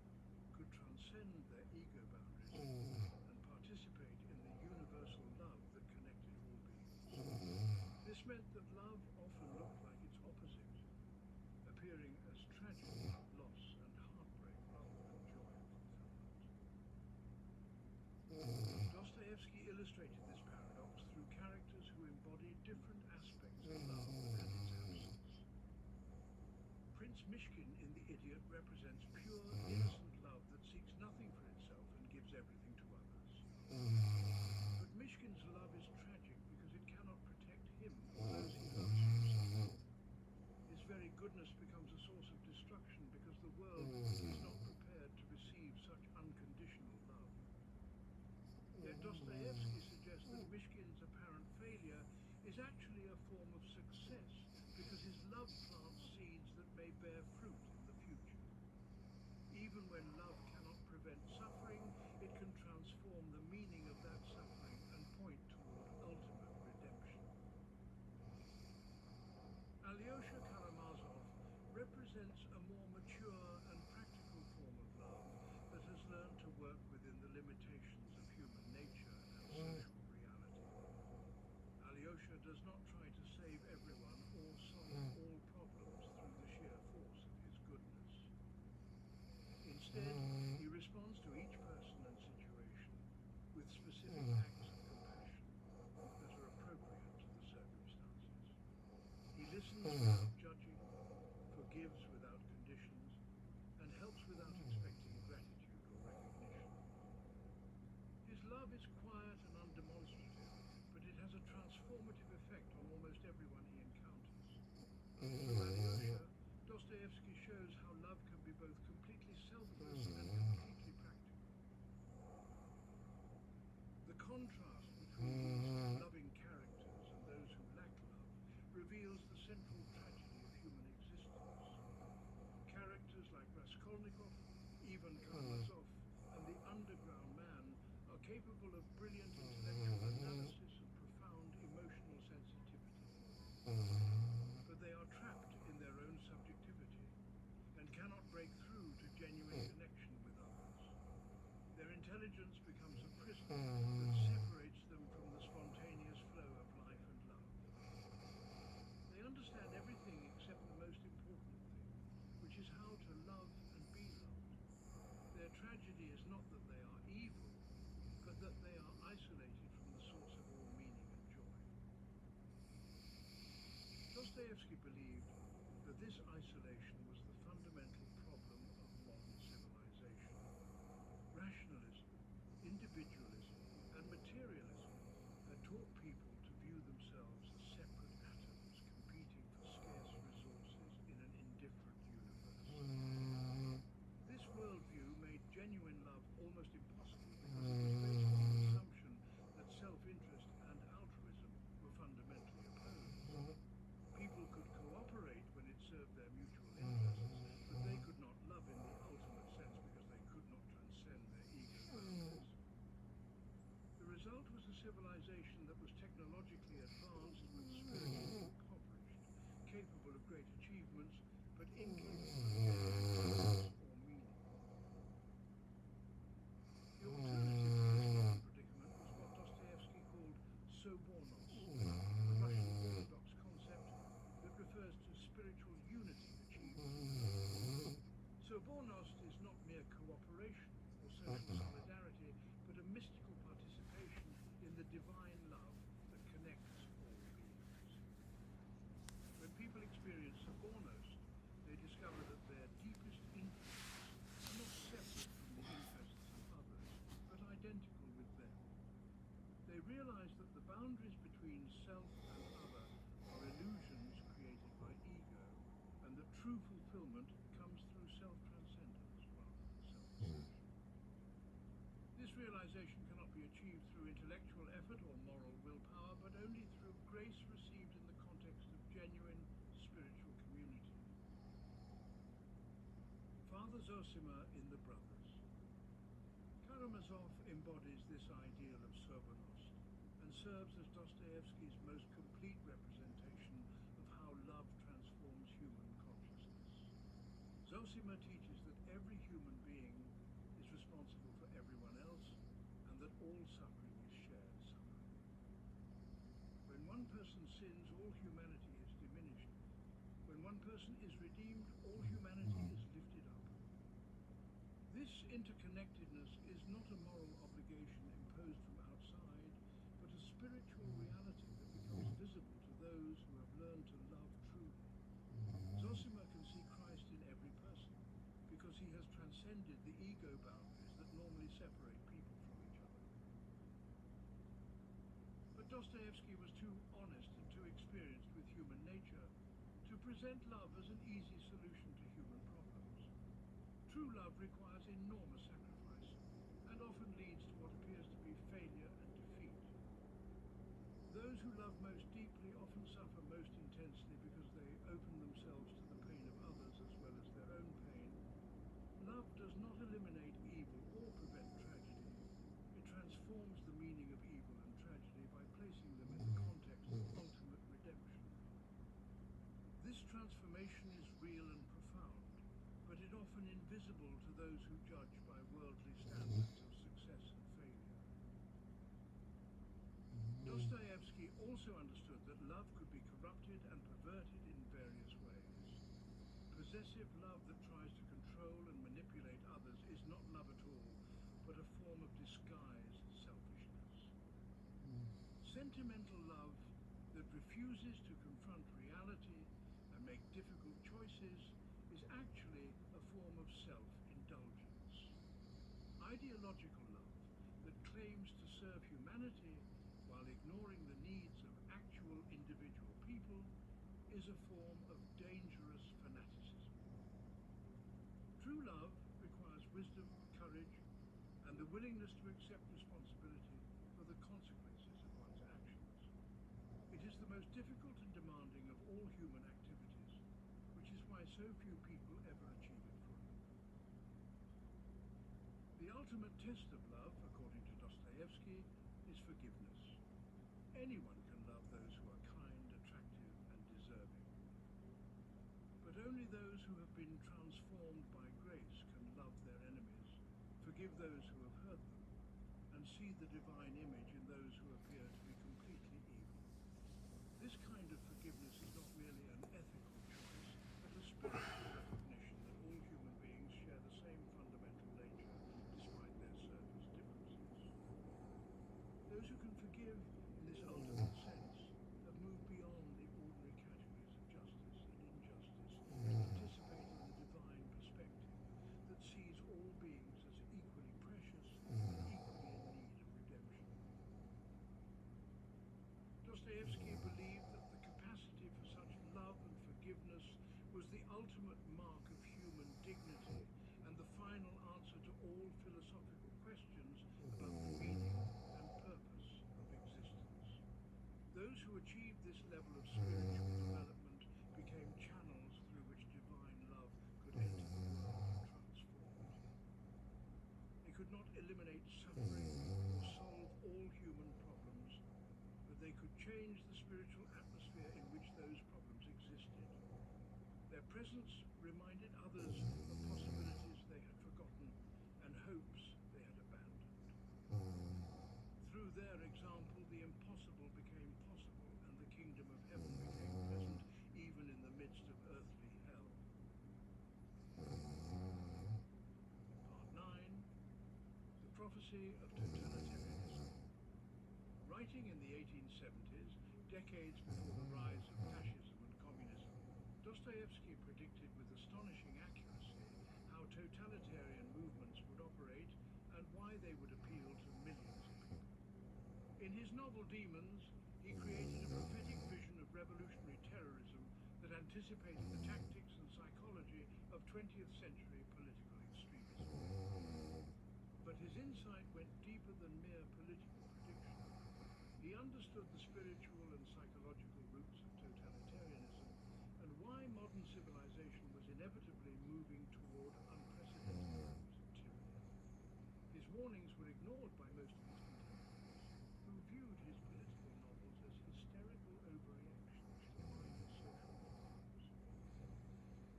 could transcend their ego boundaries and participate in the universal love that connected all beings. This meant that love often looked like its opposite, appearing as tragedy, loss, and heartbreak rather than joy and fulfillment. Dostoevsky illustrated this paradox through characters who embodied different aspects of love and its absence. Prince Mishkin in The Idiot represents pure, innocent love that seeks nothing for itself and gives everything to others. But Mishkin's love is tragic because it cannot protect him or those he loves from suffering. His very goodness becomes a source of destruction because the world is not prepared to receive such unconditional love. Yet Dostoevsky suggests that Mishkin's apparent failure is actually a form of success because his love plants seeds that may bear fruit in the future. Even when love cannot prevent suffering, it can transform the meaning of that suffering and point toward ultimate redemption. Alyosha Karamazov represents a more mature and practical form of love that has learned to work within the limitations of human nature and social reality. Alyosha does not try to save everyone or solve all problems through the listens without judging, forgives without conditions, and helps without expecting gratitude or recognition. His love is quiet and undemonstrative, but it has a transformative effect on almost everyone he encounters. Through Alyosha, Dostoevsky shows how love can be both completely selfless and completely practical. The contrast between these loving characters and those who lack love reveals the central tragedy of human existence. Characters like Raskolnikov, Ivan Karamazov, and the Underground Man are capable of brilliant intellectual analysis and profound emotional sensitivity. But they are trapped in their own subjectivity and cannot break through to genuine connection with others. Their intelligence becomes a prison that separates them from the spontaneous flow of life and love. They understand everything except the most important thing, which is how to love and be loved. Their tragedy is not that they are evil, but that they are isolated from the source of all meaning and joy. Dostoevsky believed that this isolation was the fundamental problem of modern civilization. Rationalism, individualism, and materialism had taught people to view themselves as separate atoms competing for scarce resources in an indifferent universe. This worldview made genuine love almost impossible because it was based on the assumption that self-interest and altruism were fundamentally opposed. People could cooperate when it served their mutual interests, but they could not love in the ultimate sense because they could not transcend their ego boundaries. The result was a civilization that was technologically advanced but spiritually impoverished, capable of great achievements but incapable of purpose or meaning. The alternative to this modern predicament was what Dostoevsky called sobornos, a Russian orthodox concept that refers to spiritual unity achieved through love. Sobornost is not mere cooperation or social solidarity, but a mystical participation in the divine love that connects all beings. When people experience sobornost, they discover that their deepest interests are not separate from the interests of others, but identical with them. They realize that the boundaries between self and other are illusions created by ego, and that true fulfillment comes through self-transcendence rather than self-deception. This realization cannot be achieved through intellectual effort or moral willpower, but only through grace received in the context of genuine spiritual community. Father Zosima in The Brothers. Karamazov embodies this ideal of sobornost and serves as Dostoevsky's most complete representation of how love transforms human consciousness. Zosima teaches that every human being is responsible for everyone else, and that all suffering is shared suffering. When one person sins, all humanity is diminished. When one person is redeemed, all humanity is lifted up. This interconnectedness is not a moral obligation imposed from outside, but a spiritual reality that becomes visible to those who have learned to love truly. Zosima can see Christ in every person, because he has transcended the ego boundaries that normally separate people from each other. But Dostoevsky was too honest and too experienced with human nature to present love as an easy solution to human problems. True love requires enormous sacrifice, and often leads to what appears to be failure and defeat. Those who love most deeply often suffer most intensely because they open themselves to the pain of others as well as their own pain. Love does not eliminate evil or prevent tragedy. It transforms the meaning of evil and tragedy by placing them in the context of ultimate redemption. This transformation is real and profound, but it often invisible to those who judge by worldly standards of success and failure. Dostoevsky also understood that love could be corrupted and perverted in various ways. Possessive love that tries to control and manipulate others is not love at all, but a form of disguised selfishness. Sentimental love that refuses to confront reality make difficult choices is actually a form of self-indulgence. Ideological love that claims to serve humanity while ignoring the needs of actual individual people is a form of dangerous fanaticism. True love requires wisdom, courage, and the willingness to accept responsibility for the consequences of one's actions. It is the most difficult and demanding of all human activities, which is why so few people ever achieve it fully. The ultimate test of love, according to Dostoevsky, is forgiveness. Anyone can love those who are kind, attractive, and deserving. But only those who have been transformed by grace can love their enemies, forgive those who have hurt them, and see the divine image in those who appear to be completely evil. This kind of forgiveness is not merely an ethical choice, but a spiritual recognition that all human beings share the same fundamental nature, despite their surface differences. Those who can forgive in this ultimate sense have moved beyond the ordinary categories of justice and injustice, anticipating the divine perspective that sees all beings as equally precious and equally in need of redemption. Dostoevsky believed that the capacity for such love and forgiveness was the ultimate mark of human dignity and the final answer to all philosophical questions about the meaning and purpose of existence. Those who achieved this level of spiritual development became channels through which divine love could enter the world and transform it. They could not eliminate suffering or solve all human problems, but they could change the spiritual atmosphere in which those problems existed. Their presence reminded others of possibilities they had forgotten and hopes they had abandoned. Through their example, the impossible became possible, and the kingdom of heaven became present even in the midst of earthly hell. Part 9. The Prophecy of Totalitarianism. Writing in the 1870s, decades before the rise of fascism and communism, Dostoevsky predicted with astonishing accuracy how totalitarian movements would operate and why they would appeal to millions of people. In his novel Demons, he created a prophetic vision of revolutionary terrorism that anticipated the tactics and psychology of 20th century political extremism. But his insight went deeper than mere political prediction. He understood the spiritual and psychological roots of totalitarianism and why modern civilization was inevitably moving toward unprecedented forms of tyranny. His warnings were ignored by most of his contemporaries, who viewed his political novels as hysterical overreactions to minor social problems.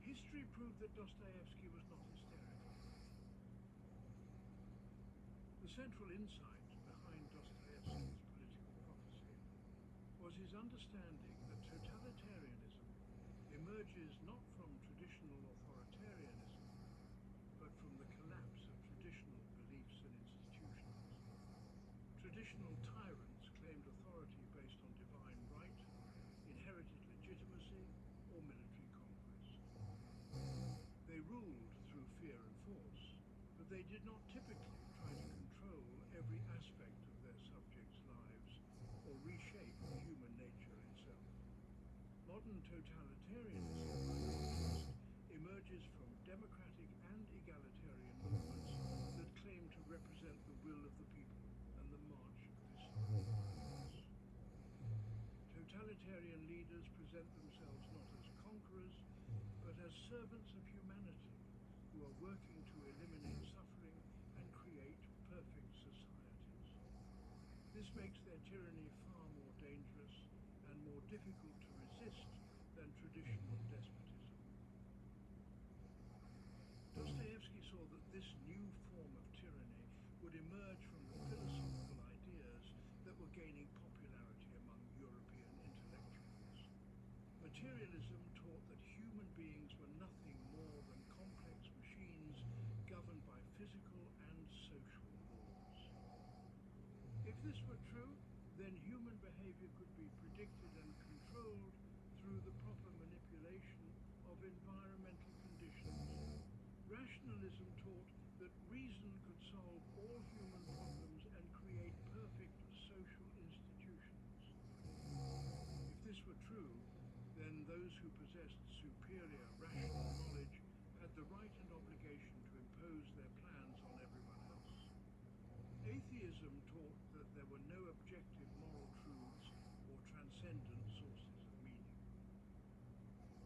History proved that Dostoevsky was not hysterical. The central insight behind Dostoevsky's political prophecy was his understanding that totalitarianism emerges not from traditional authoritarianism, but from the collapse of traditional beliefs and institutions. Traditional tyrants claimed authority based on divine right, inherited legitimacy, or military conquest. They ruled through fear and force, but they did not typically try to control every aspect of their subjects' lives or reshape human nature itself. Modern totalitarianism, by contrast, emerges from democratic and egalitarian movements that claim to represent the will of the people and the march of historical events. Totalitarian leaders present themselves not as conquerors, but as servants of humanity who are working to eliminate suffering and create perfect societies. This makes their tyranny far more dangerous and more difficult to resist than traditional despotism. Dostoevsky saw that this new form of tyranny would emerge from the philosophical ideas that were gaining popularity among European intellectuals. Materialism taught that human beings were nothing more than complex machines governed by physical and social laws. If this were true, then human behavior could be predicted and controlled through the proper manipulation of environmental conditions. Rationalism taught that reason could solve all human problems and create perfect social institutions. If this were true, then those who possessed superior rational knowledge had the right and obligation to impose their plans on everyone else. Atheism taught that there were no objective moral truths or transcendent sources of meaning.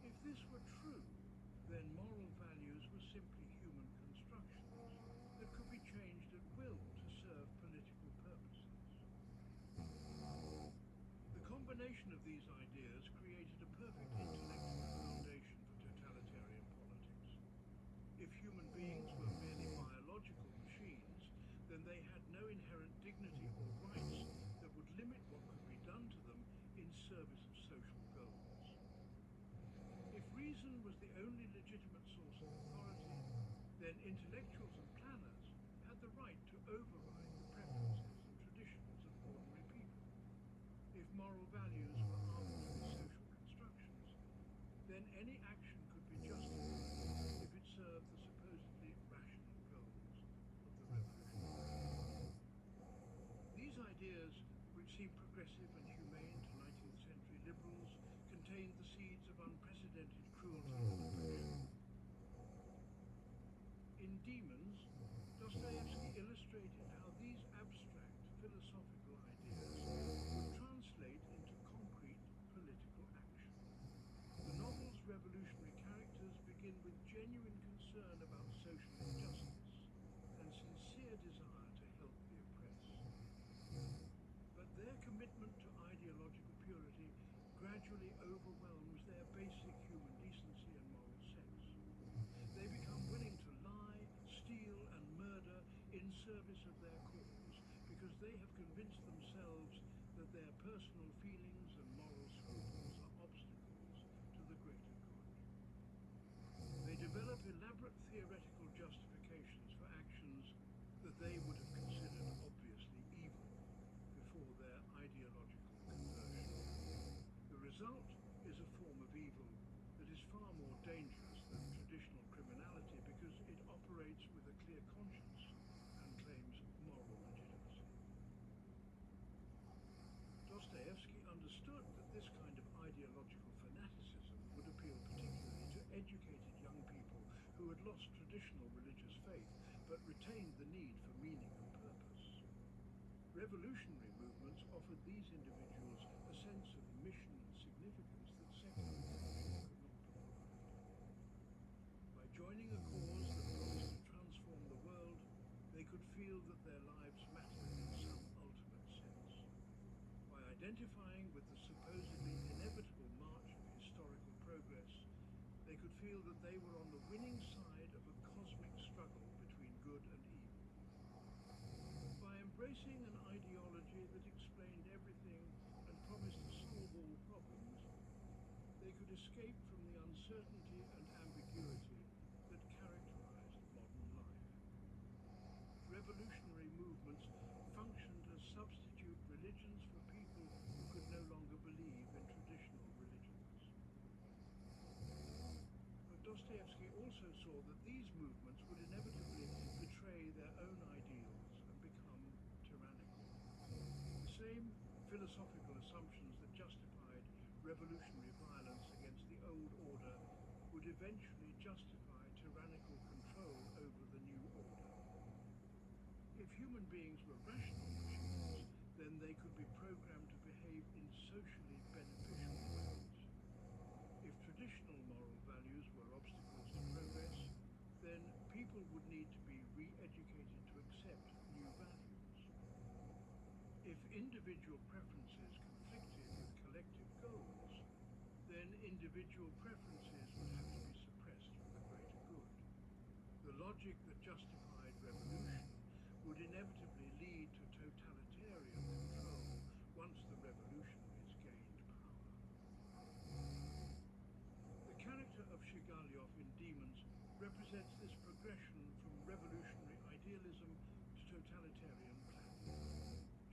If this were true, then moral values were simply human constructions that could be changed at will to serve political purposes. The combination of these ideas created a perfect intellectual foundation for totalitarian politics. If human beings were merely biological machines, then they had no inherent dignity or rights that would limit what could be done to them in service of social goals. If reason was the only legitimate source of authority, then intellectuals and planners had the right to override the preferences and traditions of ordinary people. If moral values were arbitrary social constructions, then any action could be justified if it served the supposedly rational goals of the revolution. These ideas, which seemed progressive and humane to 19th century liberals, contained the seeds of unprecedented cruelty and oppression. In Demons, Dostoevsky illustrated how these abstract philosophical ideas would translate into concrete political action. The novel's revolutionary characters begin with genuine concern about social injustice and sincere desire to help the oppressed. But their commitment to ideological purity gradually overwhelms their basic human decency and moral sense. They become willing to lie, steal, and murder in service of their cause because they have convinced themselves that their personal feelings and moral scruples are obstacles to the greater good. They develop elaborate theoretical justifications for actions that they would have considered obviously evil before their ideological conversion. The result is a form of evil that is far more dangerous than traditional criminality because it operates with a clear conscience and claims moral legitimacy. Dostoevsky understood that this kind of ideological fanaticism would appeal particularly to educated young people who had lost traditional religious faith but retained the need for meaning and purpose. Revolutionary movements offered these individuals a sense of mission and significance that secular culture could not provide. By joining a cause that promised to transform the world, they could feel that their lives mattered in some ultimate sense. By identifying with the supposedly inevitable march of historical progress, they could feel that they were on the winning side of a cosmic struggle between good and evil. By embracing an ideology that explained everything and promised to solve all problems, they could escape from the uncertainty and ambiguity that characterized modern life. Revolutionary movements functioned as substitute religions for people who could no longer believe in traditional religions. But Dostoevsky also saw that these movements would inevitably betray their own ideals and become tyrannical. The same philosophical assumptions that justified revolutionary violence against the old order would eventually justify tyrannical control over the new order. If human beings were rational machines, then they could be programmed to behave in socially beneficial ways. If traditional moral values were obstacles to progress, then people would need to be re-educated to accept new values. If individual preferences conflicted with collective goals, then individual preferences would have to be suppressed for the greater good. The logic that justified revolution would inevitably lead to totalitarian control once the revolutionaries gained power. The character of Shigalyov in Demons represents this progression from revolutionary idealism to totalitarian planning.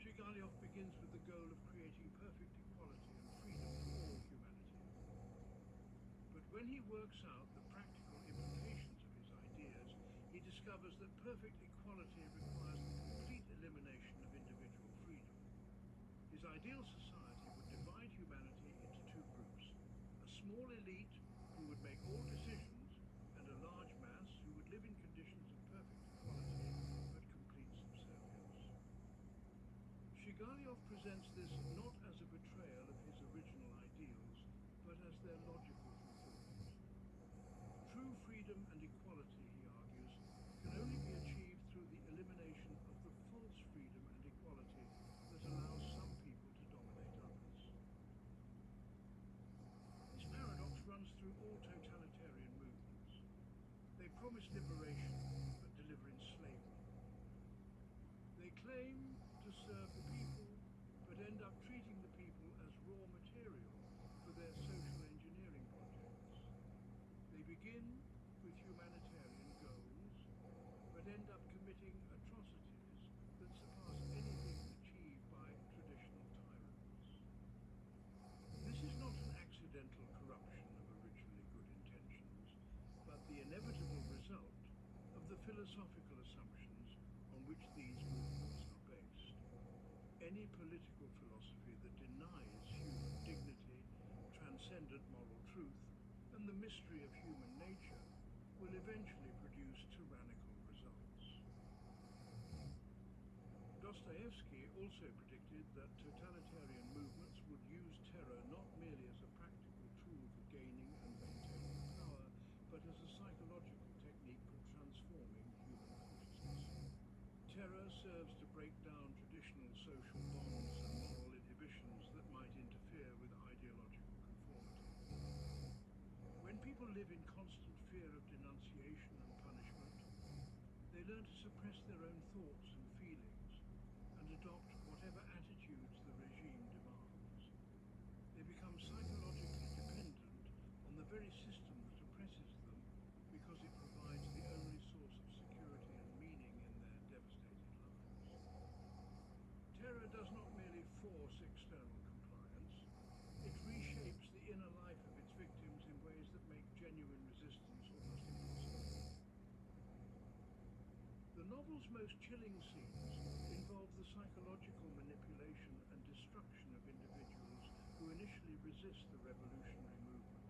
Shigalyov begins with the goal of creating perfect equality and freedom for all humanity. when he works out the practical implications of his ideas, he discovers that perfect equality requires the complete elimination of individual freedom. His ideal society would divide humanity into two groups: a small elite who would make all decisions, and a large mass who would live in conditions of perfect equality but complete subservience. Shigalov presents this not as a betrayal of his original ideals, but as their logical fulfillment. True freedom and equality, he argues, can only be achieved through the elimination of the false freedom and equality that allows some people to dominate others. This paradox runs through all totalitarian movements. They promise liberation, but deliver enslavement. They claim to serve the people, but end up treating the people as raw material for their social engineering projects. They begin with humanitarian goals, but end up committing atrocities that surpass anything achieved by traditional tyrants. This is not an accidental corruption of originally good intentions, but the inevitable result of the philosophical assumptions on which these movements are based. Any political philosophy that denies human dignity, transcendent moral truth, and the mystery of human nature will eventually produce tyrannical results. Dostoevsky also predicted that totalitarian movements would use terror not merely as a practical tool for gaining and maintaining power, but as a psychological technique for transforming human consciousness. Terror serves to break down traditional social bonds and moral inhibitions that might interfere with ideological conformity. When people live in constant fear of denunciation and punishment, they learn to suppress their own thoughts and feelings and adopt whatever attitudes the regime demands. They become psychologically dependent on the very system that oppresses them because it provides the only source of security and meaning in their devastated lives. Terror does not merely force external compliance, it reshapes the inner life of its victims in ways that make genuine resistance almost impossible. The novel's most chilling scenes involve the psychological manipulation and destruction of individuals who initially resist the revolutionary movement.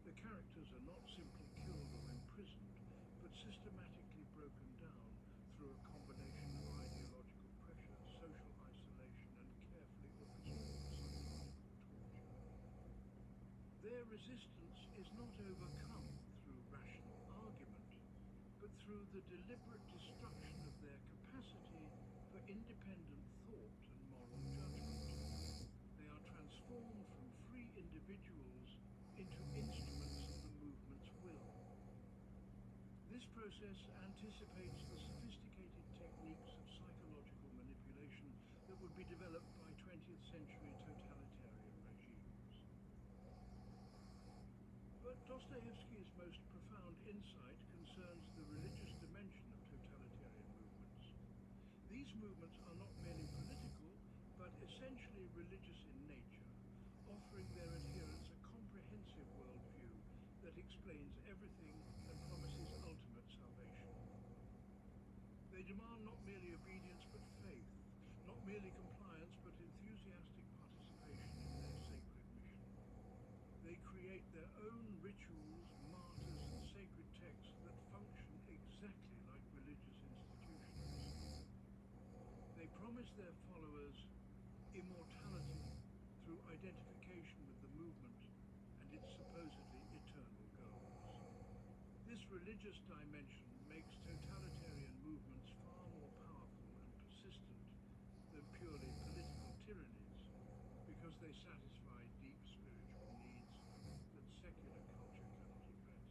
The characters are not simply killed or imprisoned, but systematically broken down through a combination of ideological pressure, social isolation, and carefully orchestrated psychological torture. Their resistance is not overcome through rational argument, but through the deliberate destruction of their capacity for independent thought and moral judgment. They are transformed from free individuals into instruments of the movement's will. This process anticipates the sophisticated techniques of psychological manipulation that would be developed by 20th century totalitarian regimes. But Dostoevsky's most profound insight concerns the religious dimension of totalitarian movements. These movements are not merely political, but essentially religious in nature, offering their adherents a comprehensive worldview that explains everything and promises ultimate salvation. They demand not merely obedience but faith, not merely compliance but enthusiastic participation in their sacred mission. They create their own rituals, martyrs, and sacred texts that function exactly like religious institutions. They promise their followers immortality through identification with the movement and its supposedly eternal goals. This religious dimension makes totalitarian movements far more powerful and persistent than purely political tyrannies, because they satisfy deep spiritual needs that secular culture cannot address.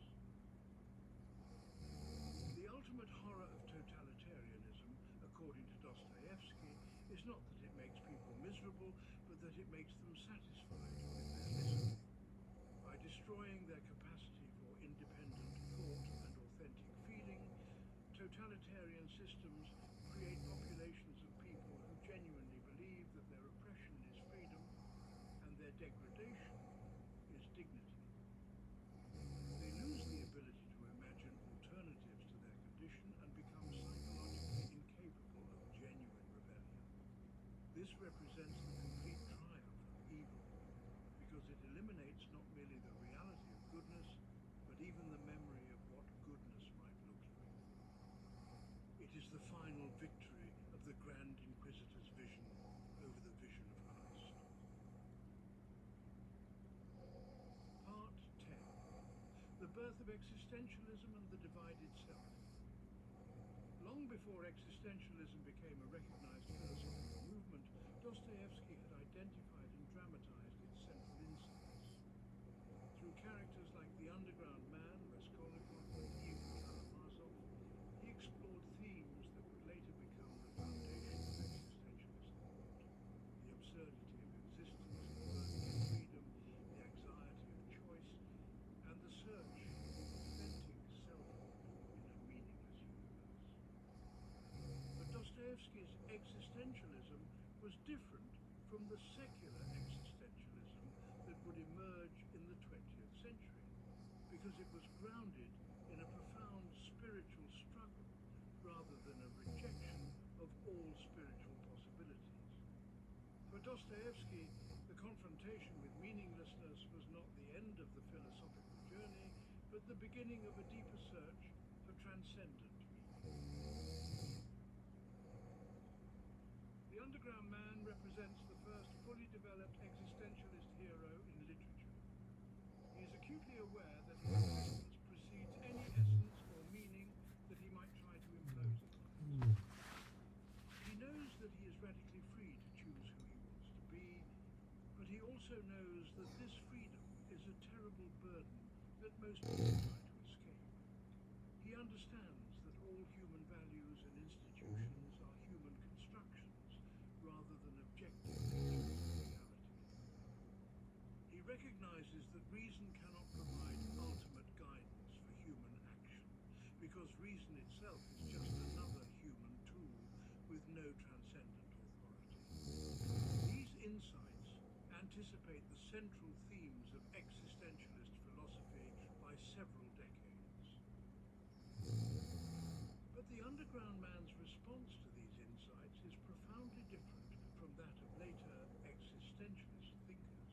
The ultimate horror of totalitarianism, according to Dostoevsky, is not that it makes people miserable, but that it makes them satisfied with their misery. By destroying their capacity for independent thought and authentic feeling, totalitarian systems create populations of people who genuinely believe that their oppression is freedom and their degradation is dignity. This represents the complete triumph of evil, because it eliminates not merely the reality of goodness, but even the memory of what goodness might look like. It is the final victory of the Grand Inquisitor's vision over the vision of Christ. Part 10. The birth of existentialism and the divided self. Long before existentialism became a recognized philosophical movement, Dostoevsky had identified and dramatized its central insights. Through characters like the underground man, Raskolnikov, and Ivan Karamazov, he explored themes that would later become the foundation of existentialist thought: the absurdity of existence, the burden of freedom, the anxiety of choice, and the search for authentic selfhood in a meaningless universe. But Dostoevsky's existentialism was different from the secular existentialism that would emerge in the 20th century, because it was grounded in a profound spiritual struggle rather than a rejection of all spiritual possibilities. For Dostoevsky, the confrontation with meaninglessness was not the end of the philosophical journey, but the beginning of a deeper search for transcendent meaning. The underground man represents the first fully developed existentialist hero in literature. He is acutely aware that his existence precedes any essence or meaning that he might try to impose upon it. He knows that he is radically free to choose who he wants to be, but he also knows that this freedom is a terrible burden that most people try to escape. He understands that all human values and institutions are human constructions rather than objective features of reality. He recognizes that reason cannot provide ultimate guidance for human action, because reason itself is just another human tool with no transcendent authority. These insights anticipate the central themes of existentialist philosophy by several decades. But the underground man's response to these insights is profoundly different from that of later existentialist thinkers.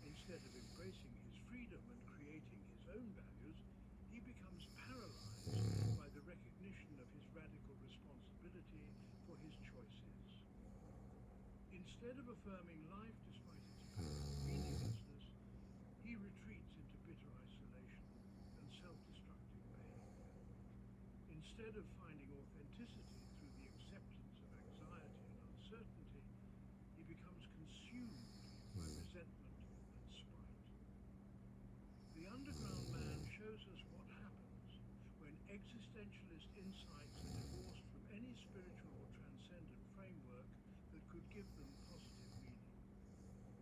Instead of embracing his freedom and creating his own values, he becomes paralyzed by the recognition of his radical responsibility for his choices. Instead of affirming life despite its apparent meaninglessness, he retreats into bitter isolation and self-destructive behavior. Instead of finding authenticity through the acceptance of anxiety and uncertainty, he becomes consumed by resentment and spite. The underground man shows us what happens when existentialist insights are divorced from any spiritual or transcendent framework that could give them positive meaning.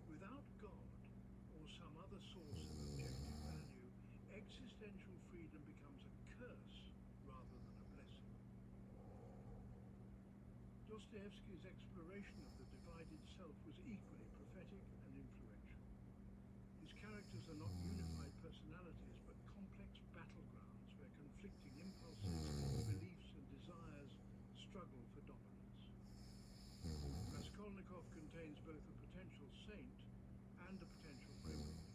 Without God or some other source of objective value, existential freedom becomes a curse rather than a blessing. Dostoevsky's exploration of the divided self was equally prophetic and influential. His characters are not unified personalities, but complex battlegrounds where conflicting impulses, beliefs, and desires struggle for dominance. Raskolnikov contains both a potential saint and a potential criminal,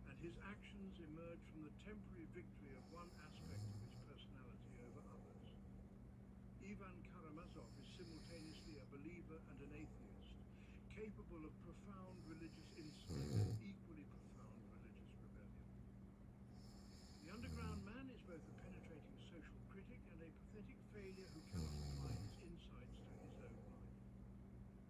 and his actions emerge from the temporary victory of one aspect of his personality over others. Ivan Karamazov is simultaneously a believer and an atheist, capable of profound religious insight and equally profound religious rebellion. The underground man is both a penetrating social critic and a pathetic failure who cannot apply his insights to his own life.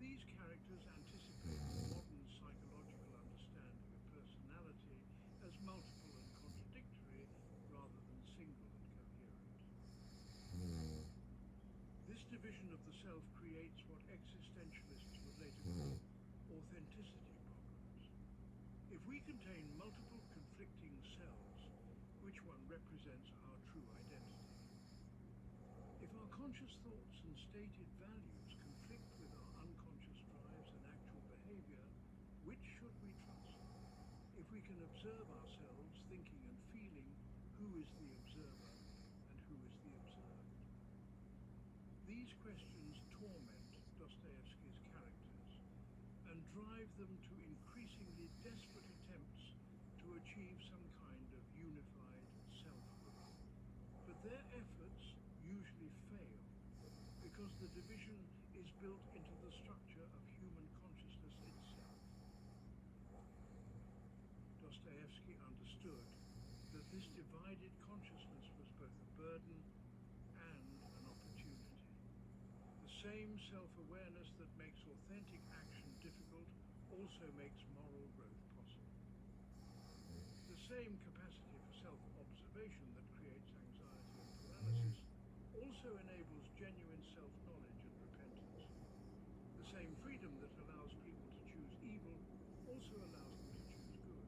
These characters anticipate the modern psychological understanding of personality as multiple and contradictory rather than single and coherent. This division of the self creates what existentialists would later call authenticity problems. If we contain multiple conflicting selves, which one represents our true identity? If our conscious thoughts and stated values conflict with our unconscious drives and actual behavior, which should we trust? If we can observe ourselves thinking and feeling, who is the observer and who is the observed? These questions torment Dostoevsky's characters and drive them to increasingly desperate attempts to achieve some kind of unified selfhood. But their efforts usually fail because the division is built into the structure of human consciousness itself. Dostoevsky understood that this divided consciousness was both a burden and an opportunity. The same self-awareness that makes authentic action difficult also makes moral growth possible. The same capacity for self-observation that creates anxiety and paralysis also enables genuine self-knowledge and repentance. The same freedom that allows people to choose evil also allows them to choose good.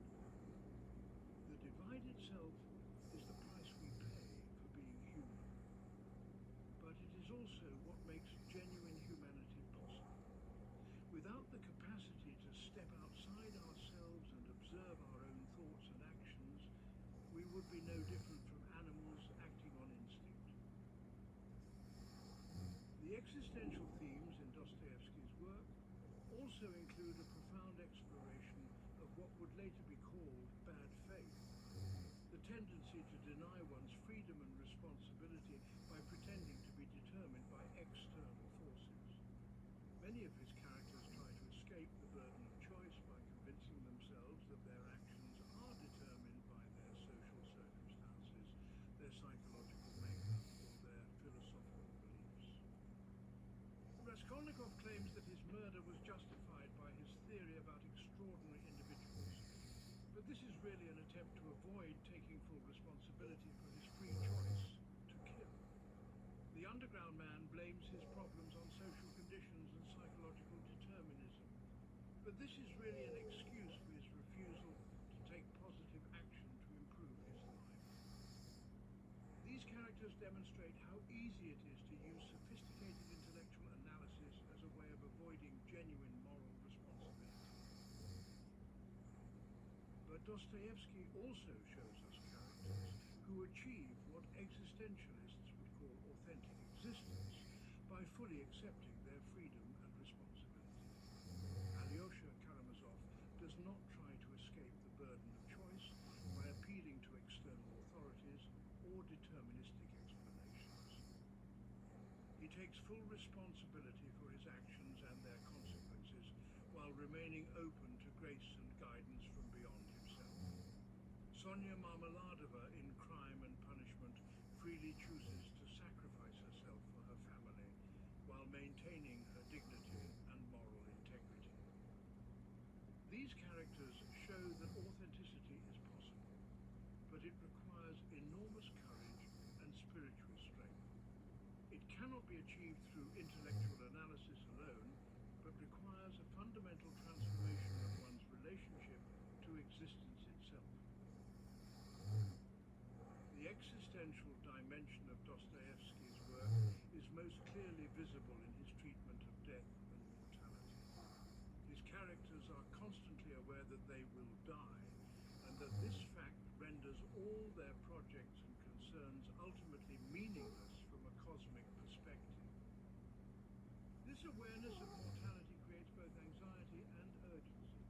The divided self is the price we pay for being human. But it is also what makes genuine humanity possible. Without the capacity to step outside ourselves and observe our own thoughts and actions, we would be no different from animals acting on instinct. The existential themes in Dostoevsky's work also include a profound exploration of what would later be called bad faith, the tendency to deny one's freedom and responsibility by pretending to be determined by external forces. Many of his characters try to escape the burden of choice by convincing themselves that their actions are determined by their social circumstances, their psychological makeup, or their philosophical beliefs. Raskolnikov claims that his murder was justified by his theory about extraordinary individuals, but this is really an attempt to avoid taking full responsibility for his free choice to kill. The underground man blames his problems on social conditions and psychological determinism, but this is really an excuse for his refusal to take positive action to improve his life. These characters demonstrate how easy it is to use sophisticated intellectual analysis as a way of avoiding genuine moral responsibility. But Dostoevsky also shows us characters who achieve what existentialists would call authentic existence by fully accepting their freedom and responsibility. Alyosha Karamazov does not try to escape the burden of choice by appealing to external authorities or deterministic explanations. He takes full responsibility for his actions and their consequences while remaining open to grace and guidance from beyond himself. Sonia Marmeladova in Crime and Punishment freely chooses to sacrifice herself for her family while maintaining her dignity and moral integrity. These characters show that authenticity is possible, but it requires enormous courage and spiritual strength. It cannot be achieved through intellectual analysis alone, but requires a fundamental transformation of one's relationship to existence itself. The existential dimension of Dostoevsky's work is most clearly visible in his treatment of death and mortality. His characters are constantly aware that they will die, and that this fact renders all their projects and concerns ultimately meaningless from a cosmic perspective. This awareness of mortality creates both anxiety and urgency.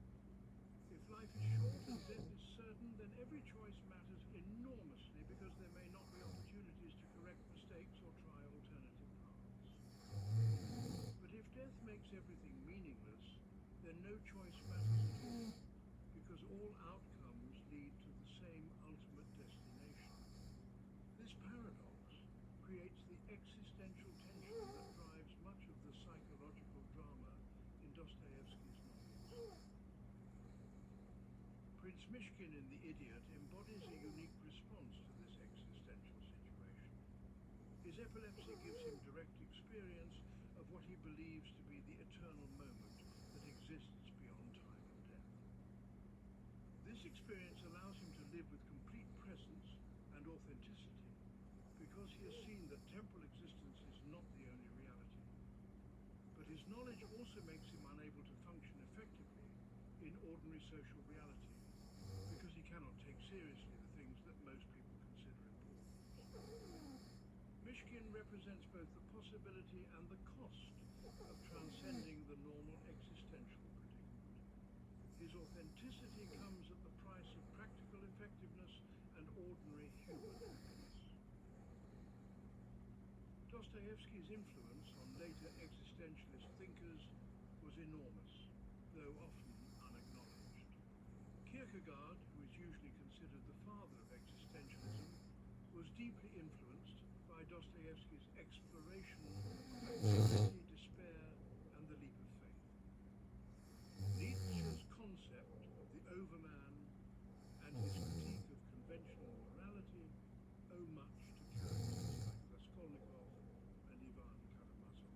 If life is short and death is certain, then every choice matters enormously because there may not be opportunities to correct mistakes or try alternative paths. But if death makes everything meaningless, then no choice matters at all, because all outcomes lead to the same ultimate destination. This paradox creates the existential tension that drives much of the psychological drama in Dostoevsky's novels. Prince Mishkin in The Idiot embodies a unique response to this existential situation. His epilepsy gives him direct experience of what he believes to be the eternal moment that exists beyond time and death. This experience allows him to live with complete presence and authenticity because he has seen that temporal existence is not the only reality. But his knowledge also makes him unable to function effectively in ordinary social reality because he cannot take seriously the things that most people consider important. Mishkin represents both the possibility and the cost of transcending the normal existential predicament. authenticity comes at the price of practical effectiveness and ordinary human happiness. Dostoevsky's influence on later existentialist thinkers was enormous, though often unacknowledged. Kierkegaard, who is usually considered the father of existentialism, was deeply influenced by Dostoevsky's exploration of fragility, despair, and the leap of faith. Nietzsche's concept of the overman and his critique of conventional morality owe much to characters like Raskolnikov and Ivan Karamazov.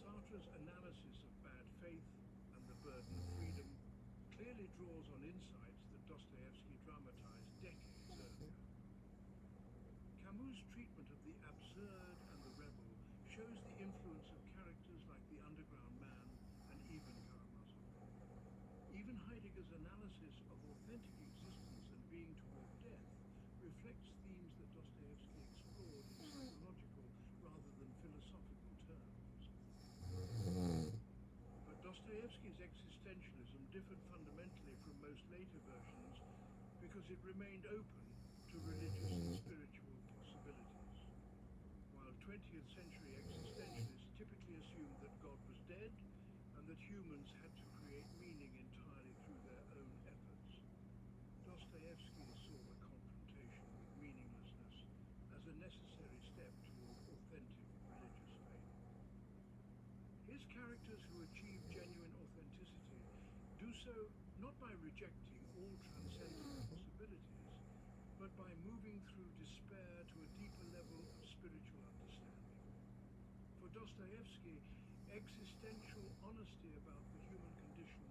Sartre's analysis of bad faith and the burden of freedom clearly draws on insights that Dostoevsky dramatized decades earlier. Camus' treatment of the absurd and the rebel shows the influence of characters like the underground man and even Karamazov. Even Heidegger's analysis of authentic existence and being toward death reflects themes that Dostoevsky explored in psychological rather than philosophical terms. But Dostoevsky's existentialism differed fundamentally from most later versions because it remained open to religious and spiritual possibilities. While 20th century existentialists typically assumed that God was dead and that humans had to create meaning entirely through their own efforts, Dostoevsky saw the confrontation with meaninglessness as a necessary step toward authentic religious faith. His characters who achieve genuine authenticity do so not by rejecting all transcendent possibilities, but by moving through despair to a deeper level of spiritual understanding. For Dostoevsky, existential honesty about the human condition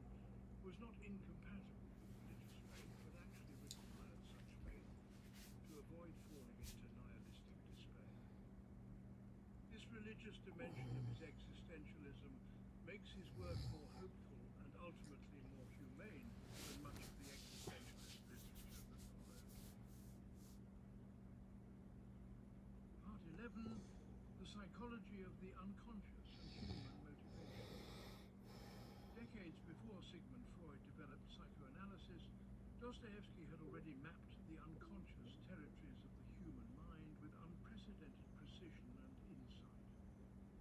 was not incompatible with religious faith, but actually required such faith to avoid falling into nihilistic despair. This religious dimension of his existentialism makes his work more hopeful and ultimately more humane than much of the existentialist literature that followed. Part 11, the psychology of the unconscious and human motivation. Decades before Sigmund Freud developed psychoanalysis, Dostoevsky had already mapped the unconscious territories of the human mind with unprecedented precision and insight.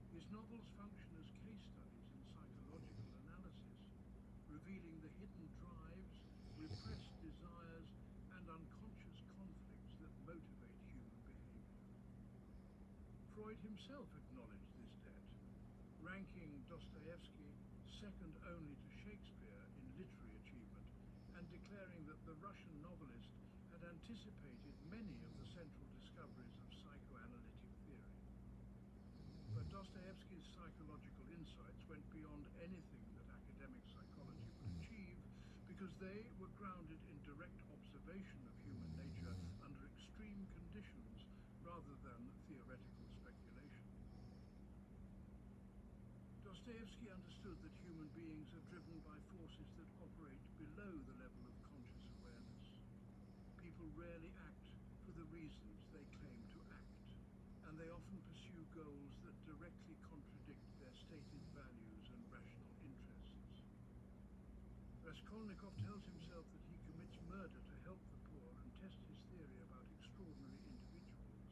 His novels function as case studies in psychological analysis, revealing the hidden drives, repressed desires, and unconscious conflicts that motivate human behavior. Freud himself acknowledged this debt, ranking Dostoevsky second only to Shakespeare in literary achievement, and declaring that the Russian novelist had anticipated many of the central discoveries of psychoanalytic theory. But Dostoevsky's psychological insights went beyond anything that academic psychology would achieve because they were grounded in direct observation of human nature under extreme conditions rather than theoretical speculation. Dostoevsky understood that human beings are driven by forces that operate below the level of conscious awareness. People rarely act for the reasons they claim to act, and they often pursue goals that directly contradict their stated values and rational interests. Raskolnikov tells himself that he commits murder to help the poor and test his theory about extraordinary individuals,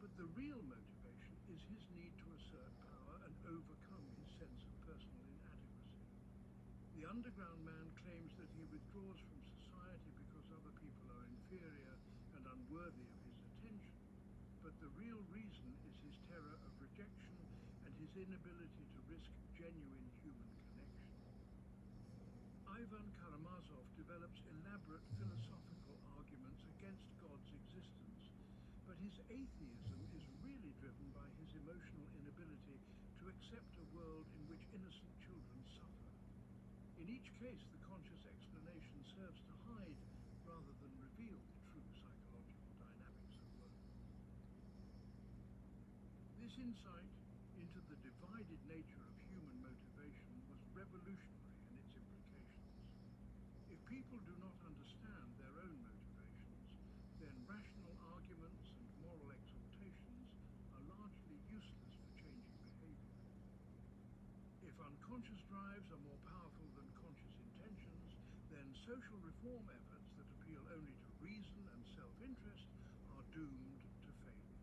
but the real motivation is his need to assert power and overcome his sense of personal inadequacy. The underground man claims that he withdraws from society because other people are inferior and unworthy of his attention, but the real reason is his terror of rejection and his inability to risk genuine human connection. Ivan Karamazov develops elaborate philosophical arguments against God's existence, but his atheism is really driven by his emotional inability to accept a world in which innocent children suffer. In each case, the conscious explanation serves to hide rather than reveal the true psychological dynamics at work. This insight into the divided nature of human motivation was revolutionary in its implications. If people do not understand their own motivations, then rational arguments and moral exhortations are largely useless for changing behavior. If unconscious drives are more powerful than conscious intentions, social reform efforts that appeal only to reason and self-interest are doomed to failure.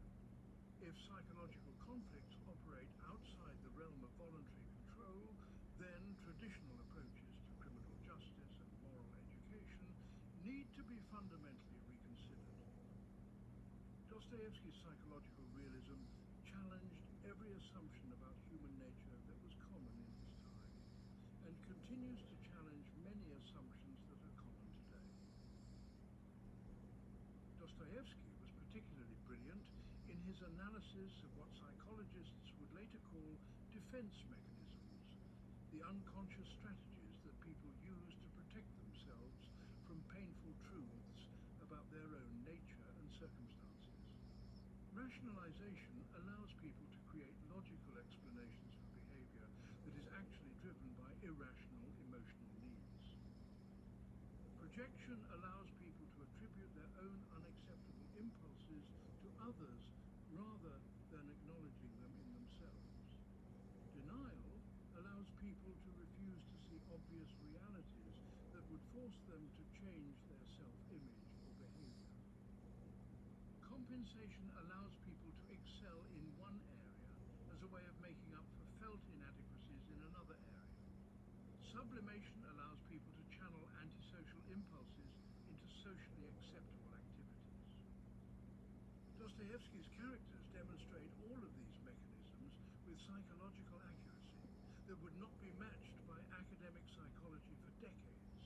If psychological conflicts operate outside the realm of voluntary control, then traditional approaches to criminal justice and moral education need to be fundamentally reconsidered. Dostoevsky's psychological realism challenged every assumption about human nature that was common in his time, and continues to challenge many assumptions that are common today. Dostoevsky was particularly brilliant in his analysis of what psychologists would later call defense mechanisms, the unconscious strategies that people use to protect themselves from painful truths about their own nature and circumstances. Rationalization allows people to create logical explanations for behavior that is actually driven by irrational emotional needs. Projection allows people to attribute their own unacceptable impulses to others rather than acknowledging them in themselves. Denial allows people to refuse to see obvious realities that would force them to change their self-image or behavior. Compensation allows people to excel in one area as a way of making up for felt inadequacies in another area. Sublimation allows people to channel antisocial impulses into socially acceptable activities. Dostoevsky's characters demonstrate all of these mechanisms with psychological accuracy that would not be matched by academic psychology for decades.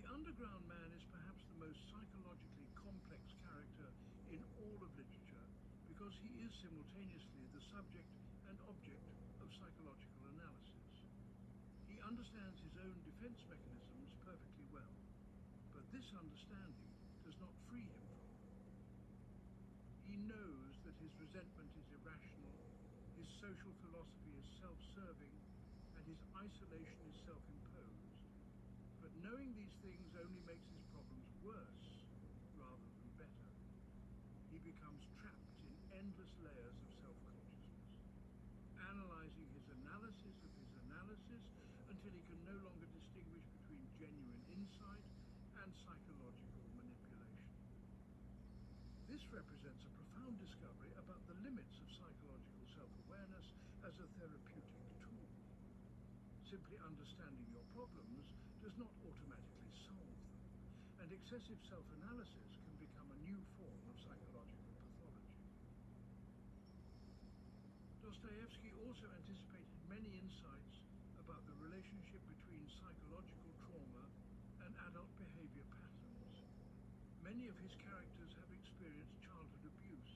The underground man is perhaps the most psychologically complex character in all of literature because he is simultaneously the subject and object of psychological analysis. He understands his own defense mechanisms perfectly well, but this understanding does not free him from them. He knows that his resentment is irrational, his social philosophy is self-serving, and his isolation is self-imposed. But knowing these things only makes his problems worse rather than better. He becomes trapped in endless layers of self-consciousness, analyzing his analysis of his analysis until he can no longer distinguish between genuine insight and psychological manipulation. This represents a profound discovery about the limits of psychological self-awareness as a therapeutic tool. Simply understanding your problems does not automatically solve them, and excessive self-analysis can become a new form of psychological pathology. Dostoevsky also anticipated many insights about the relationship between psychological trauma and adult behavior patterns. Many of his characters have experienced childhood abuse,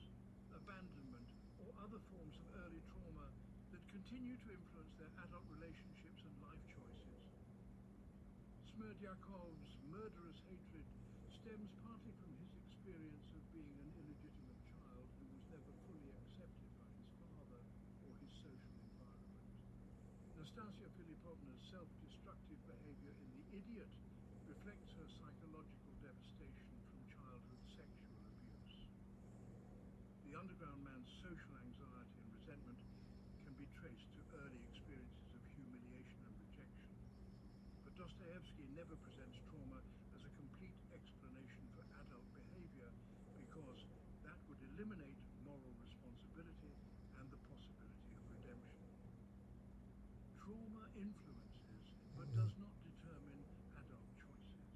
abandonment, or other forms of early trauma that continue to influence their adult relationships and life choices. Smerdyakov's murderous hatred stems partly from his experience of being an illegitimate child who was never fully accepted by his father or his social environment. Nastasia Filipovna's self-destructive behavior in The Idiot reflects her psychological devastation from childhood sexual abuse. The underground man's social anxiety and resentment can be traced to early experiences of humiliation and rejection. But Dostoevsky never presents trauma as a complete explanation for adult behavior because that would eliminate moral responsibility and the possibility of redemption. Trauma influences but does not determine adult choices,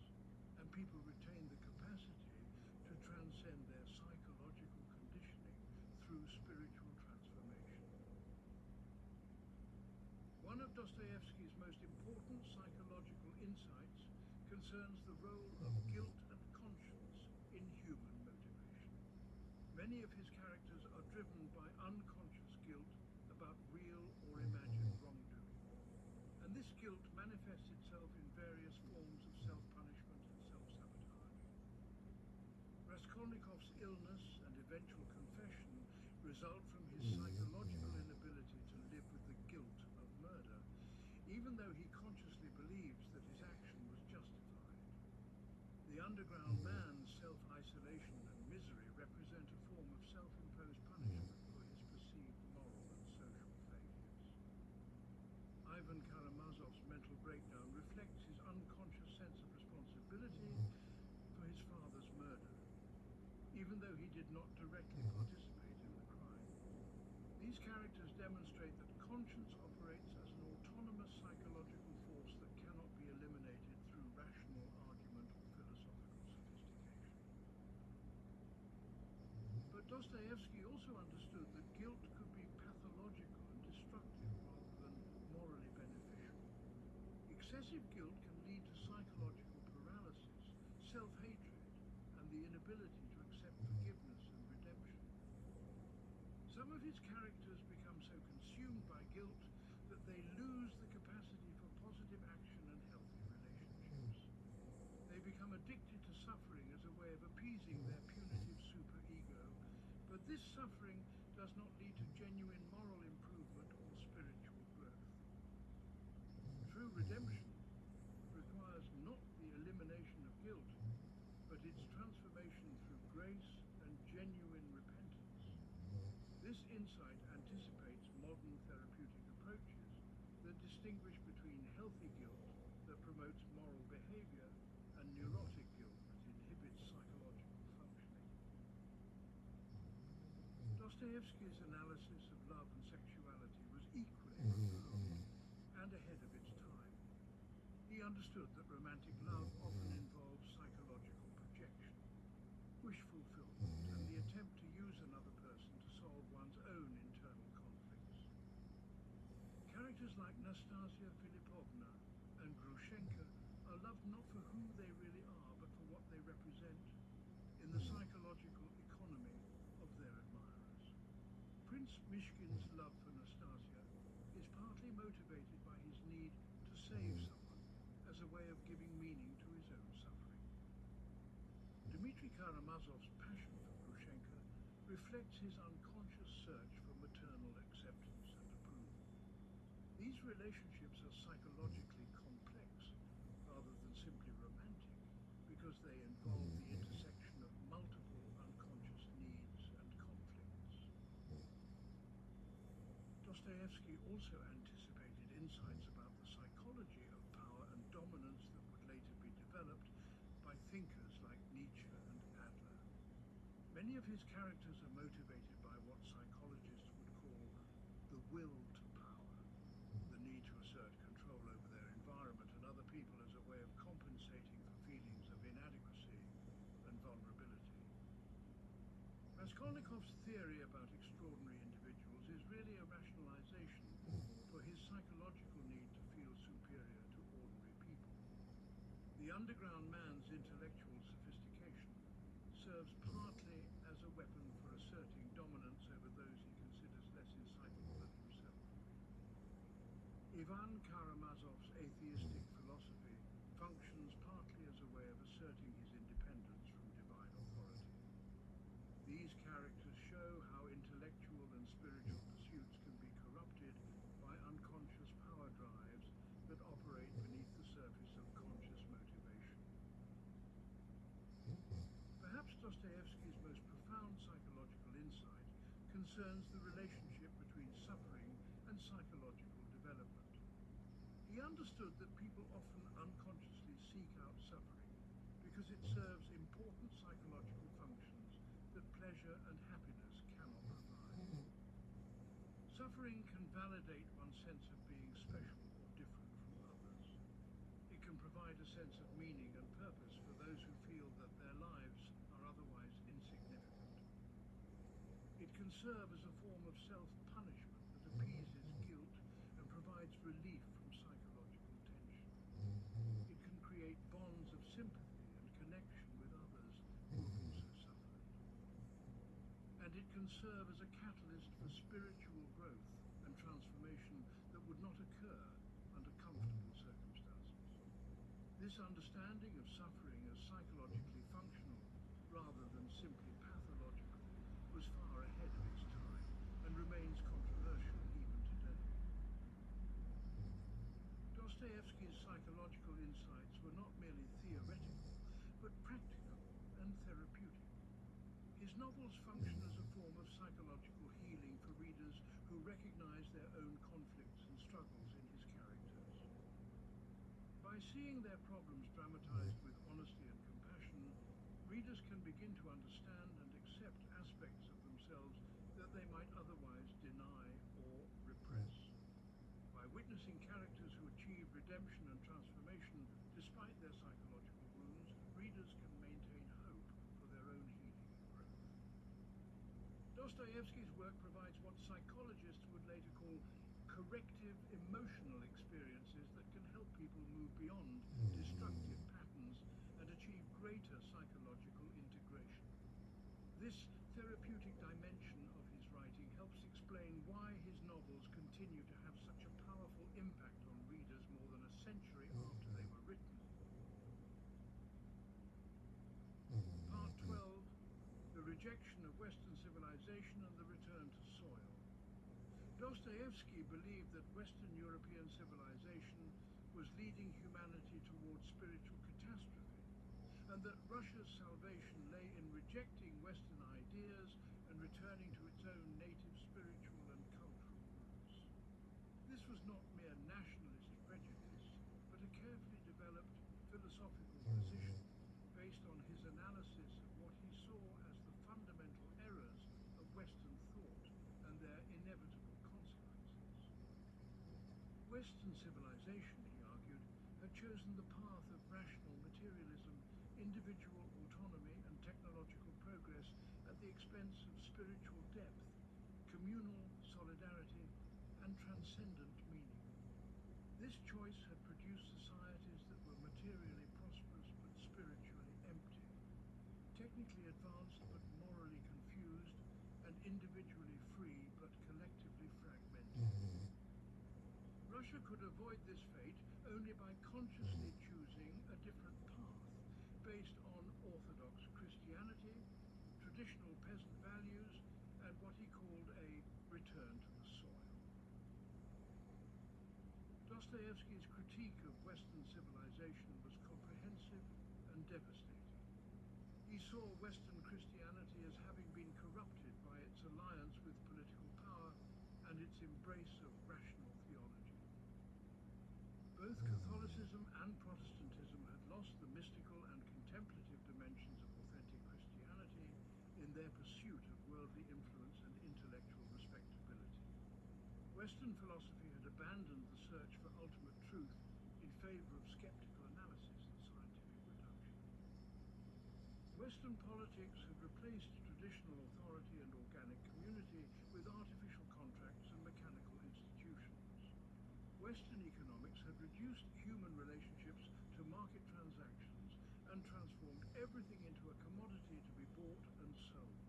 and people retain the capacity to transcend their psychological conditioning through spiritual transformation. One of Dostoevsky's most important psychological insights concerns the role of guilt and conscience in human motivation. Many of his characters are driven by unconscious guilt about real or imagined wrongdoing, and this guilt manifests itself in various forms of self-punishment and self-sabotage. Raskolnikov's illness and eventual confession result from his psychological inability to live with the guilt of murder, even though he consciously believes that his action was justified. The underground man's self-isolation and misery represent a form of self-imposed punishment for his perceived moral and social failures. Ivan Karamazov's mental breakdown reflects even though he did not directly participate in the crime. These characters demonstrate that conscience operates as an autonomous psychological force that cannot be eliminated through rational argument or philosophical sophistication. But Dostoevsky also understood that guilt could be pathological and destructive rather than morally beneficial. Excessive guilt can lead to psychological paralysis, self-hatred, and the inability to accept forgiveness and redemption. Some of his characters become so consumed by guilt that they lose the capacity for positive action and healthy relationships. They become addicted to suffering as a way of appeasing their punitive superego, but this suffering does not lead to genuine moral improvement or spiritual growth. True redemption requires not the elimination of guilt, but its transformation through grace and genuine repentance. This insight anticipates modern therapeutic approaches that distinguish between healthy guilt that promotes moral behavior and neurotic guilt that inhibits psychological functioning. Dostoevsky's analysis of love and sexuality was equally profound and ahead of its time. He understood that romantic love often involves psychological projection, wish fulfillment, and the attempt to use another person to solve one's own internal conflicts. Characters like Nastasia Filipovna and Grushenka are loved not for who they really are, but for what they represent in the psychological economy of their admirers. Prince Mishkin's love for Nastasia is partly motivated by his need to save someone as a way of giving meaning to his own suffering. Dmitry Karamazov's passion for Grushenka reflects his unconscious search for maternal acceptance and approval. These relationships are psychologically complex rather than simply romantic because they involve the intersection of multiple unconscious needs and conflicts. Dostoevsky also anticipated insights about the psychology of power and dominance that would later be developed by thinkers like Nietzsche and Adler. Many of his characters are motivated by what psychologists would call the will to power, the need to assert control over their environment and other people as a way of compensating for feelings of inadequacy and vulnerability. Raskolnikov's theory about extraordinary individuals is really a rationalization for his psychological need to feel superior to ordinary people. The underground man's intellectual sophistication serves partly as a weapon for asserting dominance over those he considers less insightful than himself. Ivan Karamazov's atheistic philosophy functions partly as a way of asserting his independence from divine authority. These characters show how intellectual and spiritual pursuits can be corrupted by unconscious power drives that operate beneath the surface of conscious motivation. Perhaps Dostoevsky's most profound psychological insight concerns the relationship between suffering and psychological development. He understood that people often unconsciously seek out suffering because it serves important psychological functions that pleasure and happiness cannot provide. Suffering can validate one's sense of being special or different from others. It can provide a sense of meaning and purpose for those who feel that their lives are otherwise insignificant. It can serve as a form of self-punishment that appeases guilt and provides relief from psychological tension. It can create bonds of sympathy and connection with others who have also suffered. And it can serve as a catalyst for spiritual growth and transformation that would not occur under comfortable circumstances. This understanding of suffering as psychologically functional rather than simply pathological was far ahead of its time and remains controversial even today. Dostoevsky's psychological insights were not merely theoretical, but practical and therapeutic. His novels function as a form of psychological healing for readers who recognize their own conflicts and struggles in his characters. By seeing their problems dramatized with honesty and compassion, readers can begin to understand and accept accept aspects of themselves that they might otherwise deny or repress. By witnessing characters who achieve redemption and transformation despite their psychological wounds, readers can maintain hope for their own healing and growth. Dostoevsky's work provides what psychologists would later call corrective emotional experiences that can help people move beyond destructive patterns and achieve greater psychological integration. This therapeutic dimension of his writing helps explain why his novels continue to have such a powerful impact on readers more than a century after they were written. Part 12, The Rejection of Western Civilization and the Return to Soil. Dostoevsky believed that Western European civilization was leading humanity towards spiritual catastrophe, and that Russia's salvation lay in rejecting Western ideas and returning to its own native spiritual and cultural roots. This was not mere nationalist prejudice, but a carefully developed philosophical position based on his analysis of what he saw as the fundamental errors of Western thought and their inevitable consequences. Western civilization, he argued, had chosen the path of rational materialism, individual autonomy and technological progress at the expense of spiritual depth, communal solidarity and transcendent meaning. This choice had produced societies that were materially prosperous but spiritually empty, technically advanced but morally confused, and individually free but collectively fragmented. Russia could avoid this fate only by consciously choosing a different path based on orthodox Christianity, traditional peasant values, and what he called a return to the soil. Dostoevsky's critique of Western civilization was comprehensive and devastating. He saw Western Christianity as having been corrupted by its alliance with political power and its embrace of rational theology. Both Catholicism and Protestantism had lost the mystical and contemplative dimensions of authentic Christianity in their pursuit of worldly influence and intellectual respectability. Western philosophy had abandoned the search for ultimate truth in favor of skeptical analysis and scientific reduction. Western politics had replaced traditional authority and organic community with artificial contracts and mechanical institutions. Western economics had reduced human relationships to market transactions and transformed everything into a commodity to be bought and sold.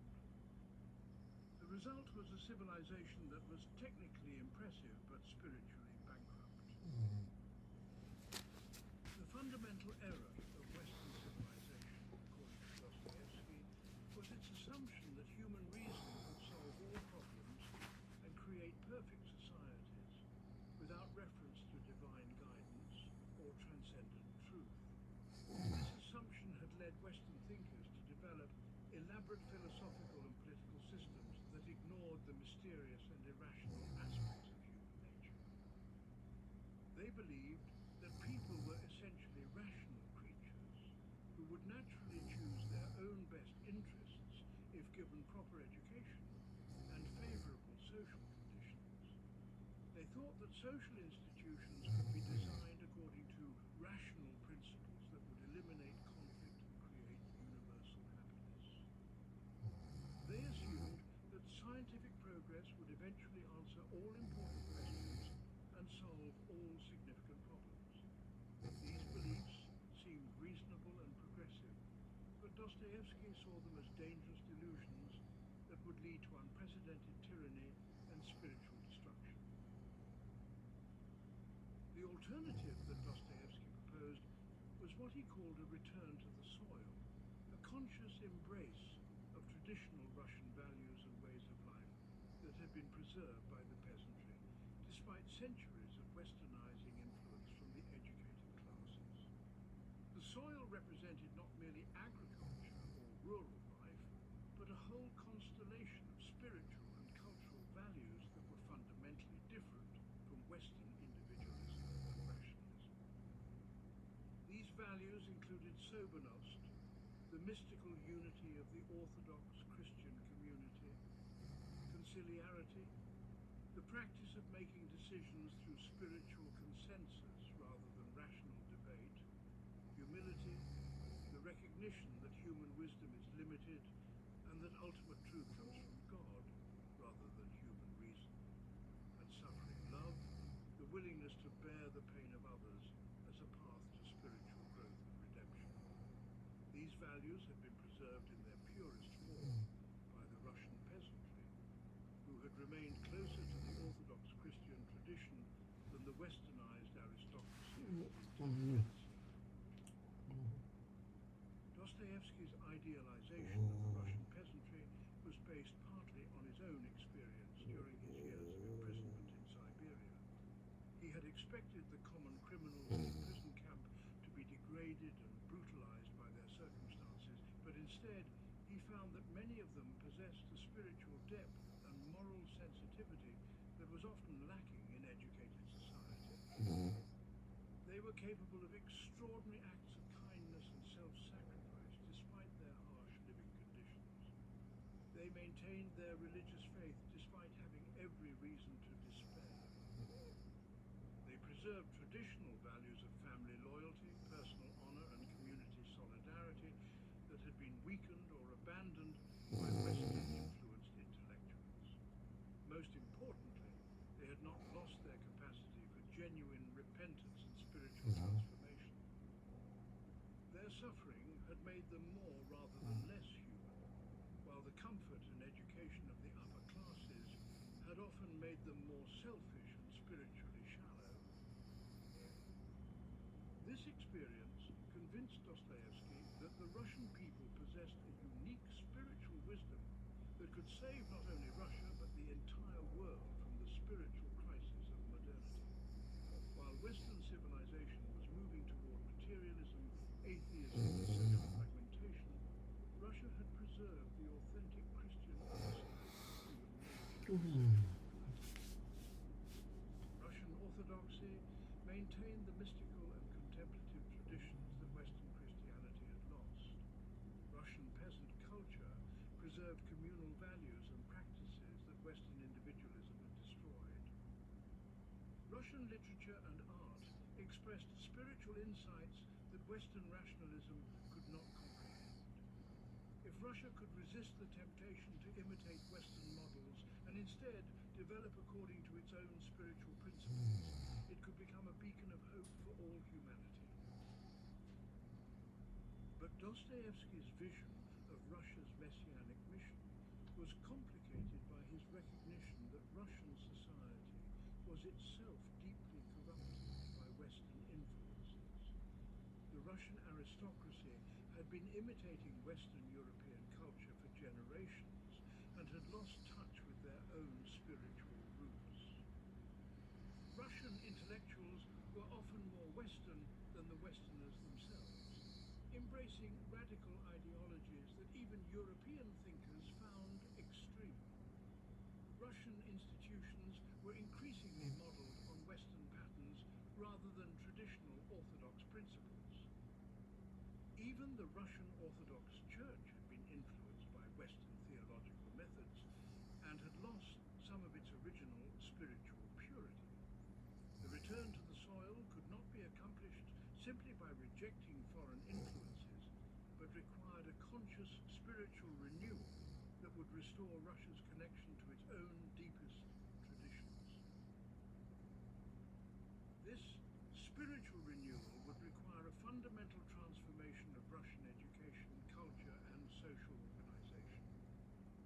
The result was a civilization that was technically impressive but spiritually bankrupt. The fundamental error of Western civilization, according to Dostoevsky, was its assumption that human reason could solve all problems and create perfect societies without reference to divine guidance or transcendent truth. This assumption had led Western thinkers to develop elaborate philosophical and political systems that ignored the mysterious and irrational aspects of human nature. They believed that people were essentially rational creatures who would naturally choose their own best interests if given proper education and favorable social conditions. They thought that social institutions could be designed according to rational principles that would eliminate conflict and create universal happiness. They assumed that scientific progress would eventually answer all important questions and solve all significant problems. These beliefs seemed reasonable and progressive, but Dostoevsky saw them as dangerous delusions that would lead to unprecedented tyranny and spiritual destruction. The alternative that Dostoevsky proposed was what he called a return to the soil, a conscious embrace of traditional Russian values and ways of life that had been preserved by the peasantry, despite centuries of westernizing influence from the educated classes. The soil represented not merely agriculture or rural life, but a whole constellation of spiritual and cultural values that were fundamentally different from Western individualism and rationalism. These values included sobernost, the mystical unity of the Orthodox Christian community, conciliarity, the practice of making decisions through spiritual consensus rather than rational debate, humility, the recognition that human wisdom is limited and that ultimate truth comes from God rather than human reason, and suffering love, the willingness to bear the pain of others as a path to spiritual growth and redemption. These values had been preserved in their purest form by the Russian peasantry, who had remained closer to the Orthodox Christian tradition than the westernized aristocracy of intelligentsia. Dostoevsky's idealization of the Russian peasantry was based partly on his own experience during his years of imprisonment in Siberia. He had expected the common criminals in the prison camp to be degraded and brutalized by their circumstances, but instead he found that many of them possessed a spiritual depth and moral sensitivity that was often lacking in educated society. They were capable of extraordinary acts of kindness and self-sacrifice despite their harsh living conditions. They maintained their religious faith despite having every reason to despair. They preserved traditional values of family loyalty, personal honor, and community solidarity that had been weakened or abandoned by Western-influenced intellectuals. Most importantly, they had not lost their capacity for genuine repentance and spiritual transformation. Their suffering had made them more rather than less human, while the comfort and education of the upper classes had often made them more selfish and spiritually shallow. This experience convinced Dostoevsky that the Russian people possessed a unique spiritual wisdom that could save not only Russia but the entire world from the spiritual crisis of modernity. While Western civilization was moving toward materialism, atheism, and social fragmentation, Russia had preserved the authentic Christian insight of human nature. Russian orthodoxy maintained the mystical and contemplative traditions that Western Christianity had lost. Russian peasant culture preserved communal values and practices that Western individualism had destroyed. Russian literature and art expressed spiritual insights that Western rationalism could not comprehend. If Russia could resist the temptation to imitate Western models and instead develop according to its own spiritual principles, it could become a beacon of hope for all humanity. But Dostoevsky's vision of Russia's messianic mission was complicated by his recognition that Russian society was itself deeply corrupted by Western influences. The Russian aristocracy had been imitating Western European culture for generations and had lost touch with their own spiritual roots. Russian intellectuals were often more Western than the Westerners themselves, embracing radical ideologies that even European thinkers found extreme. Russian institutions were increasingly modeled on Western patterns rather than traditional Orthodox principles. Even the Russian Orthodox Church had been influenced by Western theological methods and had lost some of its original spiritual purity. The return to the soil could not be accomplished simply by rejecting foreign influences, but required a conscious spiritual renewal that would restore Russia's connection to its own deepest traditions. This spiritual renewal would require a fundamental transformation of Russian education, culture, and social organization.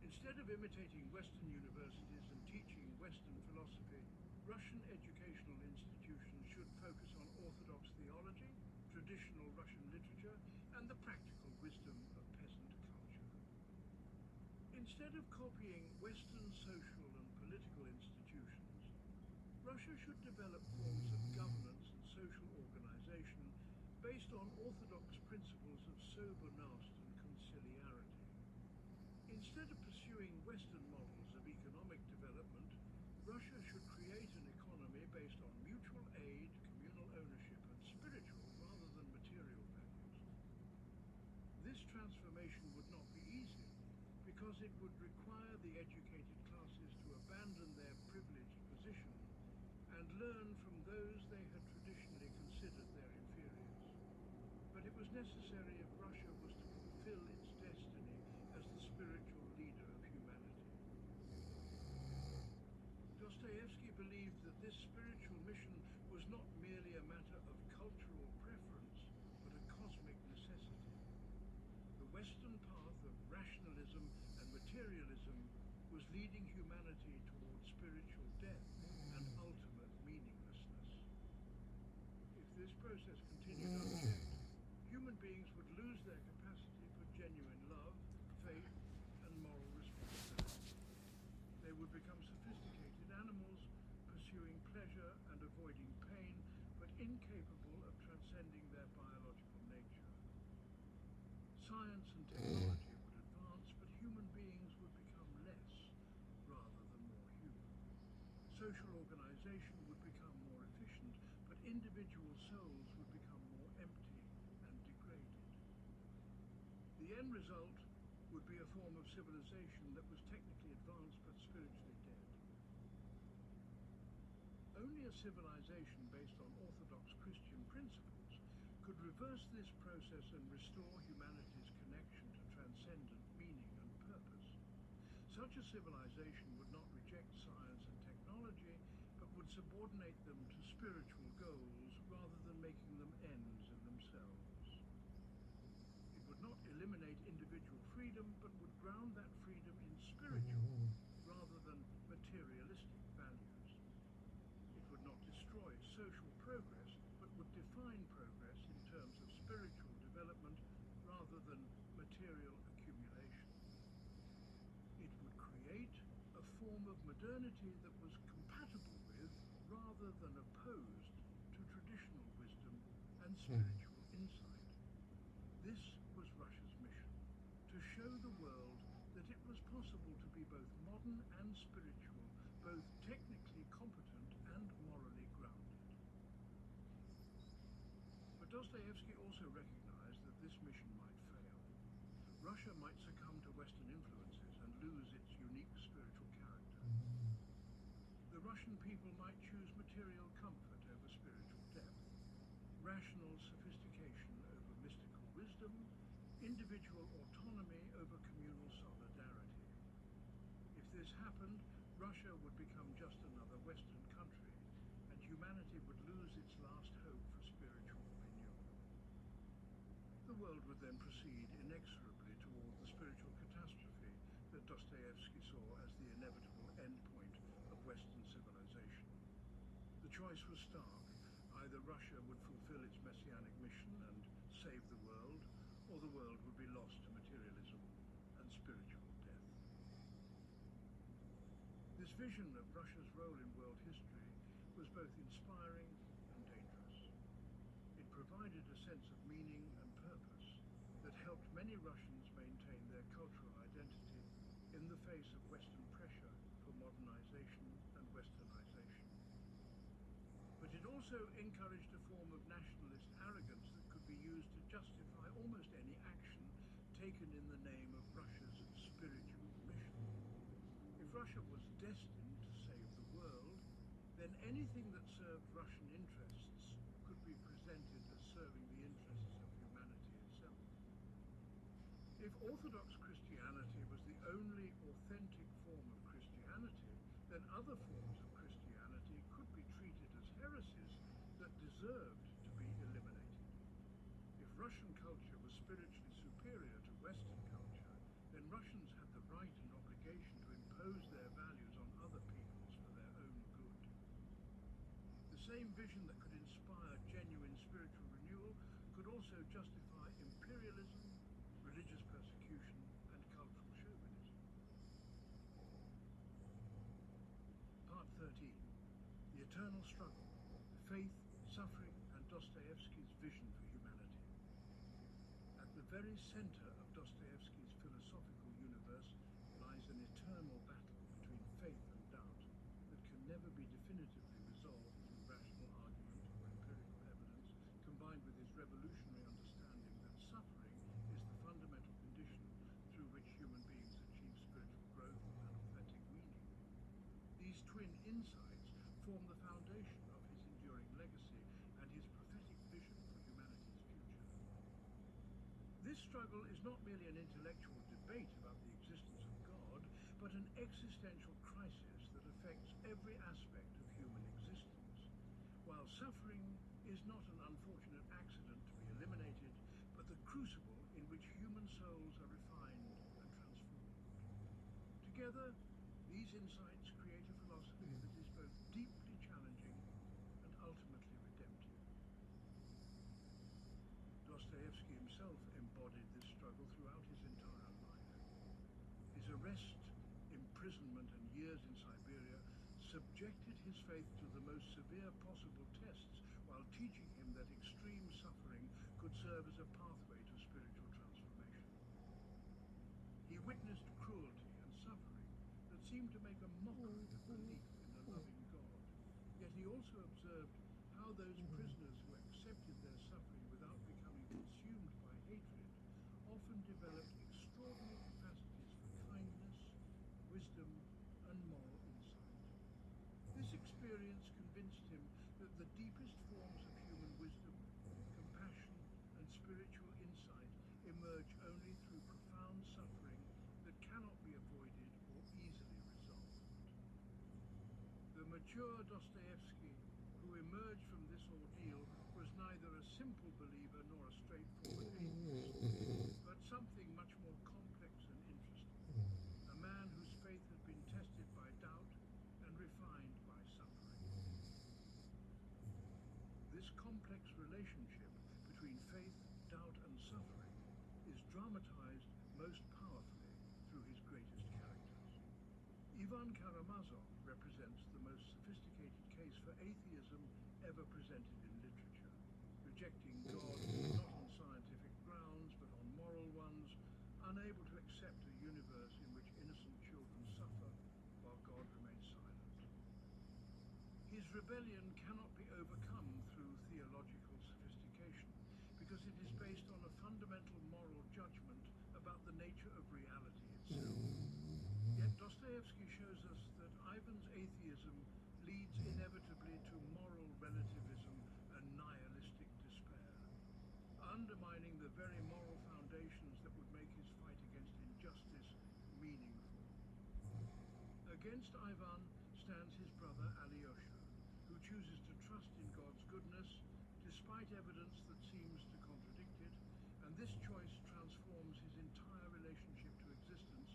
Instead of imitating Western universities and teaching Western philosophy, Russian educational institutions should focus on Orthodox theology, traditional Russian literature, and the practical wisdom of peasant culture. Instead of copying Western social and political institutions, Russia should develop forms of governance and social organization based on Orthodox principles of soberness and conciliarity. Instead of pursuing Western models of economic development, Russia should create an economy based on mutual aid, communal ownership, and spiritual rather than material values. This this transformation would not be easy, because it would require the educated classes to abandon their privileged position and learn from those they had traditionally considered their inferiors. But it was necessary if Russia was to fulfill its destiny as the spiritual leader of humanity. Dostoevsky believed that this spiritual mission was not merely a matter of cultural preference, but a cosmic necessity. The Western path of rationalism and materialism was leading humanity towards spiritual death and ultimate meaninglessness. If this process continued unchecked, human beings would lose their capacity for genuine love, faith, and moral responsibility. They would become sophisticated animals, pursuing pleasure and avoiding pain, but incapable of transcending their biological nature. Science and technology would advance, but human beings would become less rather than more human. Social organization would become more efficient, but individual souls would become more empty and degraded. The end result would be a form of civilization that was technically advanced but spiritually dead. Only a civilization based on orthodox Christian principles could reverse this process and restore humanity's connection to transcendent meaning and purpose. Such a civilization would not reject science and technology, but would subordinate them to spiritual goals rather than making them ends in themselves. It would not eliminate individual freedom, but would ground that freedom in spiritual rather than materialistic values. It would not destroy social progress, but would define progress in terms of spiritual development rather than material accumulation. It would create a form of modernity that was compatible with, rather than opposed to, traditional wisdom and spiritual insight. This was Russia's mission, to show the world that it was possible to be both modern and spiritual, both technically competent and morally grounded. But Dostoevsky also recognized that this mission might fail. Russia might succumb to Western influences and lose its unique spiritual character. The Russian people might choose material comfort over spiritual depth, rational sophistication over mystical wisdom, individual autonomy over communal solidarity. If this happened, Russia would become just another Western country, and humanity would lose its last hope for spiritual renewal. The world would then proceed inexorably toward the spiritual catastrophe that Dostoevsky saw as the inevitable endpoint of Western civilization. The choice was stark. Either Russia would fulfill its messianic mission and save the world, or the world would be lost to materialism and spiritual death. This vision of Russia's role in world history was both inspiring and dangerous. It provided a sense of meaning and purpose that helped many Russians maintain their cultural identity in the face of Western pressure for modernization and westernization. But it also encouraged a form of nationalist arrogance that could be used to justify almost any action taken in the name of Russia's spiritual mission. If Russia was destined to save the world, then anything that served Russian interests could be presented as serving the interests of humanity itself. If Orthodox Christianity was the only authentic form of Christianity, then other forms of Christianity could be treated as heresies that deserved to be eliminated. If Russian culture was spiritually superior to Western culture, then Russians had the right and obligation to impose their values on other peoples for their own good. The same vision that could inspire genuine spiritual renewal could also justify imperialism, religious persecution, and cultural chauvinism. Part 13. The Eternal Struggle, Faith, Suffering, and Dostoevsky's Vision for Humanity. At the very center of Dostoevsky's philosophical universe lies an eternal battle between faith and doubt that can never be definitively resolved through rational argument or empirical evidence, combined with his revolutionary understanding that suffering is the fundamental These twin insights form the foundation of his enduring legacy and his prophetic vision for humanity's future. This struggle is not merely an intellectual debate about the existence of God, but an existential crisis that affects every aspect of human existence. While suffering is not an unfortunate accident to be eliminated, but the crucible in which human souls are refined and transformed. Together, these insights create a philosophy that is both deeply challenging and ultimately redemptive. Dostoevsky himself embodied this struggle throughout his entire life. His arrest, imprisonment, and years in Siberia subjected his faith to the most severe possible tests while teaching him that extreme suffering could serve as a pathway to spiritual transformation. He witnessed cruelty and suffering that seemed to make a mockery of belief in a loving God. Yet he also observed how those prisoners who accepted their suffering without becoming consumed by hatred often developed extraordinary capacities for kindness, wisdom, and moral insight. This experience convinced him that the deepest forms of human wisdom, compassion, and spiritual insight emerge only through profound suffering that cannot be avoided or easily resolved. The mature Dostoevsky, who emerged from this ordeal, was neither a simple believer nor a straightforward atheist, but something much more complex and interesting. A man whose faith had been tested by doubt and refined by suffering. This complex relationship between faith, doubt, and suffering is dramatized most powerfully through his greatest characters. Ivan Karamazov represents the most sophisticated case for atheism ever presented in literature, rejecting God not on scientific grounds but on moral ones, unable to accept a universe in which innocent children suffer while God remains silent. His rebellion cannot be overcome through theological sophistication because it is based on a fundamental moral judgment about the nature of reality itself. Yet Dostoevsky shows us that Ivan's atheism leads inevitably to moral relativism and nihilistic despair, undermining the very moral foundations that would make his fight against injustice meaningful. Against Ivan stands his brother Alyosha, who chooses to trust in God's goodness despite evidence that seems to contradict it, and this choice transforms his entire relationship to existence,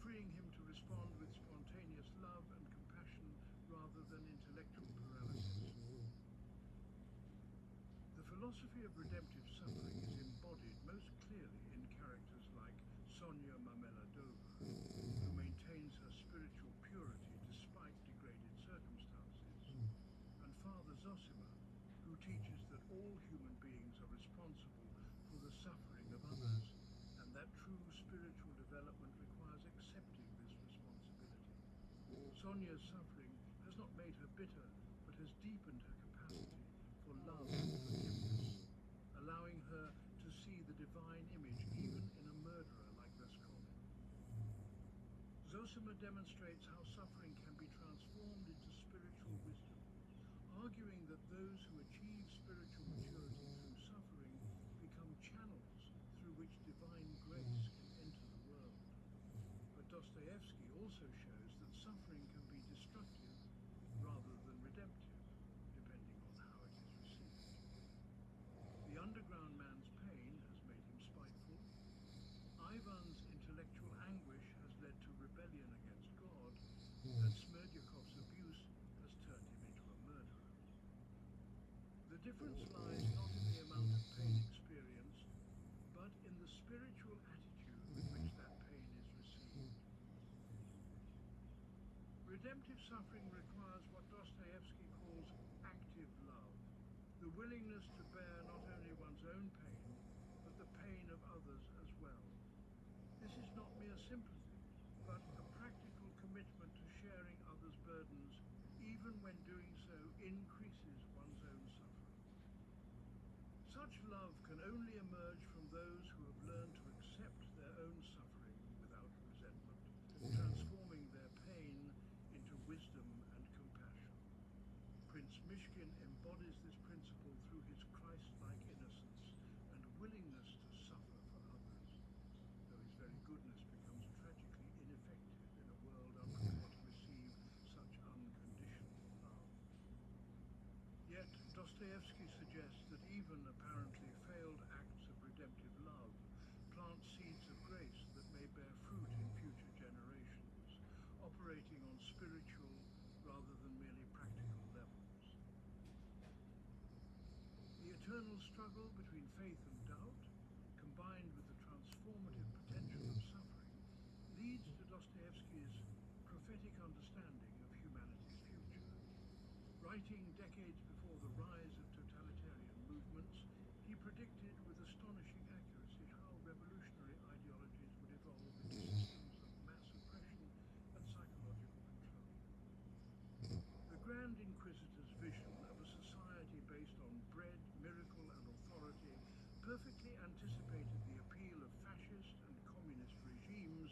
freeing him to respond with spontaneous love and compassion rather than intellectual paralysis. The philosophy of redemptive suffering is embodied most clearly in characters like Sonia Mameladova, who maintains her spiritual purity despite degraded circumstances, and Father Zosima, who teaches that all human beings are responsible for the suffering of others, and that true spiritual development requires accepting this responsibility. Sonia's suffering has not made her bitter, but has deepened her capacity for love and forgiveness, allowing her to see the divine image even in a murderer like Raskolnikov. Zosima demonstrates how suffering can be transformed into spiritual wisdom, arguing that those who achieve spiritual maturity through suffering become channels through which divine grace can enter the world. But Dostoevsky also shows that suffering can be destructive rather than redemptive, depending on how it is received. The underground man's pain has made him spiteful. Ivan's intellectual anguish has led to rebellion against God, and Smerdyakov's abuse has turned him into a murderer. The difference lies not in the amount of pain experienced, but in the spiritual attitude with which that pain is received. Redemptive suffering requires what Dostoevsky calls active love, the willingness to bear not only one's own pain, but the pain of others as well. This is not mere sympathy, but a practical commitment to sharing others' burdens, even when doing so increases one's own suffering. Such love can only emerge from those who have learned to accept their own suffering without resentment, transforming their pain into wisdom embodies this principle through his Christ-like innocence and willingness to suffer for others, though his very goodness becomes tragically ineffective in a world unprepared to receive such unconditional love. Yet Dostoevsky suggests that even apparently failed acts of redemptive love plant seeds of grace that may bear fruit in future generations, operating on spiritual rather than merely practical levels. The eternal struggle between faith and doubt, combined with the transformative potential of suffering, leads to Dostoevsky's prophetic understanding of humanity's future. Writing decades before the rise of totalitarian movements, he predicted with astonishing accuracy how revolutionary ideologies would evolve into systems of mass oppression and psychological control. The Grand Inquisitor's vision of a society based on bread, miracle, and authority perfectly anticipated the appeal of fascist and communist regimes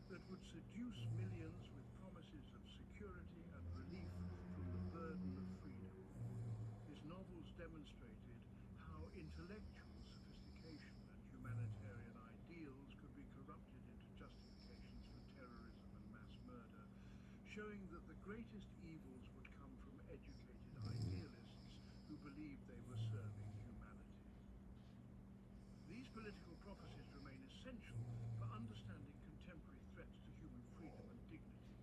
that would seduce millions with promises of security and relief from the burden of freedom. His novels demonstrated how intellectual sophistication and humanitarian ideals could be corrupted into justifications for terrorism and mass murder, showing that the greatest evils would come from educated idealists who believed they were serving humanity. These political prophecies remain essential for understanding contemporary threats to human freedom and dignity.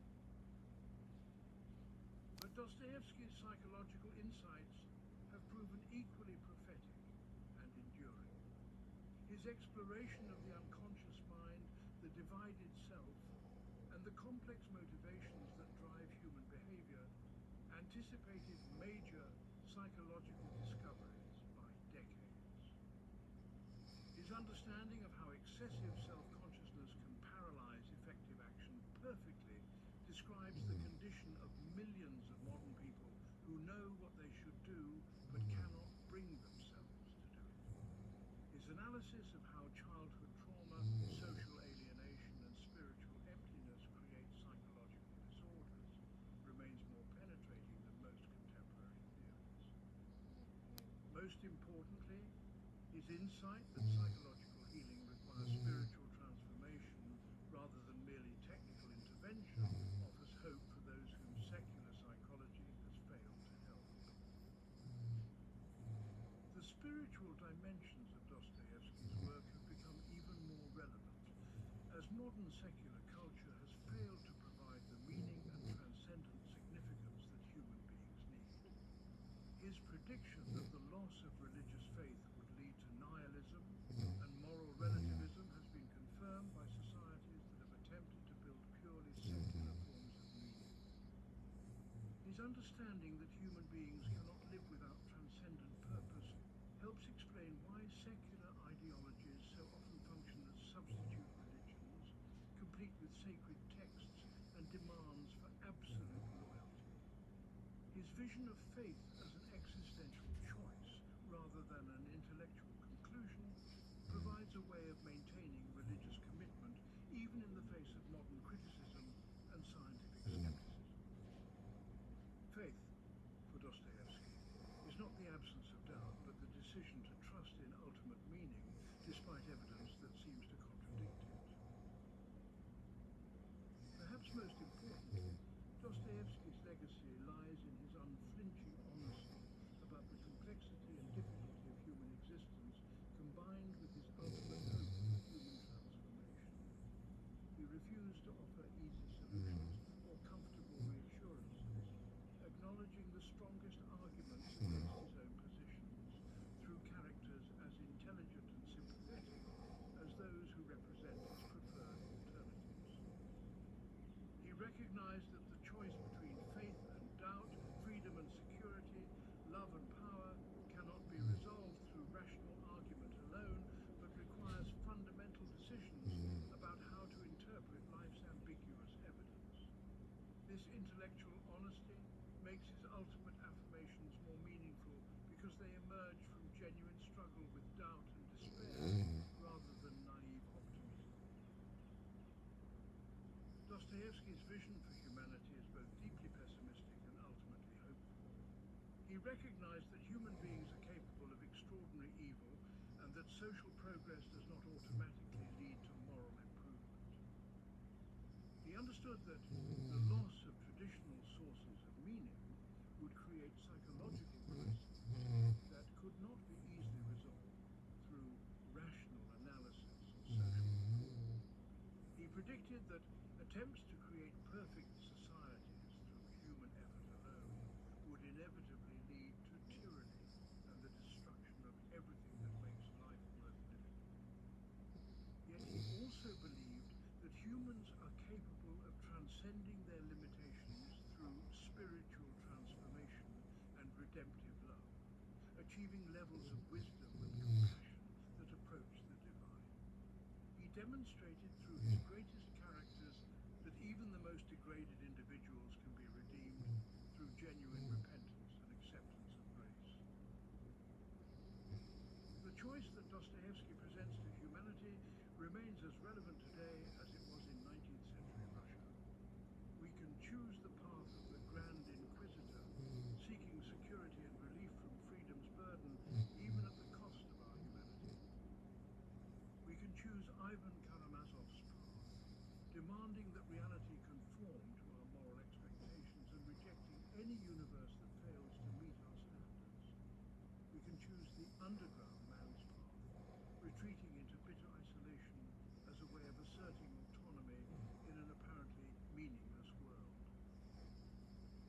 But Dostoevsky's psychological insights have proven equally prophetic and enduring. His exploration of the unconscious mind, the divided self, and the complex motivations that drive human behavior anticipated major psychological discoveries by decades. His understanding of how excessive self-consciousness can paralyze effective action perfectly describes the condition of millions of modern people who know what they should do but cannot bring themselves to do it. His analysis of how childhood trauma, social alienation, and spiritual emptiness create psychological disorders remains more penetrating than most contemporary theories. Most importantly, his insight that psychological healing requires spiritual transformation rather than merely technical intervention offers hope for those whom secular psychology has failed to help. The spiritual dimensions of Dostoevsky's work have become even more relevant, as modern secular culture has failed to provide the meaning and transcendent significance that human beings need. His prediction that the loss of religious faith would lead to nihilism and moral relativism has been confirmed by societies that have attempted to build purely secular forms of meaning. His understanding that human beings cannot live without transcendent purpose helps explain why secular ideologies so often function as substitute religions, complete with sacred texts and demands for absolute loyalty. His vision of faith as an existential choice rather than an intellectual conclusion provides a way of maintaining religious commitment even in the face of modern criticism and scientific skepticism. Faith, for Dostoevsky, is not the absence of doubt, but the decision to trust in ultimate meaning despite evidence that seems to contradict it. Perhaps most importantly, Dostoevsky's legacy lies in his unflinching honesty about the complexity and difficulty of human existence, combined with his ultimate hope for human transformation. He refused to offer easy solutions or comfortable reassurances, acknowledging the strongest arguments against his own positions through characters as intelligent and sympathetic as those who represent his preferred alternatives. He recognized that the choice between faith and doubt, freedom and security, love and power cannot be resolved through rational argument alone, but requires fundamental decisions about how to interpret life's ambiguous evidence. This intellectual honesty makes his ultimate affirmations more meaningful because they emerge from genuine struggle with doubt and despair rather than naive optimism. Dostoevsky's vision for humanity is both deeply pessimistic and ultimately hopeful. He He recognized that human beings are capable of extraordinary evil and that social progress does not automatically lead to moral improvement. He understood that the loss of traditional sources of meaning would create psychological crises that could not be easily resolved through rational analysis or social reform. He predicted that attempts to create perfect societies through human effort alone would inevitably lead to tyranny and the destruction of everything that makes life worth living. Yet he also believed that humans are capable of transcending their limitations through spiritual transformation and redemptive love, achieving levels of wisdom and compassion that approach the divine. He demonstrated through his greatest characters that even the most degraded individuals can be redeemed through genuine repentance and acceptance of grace. The choice that Dostoevsky presents to humanity remains as relevant today as it was in 19th century Russia. We can choose the path of the Grand Inquisitor, seeking security and relief from freedom's burden, even at the cost of our humanity. We can choose Ivan Karamazov's path, demanding that reality conform to our moral expectations and rejecting any universe that fails to meet our standards. We can choose the underground man's path, retreating into bitter isolation as a way of asserting autonomy in an apparently meaningless world.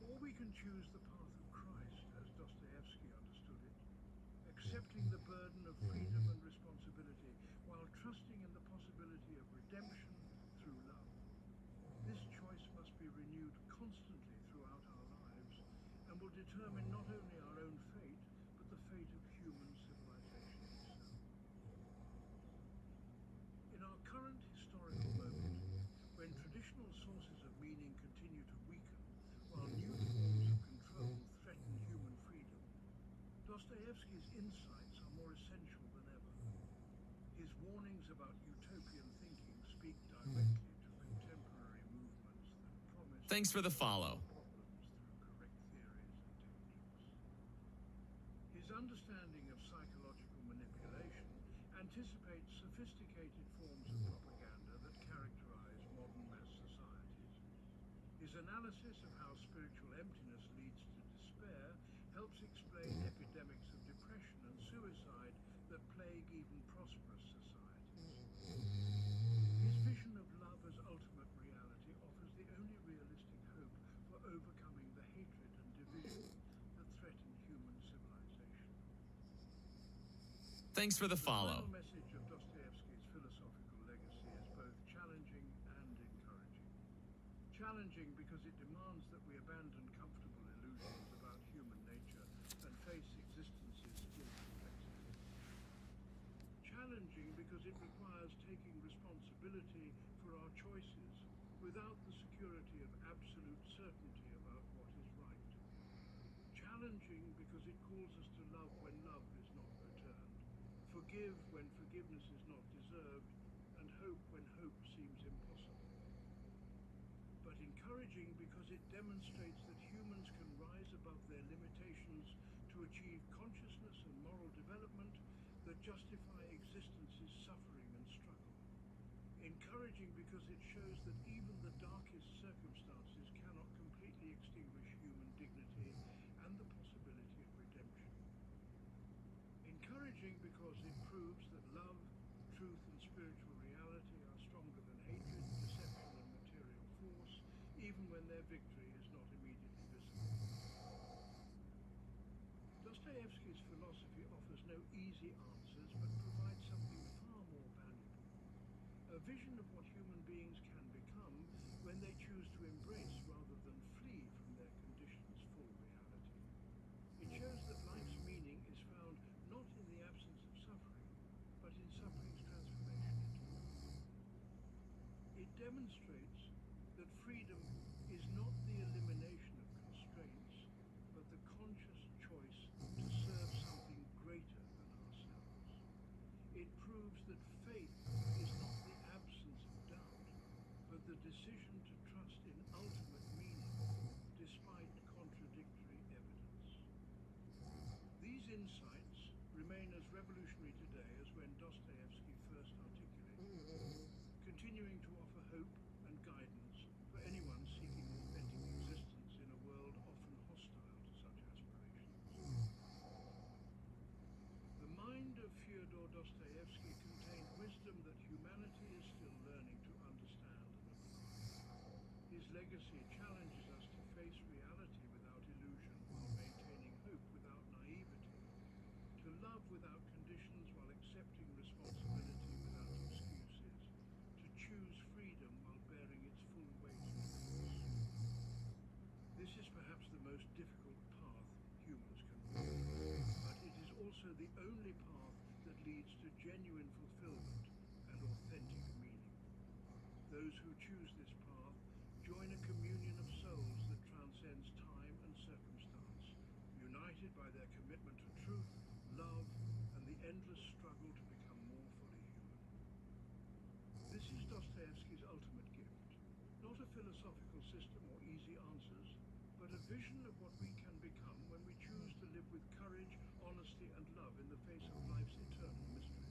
Or we can choose the path of Christ, as Dostoevsky understood it, accepting the burden of freedom and responsibility while trusting in the possibility of redemption through love. This choice must be renewed constantly throughout our lives and will determine not only our own fate, but the fate of human civilization itself. In our current historical moment, when traditional sources of meaning continue to weaken, while new forms of control threaten human freedom, Dostoevsky's insights are more essential than ever. His warnings about utopian thinking speak directly to contemporary movements that promise Thanks for the to solve follow. problems through correct theories and techniques. His understanding of psychological manipulation anticipates sophisticated forms of propaganda that characterize modern mass societies. His analysis of how spiritual emptiness leads to despair helps explain epidemics of depression and suicide that plague even prosperous societies. His vision of love as ultimate reality offers the only realistic hope for overcoming the hatred and division that threaten human civilization. Thanks for the The follow. final message of Dostoevsky's philosophical legacy is both challenging and encouraging. Challenging because it demands that we abandon comfortable illusions about human nature and face existence's full complexity. Challenging because it requires taking responsibility for our choices without the security of absolute certainty about what is right. Challenging because it calls us to love when love is not returned, forgive when forgiveness is not deserved, and hope when hope seems impossible. But encouraging because it demonstrates that humans can rise above their limitations to achieve consciousness and moral development that justify existence's suffering and struggle. Encouraging because it shows that even the darkest circumstances cannot completely extinguish human dignity and the possibility of redemption. Encouraging because it proves that love, truth, and spiritual reality are stronger than hatred, deception, and material force, even when their victory is not immediately visible. Dostoevsky's philosophy offers no easy answers, but provides something far more valuable. A vision of what human beings can become when they choose to embrace rather than flee from their condition's full reality. It shows that life's meaning is found not in the absence of suffering, but in suffering's transformation into love. It demonstrates that freedom is not the elimination of constraints, but the conscious choice to serve something greater than ourselves. It proves that faith is not the absence of doubt, but the decision to trust in ultimate meaning despite contradictory evidence. insights remain as revolutionary today as when Dostoevsky first articulated, continuing to offer hope and guidance for anyone seeking authentic existence in a world often hostile to such aspirations. The mind of Fyodor Dostoevsky contained wisdom that humanity is still learning to understand and apply. His legacy challenges us to face reality without illusion while maintaining hope without naivety, to love without conditions while accepting responsibility without excuses, to choose freedom while bearing its full weight of loss. This is perhaps the most difficult path humans can walk, but it is also the only path that leads to genuine fulfillment and authentic meaning. Those who choose this path join a communion of souls that transcends time and circumstance, united by their commitment to truth, love, and the endless struggle to become more fully human. This is Dostoevsky's ultimate gift, not a philosophical system or easy answers, but a vision of what we can become when we choose to live with courage, honesty, and love in the face of life's eternal mysteries.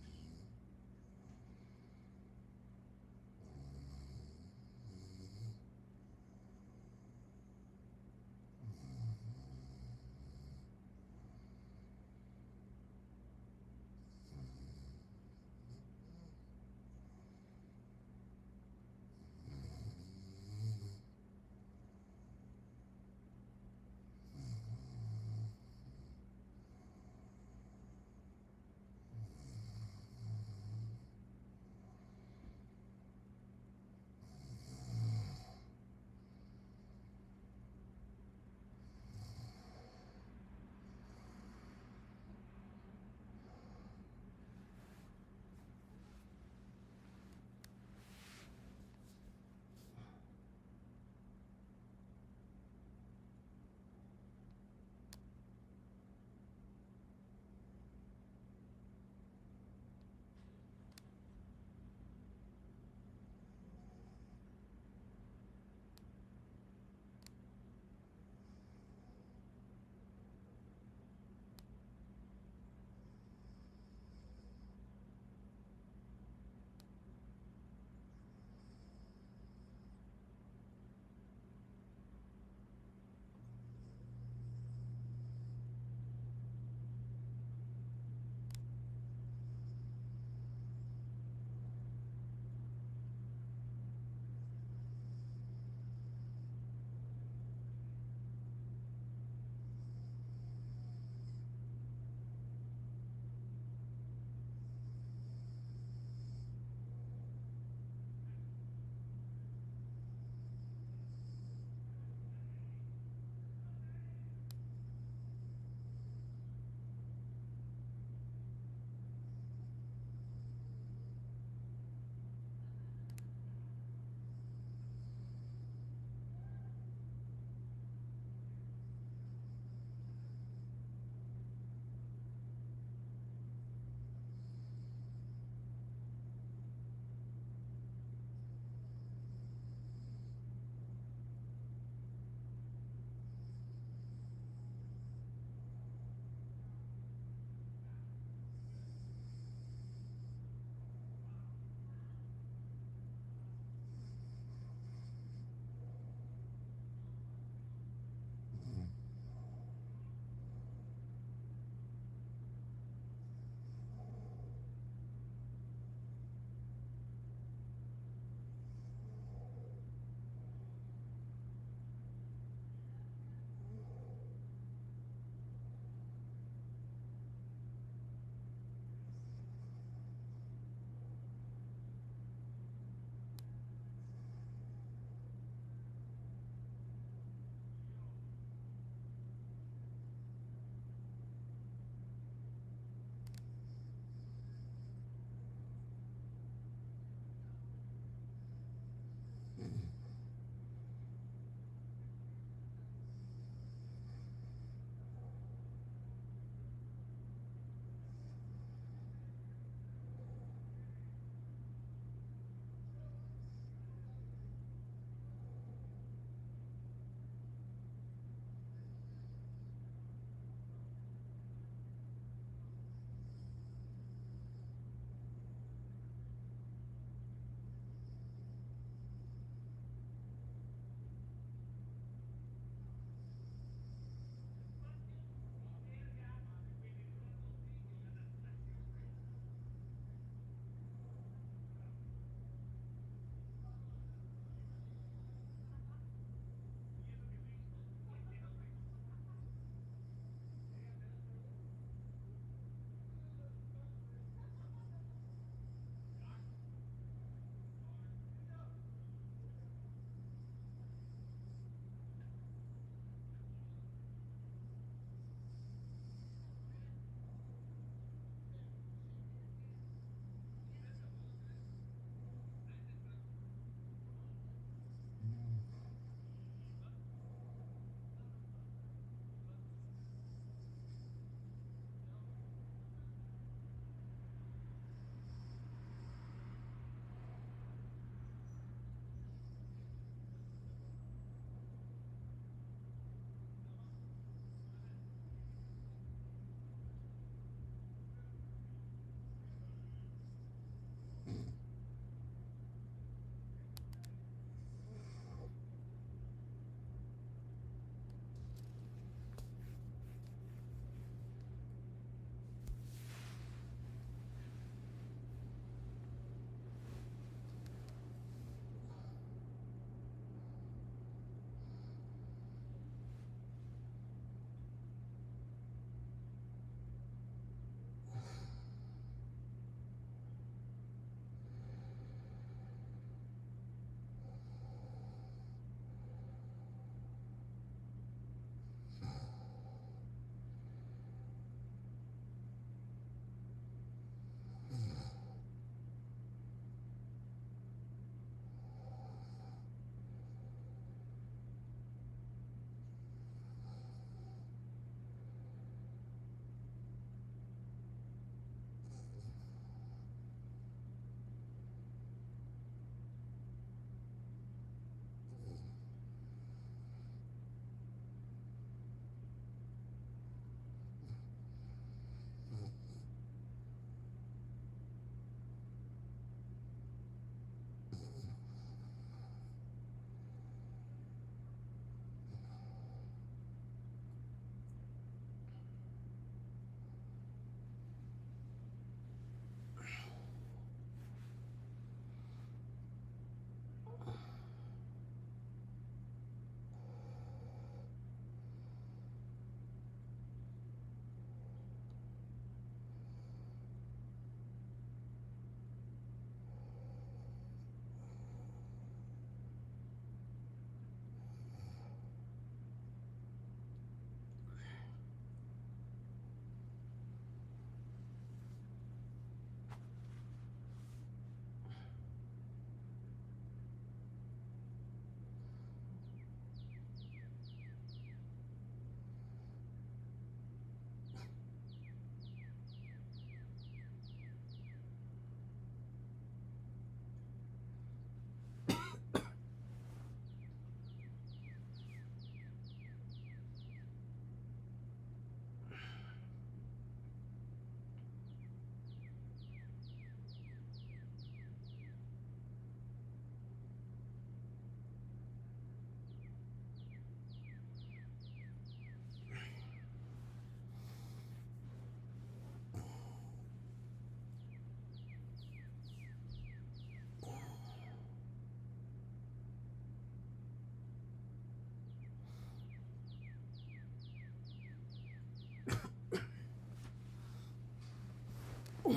Alright,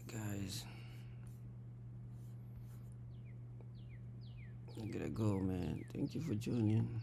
guys. I gotta go, man. Thank you for joining.